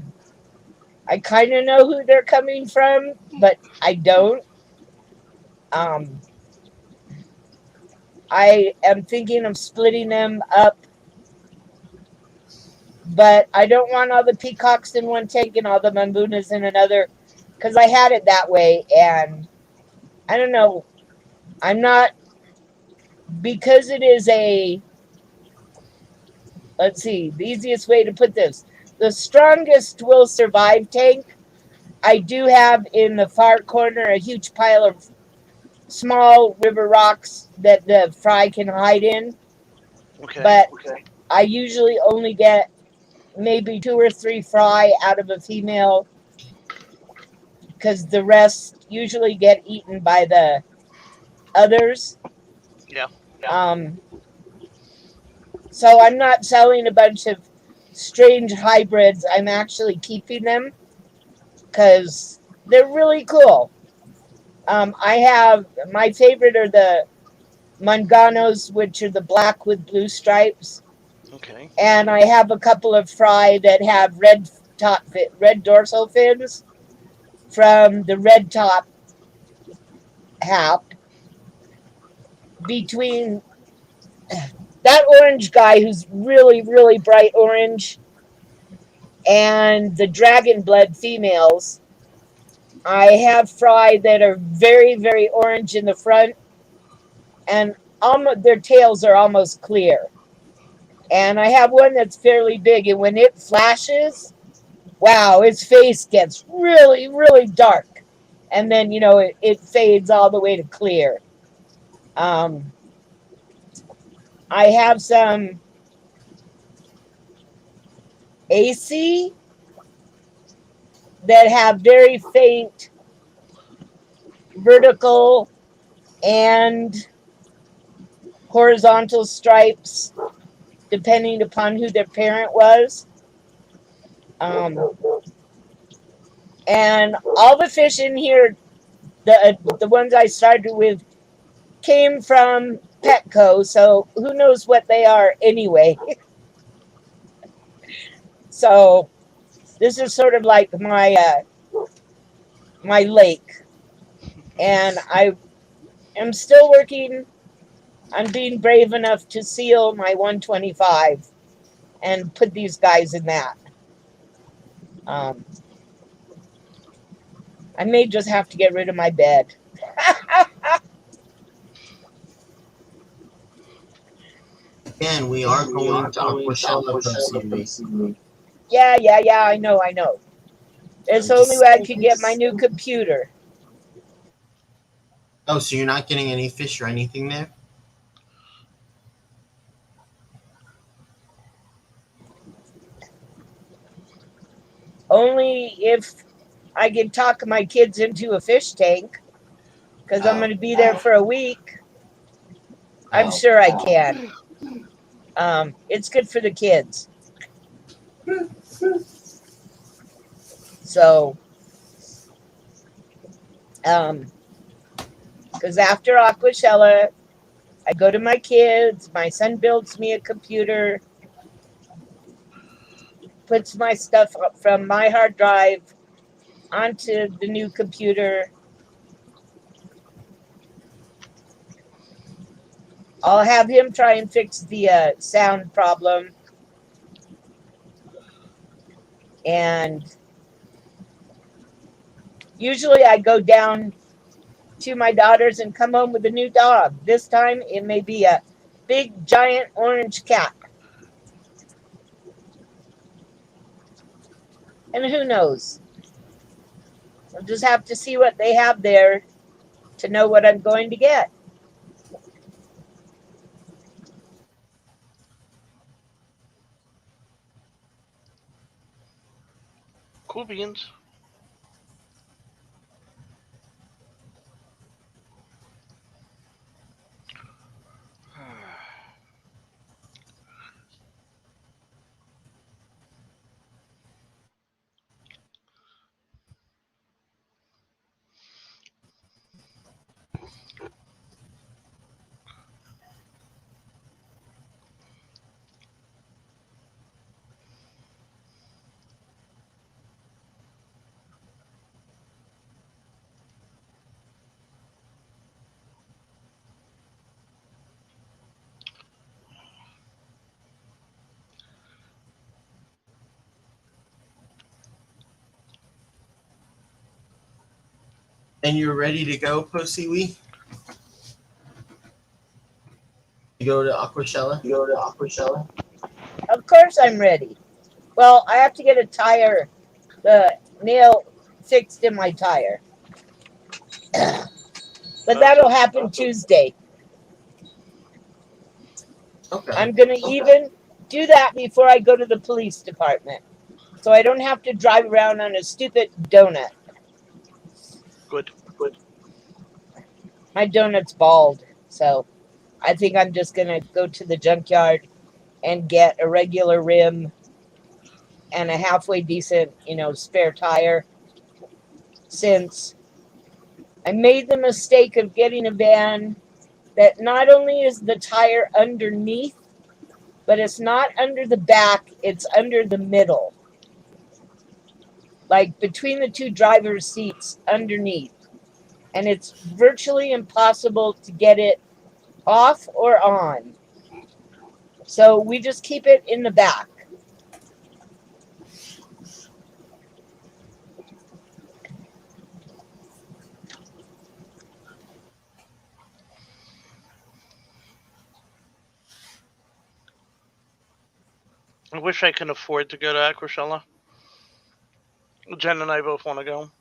kind of know who they're coming from, but I don't. I am thinking of splitting them up, but I don't want all the peacocks in one tank and all the mambunas in another, because I had it that way, and I don't know. I'm not, because it is let's see, the easiest way to put this, the strongest will survive tank. I do have in the far corner a huge pile of small river rocks that the fry can hide in. Okay. But I usually only get maybe 2 or 3 fry out of a female because the rest usually get eaten by the others. Yeah. Um, so I'm not selling a bunch of strange hybrids. I'm actually keeping them because they're really cool. I have my favorite are the Manganos, which are the black with blue stripes, Okay. and I have a couple of fry that have red dorsal fins from the red top hap. Between that orange guy who's really, really bright orange and the dragon blood females, I have fry that are very, very orange in the front and their tails are almost clear. And I have one that's fairly big, and when it flashes, wow, its face gets really, really dark. And then, it fades all the way to clear. I have some AC that have very faint vertical and horizontal stripes, depending upon who their parent was. And all the fish in here, the ones I started with, came from Petco, so who knows what they are anyway. So this is sort of like my lake, and I am still working on being brave enough to seal my 125 and put these guys in that. I may just have to get rid of my bed. Again, we are going to Aquashella Pro. Yeah, I know. It's the only way I could get my new computer. Oh, so you're not getting any fish or anything there? Only if I can talk my kids into a fish tank, because I'm going to be there for a week. I'm sure I can. It's good for the kids. So, because after Aquashella, I go to my kids. My son builds me a computer, puts my stuff up from my hard drive onto the new computer. I'll have him try and fix the sound problem. And usually I go down to my daughter's and come home with a new dog. This time it may be a big, giant orange cat. And who knows? I'll just have to see what they have there to know what I'm going to get. Cool beans. And you're ready to go, Posiwi? You go to Aquashella? Of course I'm ready. Well, I have to get the nail fixed in my tire. But that'll happen Tuesday. Okay. I'm going to even do that before I go to the police department. So I don't have to drive around on a stupid donut. Good. My donut's bald. So I think I'm just going to go to the junkyard and get a regular rim and a halfway decent, spare tire. Since I made the mistake of getting a van that not only is the tire underneath, but it's not under the back, it's under the middle. Like between the two driver's seats underneath. And it's virtually impossible to get it off or on. So we just keep it in the back. I wish I can afford to go to Acroshella. Jen and I both want to go.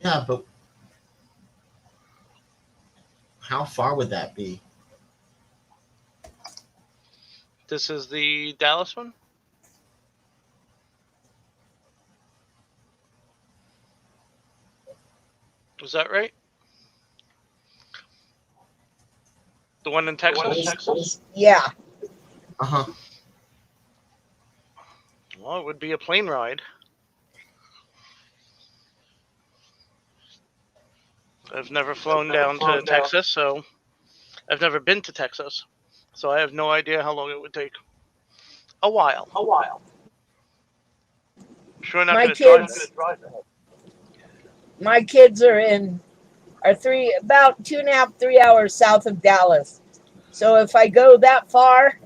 Yeah, but how far would that be? This is the Dallas one? Is that right? The one in Texas? Yeah. Uh-huh. Well, it would be a plane ride. I've never flown down to Texas, so I've never been to Texas, so I have no idea how long it would take. A while. Sure, not going to drive it. My kids are about 2.5, 3 hours south of Dallas. So if I go that far,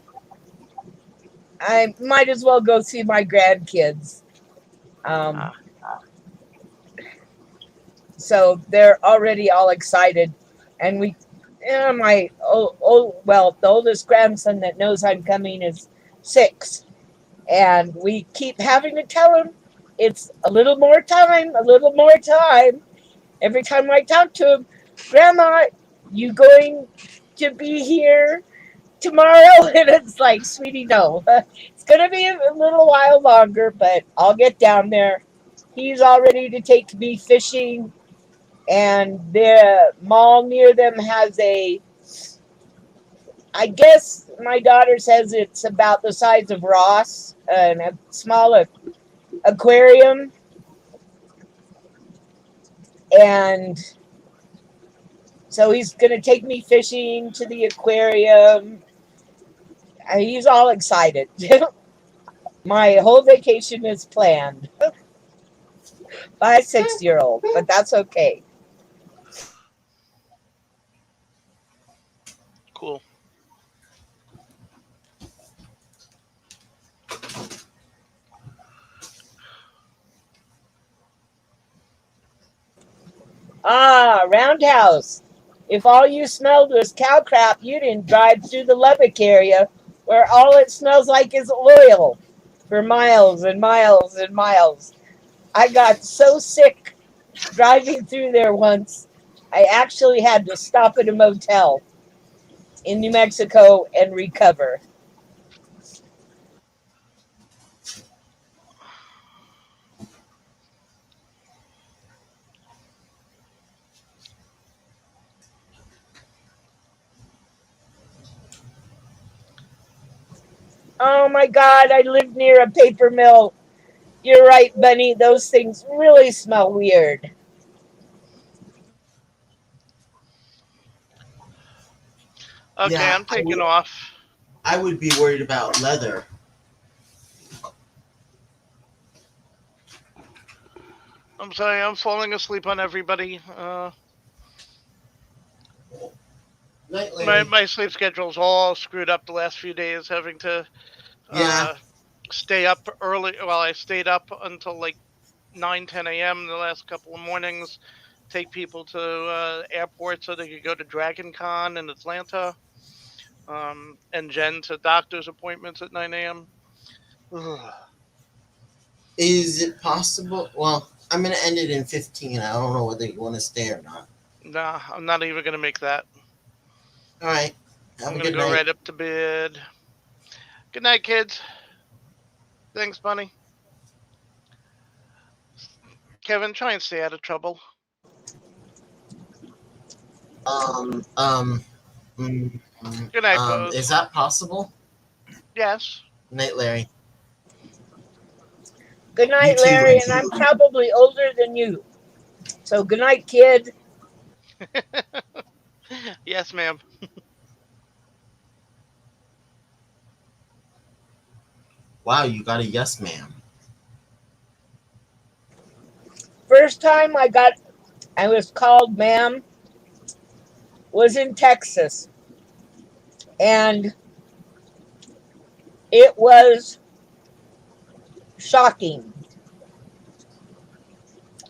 I might as well go see my grandkids. So they're already all excited. And the oldest grandson that knows I'm coming is 6. And we keep having to tell him it's a little more time. Every time I talk to him, Grandma, you going to be here tomorrow? And it's like, sweetie, no. It's going to be a little while longer, but I'll get down there. He's all ready to take me fishing. And the mall near them has I guess my daughter says it's about the size of Ross, and a small aquarium. And so he's going to take me fishing to the aquarium. He's all excited. My whole vacation is planned by a 6-year-old, but that's okay. Cool. Roundhouse. If all you smelled was cow crap, you didn't drive through the Lubbock area where all it smells like is oil for miles and miles and miles. I got so sick driving through there once, I actually had to stop at a motel in New Mexico and recover. Oh my God, I live near a paper mill. You're right, Bunny. Those things really smell weird. Okay, Yeah, I'm taking off. I would be worried about leather. I'm sorry, I'm falling asleep on everybody. My sleep schedule's all screwed up the last few days, having to stay up early. Well, I stayed up until like 9, 10 a.m. the last couple of mornings, take people to airport so they could go to Dragon Con in Atlanta, and Jen to doctor's appointments at 9 a.m. Is it possible? Well, I'm gonna end it in 15. I don't know whether you want to stay or not. Nah, I'm not even gonna make that. All right. Have I'm a gonna good go night. right up to bed. Good night, kids. Thanks, Bunny. Kevin, try and stay out of trouble. Um, um, Good night, Bose. is that possible? Yes. Night, Larry. Good You night, too. Larry, and I'm probably older than you. So good night, kid. Yes, ma'am. Wow, you got a yes, ma'am. First time I was called ma'am was in Texas. And it was shocking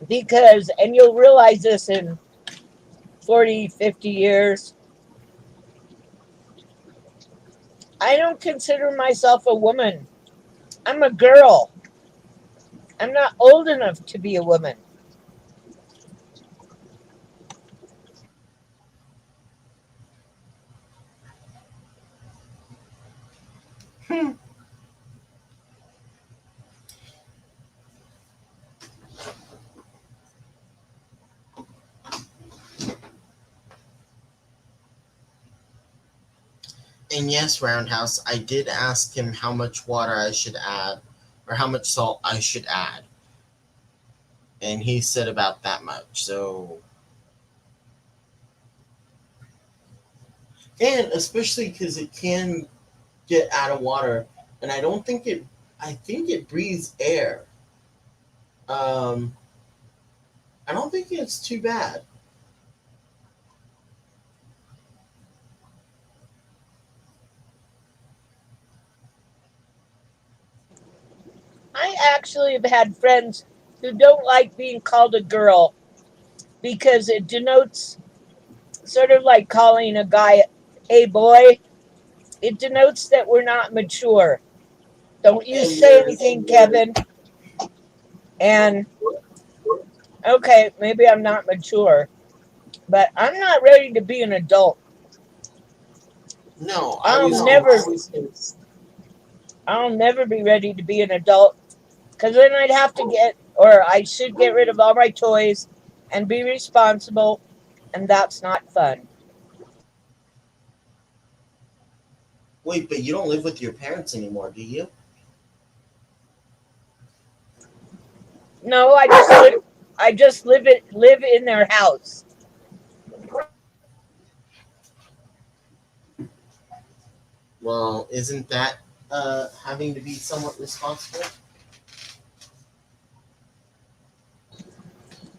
because, and you'll realize this in 40, 50 years, I don't consider myself a woman. I'm a girl. I'm not old enough to be a woman. And yes, Roundhouse, I did ask him how much water I should add, or how much salt I should add. And he said about that much. So, and especially because it can get out of water, and I think it breathes air. Um, I don't think it's too bad. I actually have had friends who don't like being called a girl because it denotes sort of like calling a guy a boy. It denotes that we're not mature. Don't you And say anything, Kevin. And okay, maybe I'm not mature, but I'm not ready to be an adult. no, I'll never be ready to be an adult because then I'd have to I should get rid of all my toys and be responsible, and that's not fun. Wait, but you don't live with your parents anymore, do you? No, I just live in their house. Well, isn't that having to be somewhat responsible?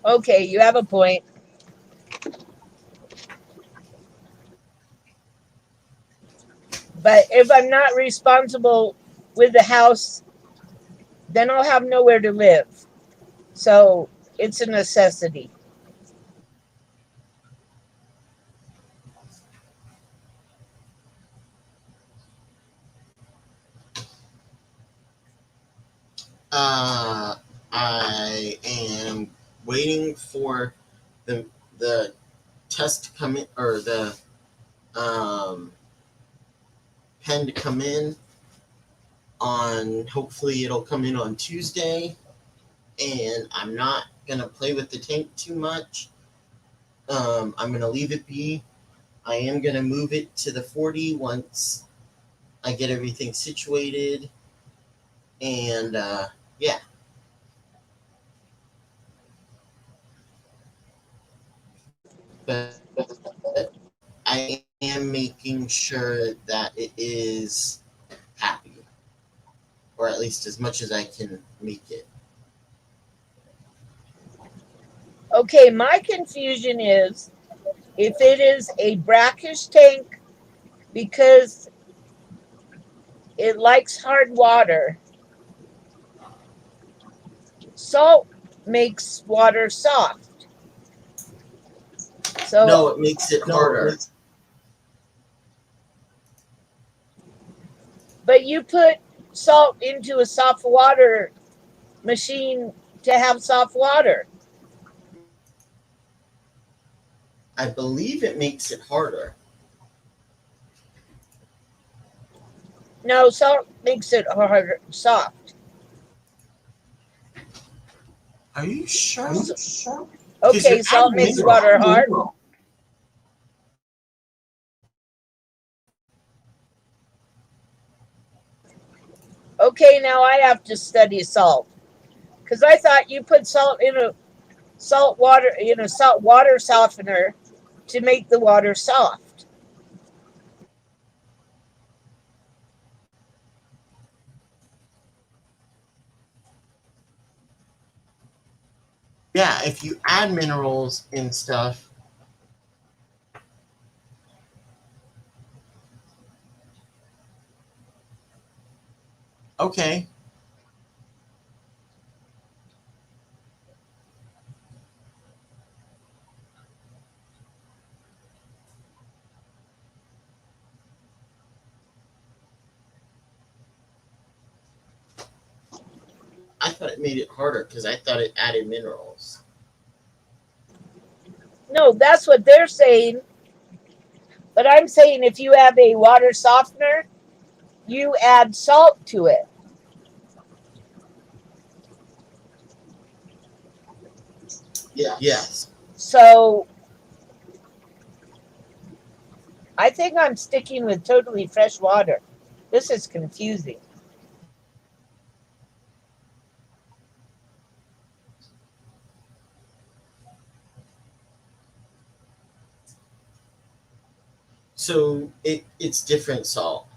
Okay, you have a point. But if I'm not responsible with the house, then I'll have nowhere to live. So it's a necessity. Uh, I am waiting for the test to come in, or the um, pen to come in on. Hopefully, it'll come in on Tuesday, and I'm not gonna play with the tank too much. I'm gonna leave it be. I am gonna move it to the 40 once I get everything situated, and yeah. But I am making sure that it is happy, or at least as much as I can make it. Okay, my confusion is if it is a brackish tank because it likes hard water, salt makes water soft. So, No, it makes it harder. but you put salt into a soft water machine to have soft water. I believe it makes it harder. No, salt makes it harder, soft. Are you sure? Okay, salt makes water hard. Okay, now I have to study salt. Because I thought you put salt in a salt water softener to make the water soft. Yeah, if you add minerals and stuff. Okay. I thought it made it harder because I thought it added minerals. No, that's what they're saying. But I'm saying if you have a water softener, you add salt to it. Yes. So I think I'm sticking with totally fresh water. This is confusing. So it's different salt.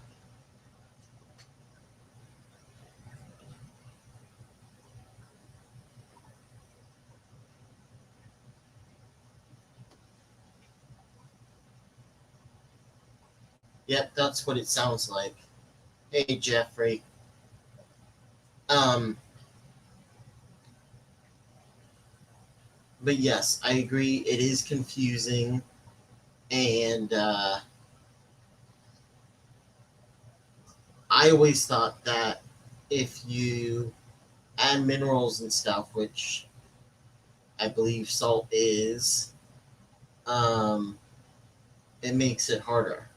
Yep, that's what it sounds like. Hey, Jeffrey. But yes, I agree. It is confusing, and I always thought that if you add minerals and stuff, which I believe salt is, it makes it harder.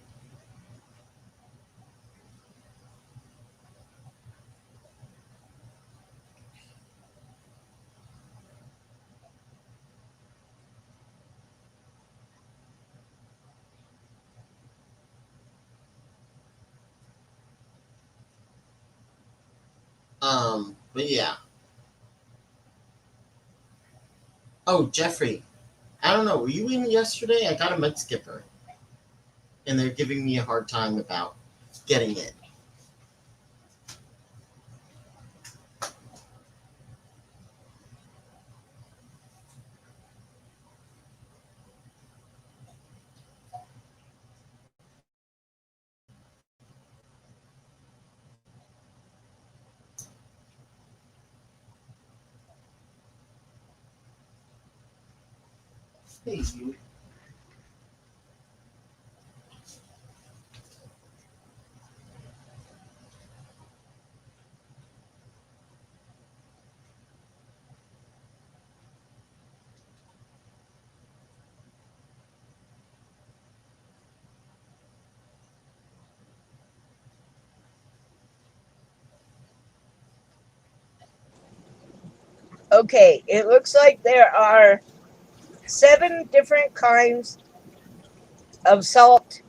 But yeah. Oh, Jeffrey, I don't know. Were you in yesterday? I got a mud skipper, and they're giving me a hard time about getting it. Hey, you. Okay, it looks like there are 7 different kinds of salt,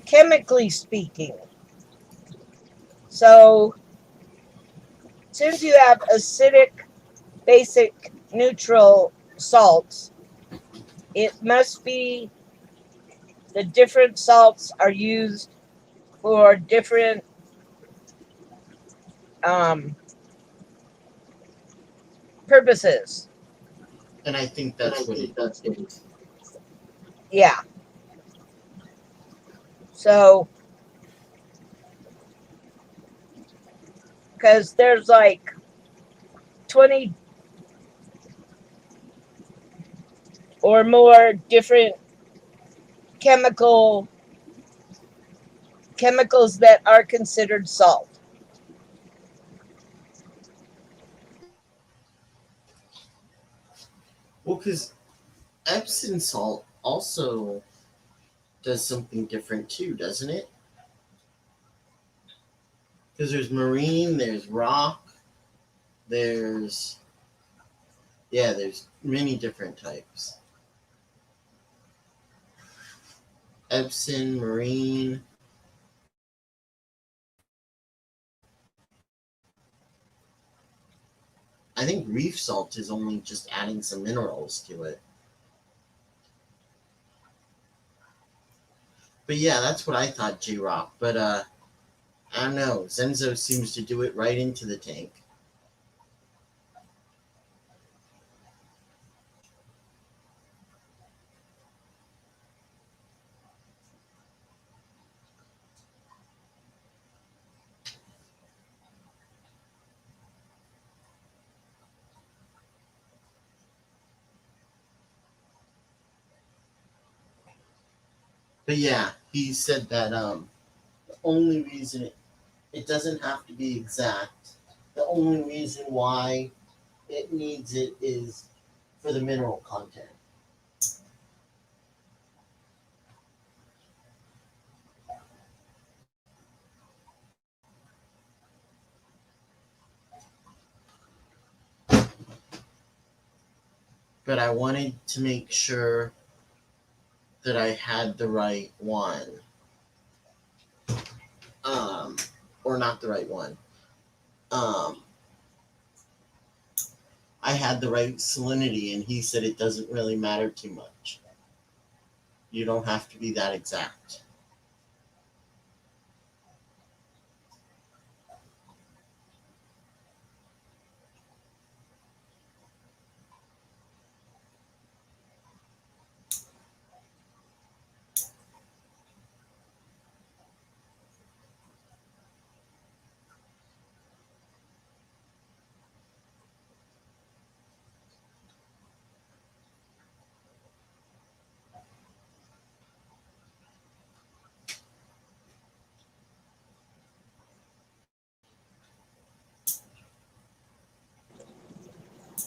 chemically speaking. So, since you have acidic, basic, neutral salts, it must be the different salts are used for different purposes. And I think that's what it is. Yeah. So, because there's like 20 or more different chemicals that are considered salt. Well, because Epsom salt also does something different too, doesn't it? Because there's marine, there's rock, there's there's many different types. Epsom, marine. I think reef salt is only just adding some minerals to it. But yeah, that's what I thought, J-Rock. But I don't know. Zenzo seems to do it right into the tank. But yeah, he said that the only reason it doesn't have to be exact. The only reason why it needs it is for the mineral content. But I wanted to make sure that I had the right one. Or not the right one. I had the right salinity, and he said it doesn't really matter too much. You don't have to be that exact.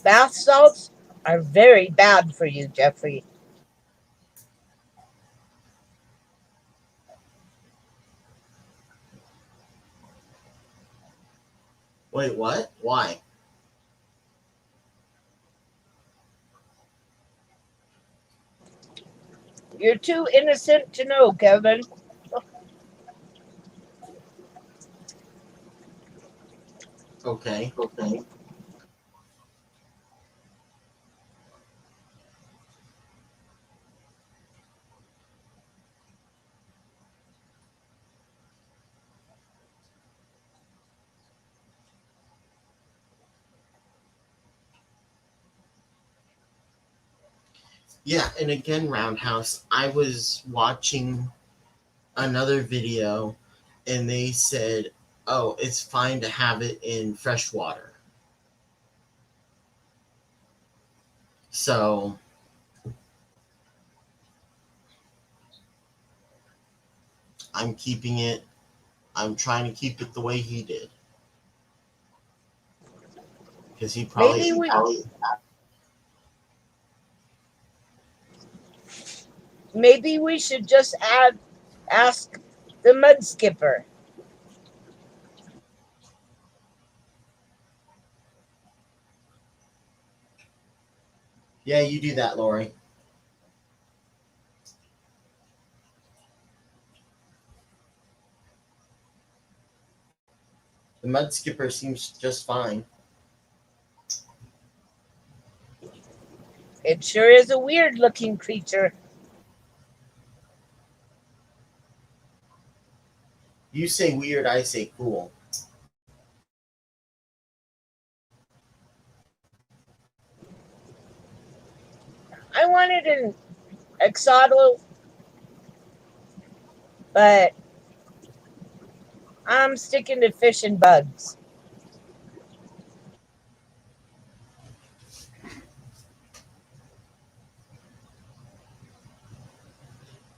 Bath salts are very bad for you, Jeffrey. Wait, what? Why? You're too innocent to know, Kevin. Okay. Yeah, and again, Roundhouse, I was watching another video and they said, oh, it's fine to have it in fresh water. So I'm keeping it, I'm trying to keep it the way he did. Because he probably. Maybe we should just ask the mud skipper. Yeah, you do that, Lori. The mud skipper seems just fine. It sure is a weird looking creature. You say weird, I say cool. I wanted an axolotl, but I'm sticking to fish and bugs.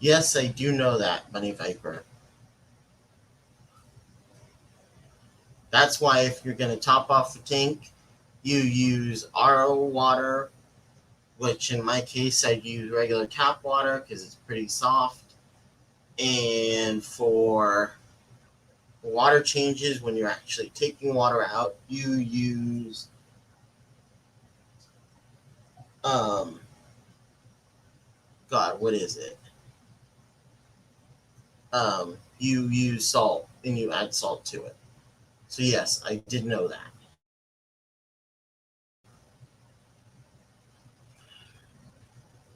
Yes, I do know that, Bunny Viper. That's why if you're going to top off the tank, you use RO water which in my case I'd use regular tap water because it's pretty soft. And for water changes, when you're actually taking water out, you use God, what is it? You use salt and you add salt to it. So yes, I did know that.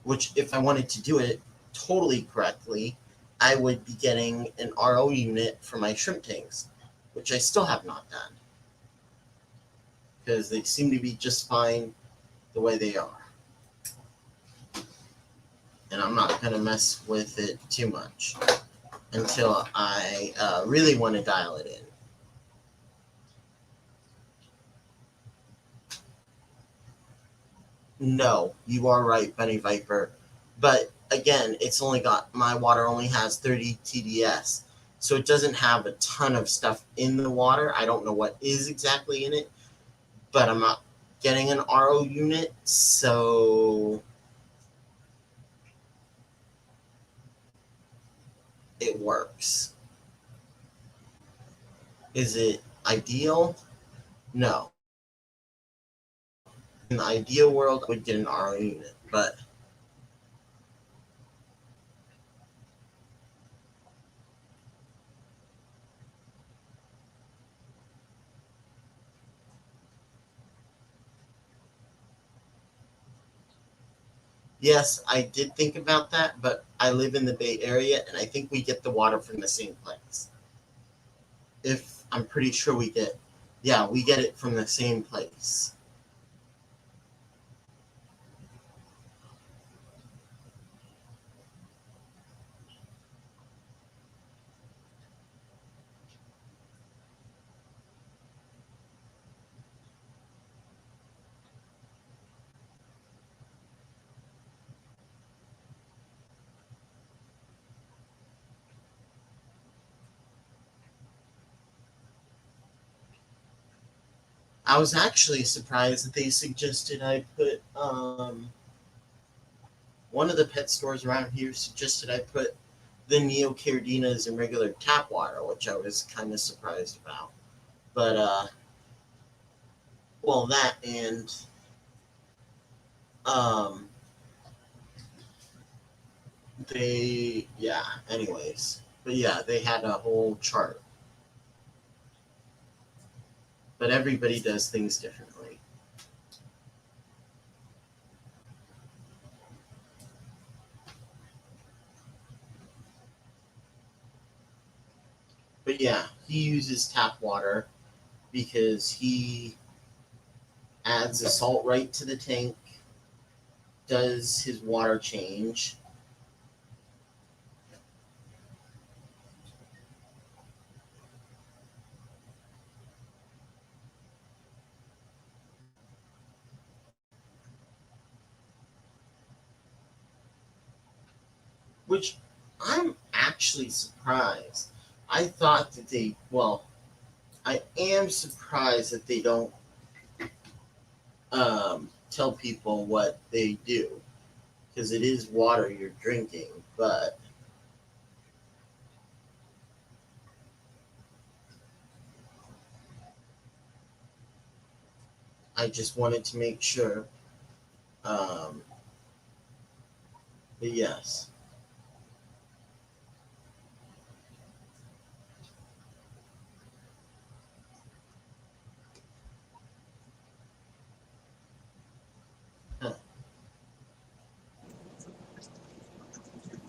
Which, if I wanted to do it totally correctly, I would be getting an RO unit for my shrimp tanks, which I still have not done. Because they seem to be just fine the way they are. And I'm not going to mess with it too much until I really want to dial it in. No, you are right, Bunny Viper. But again, my water only has 30 TDS. So it doesn't have a ton of stuff in the water. I don't know what is exactly in it, but I'm not getting an RO unit, so it works. Is it ideal? No. In the ideal world, I would get an RO unit, but yes, I did think about that, but I live in the Bay Area, and I think we get the water from the same place. I'm pretty sure we get it from the same place. I was actually surprised that they suggested I put one of the pet stores around here suggested I put the Neocardinas in regular tap water, which I was kind of surprised about. But well, that and um, anyways, but yeah, they had a whole chart. But everybody does things differently. But yeah, he uses tap water because he adds the salt right to the tank, does his water change. Which I'm actually surprised. I thought that I am surprised that they don't tell people what they do because it is water you're drinking, but I just wanted to make sure. But yes. Huh.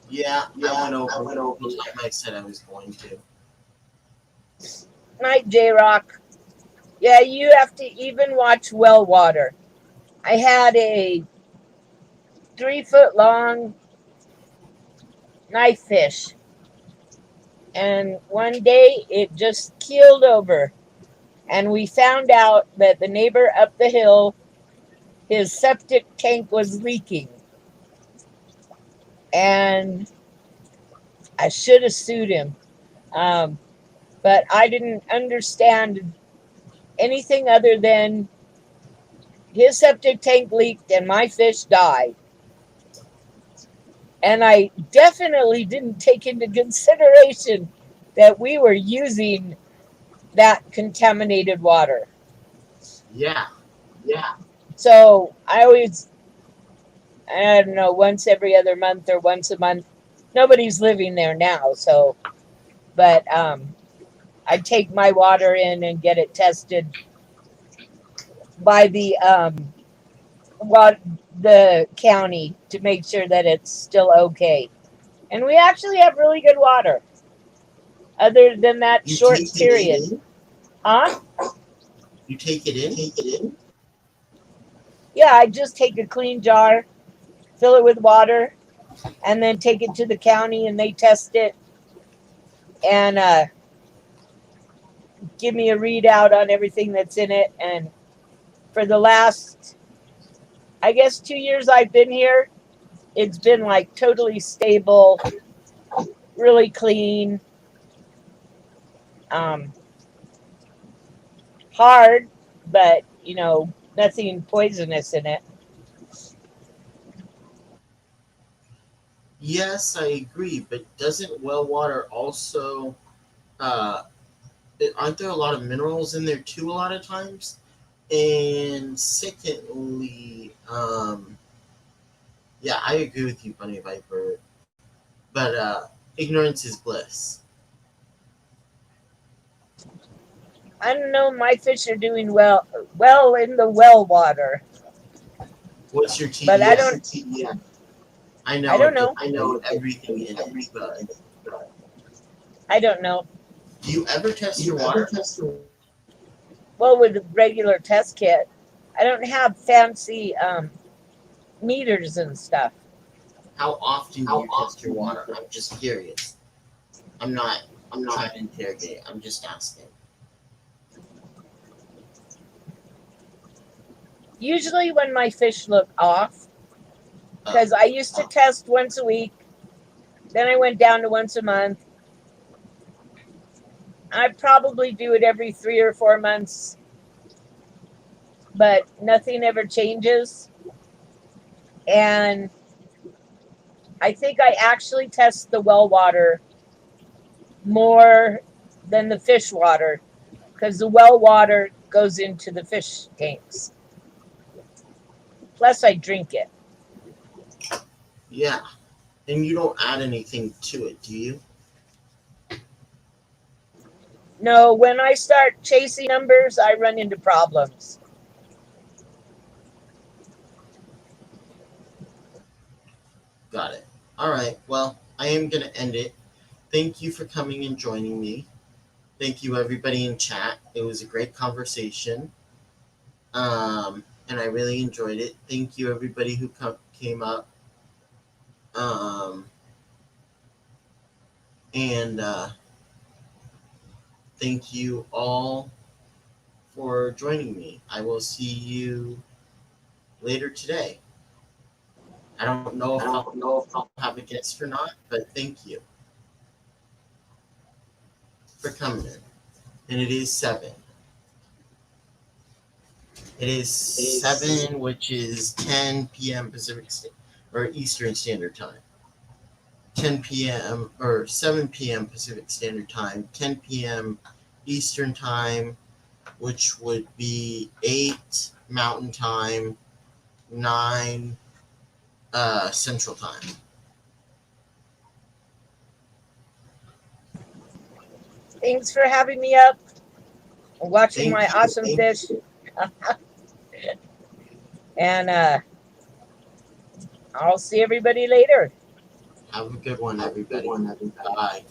Yeah, I went over like I said I was going to. Night, J Rock. Yeah, you have to even watch well water. I had a 3-foot long knife fish, and one day it just keeled over. And we found out that the neighbor up the hill, his septic tank was leaking. And I should have sued him. But I didn't understand anything other than his septic tank leaked and my fish died. And I definitely didn't take into consideration that we were using that contaminated water. Yeah. So I always, I don't know, once every other month or once a month. Nobody's living there now, so, but I take my water in and get it tested by the county to make sure that it's still okay. And we actually have really good water, other than that You short take it period. in? Huh? You take it in? Yeah, I just take a clean jar, fill it with water, and then take it to the county and they test it and give me a readout on everything that's in it. And for the last, I guess, 2 years I've been here, it's been like totally stable, really clean, hard, but nothing poisonous in it. Yes, I agree, but doesn't well water also aren't there a lot of minerals in there too a lot of times? And secondly, yeah, I agree with you, Bunny Viper. But ignorance is bliss. I don't know, my fish are doing well in the well water. What's your TDS? But I don't know. I know everything in it, but I don't know. do you ever test your water? Well, with a regular test kit, I don't have fancy meters and stuff. How often do you test your water? I'm just curious. I'm not trying to interrogate. I'm just asking. Usually when my fish look off, because I used to test once a week, then I went down to once a month. I probably do it every 3 or 4 months, but nothing ever changes. And I think I actually test the well water more than the fish water, because the well water goes into the fish tanks. Plus, I drink it. Yeah. And you don't add anything to it, do you? No, when I start chasing numbers, I run into problems. Got it. All right. Well, I am going to end it. Thank you for coming and joining me. Thank you, everybody in chat. It was a great conversation. And I really enjoyed it. Thank you, everybody who came up. And thank you all for joining me. I will see you later today. I don't know if I'll have a guest or not, but thank you for coming in. And it is 7. It is 7, which is 10 p.m. Pacific or Eastern Standard Time. 10 p.m. or 7 p.m. Pacific Standard Time, 10 p.m. Eastern Time, which would be 8 Mountain Time, 9 Central Time. Thanks for having me up and watching my awesome fish. And I'll see everybody later. Have a good one, everybody. Bye.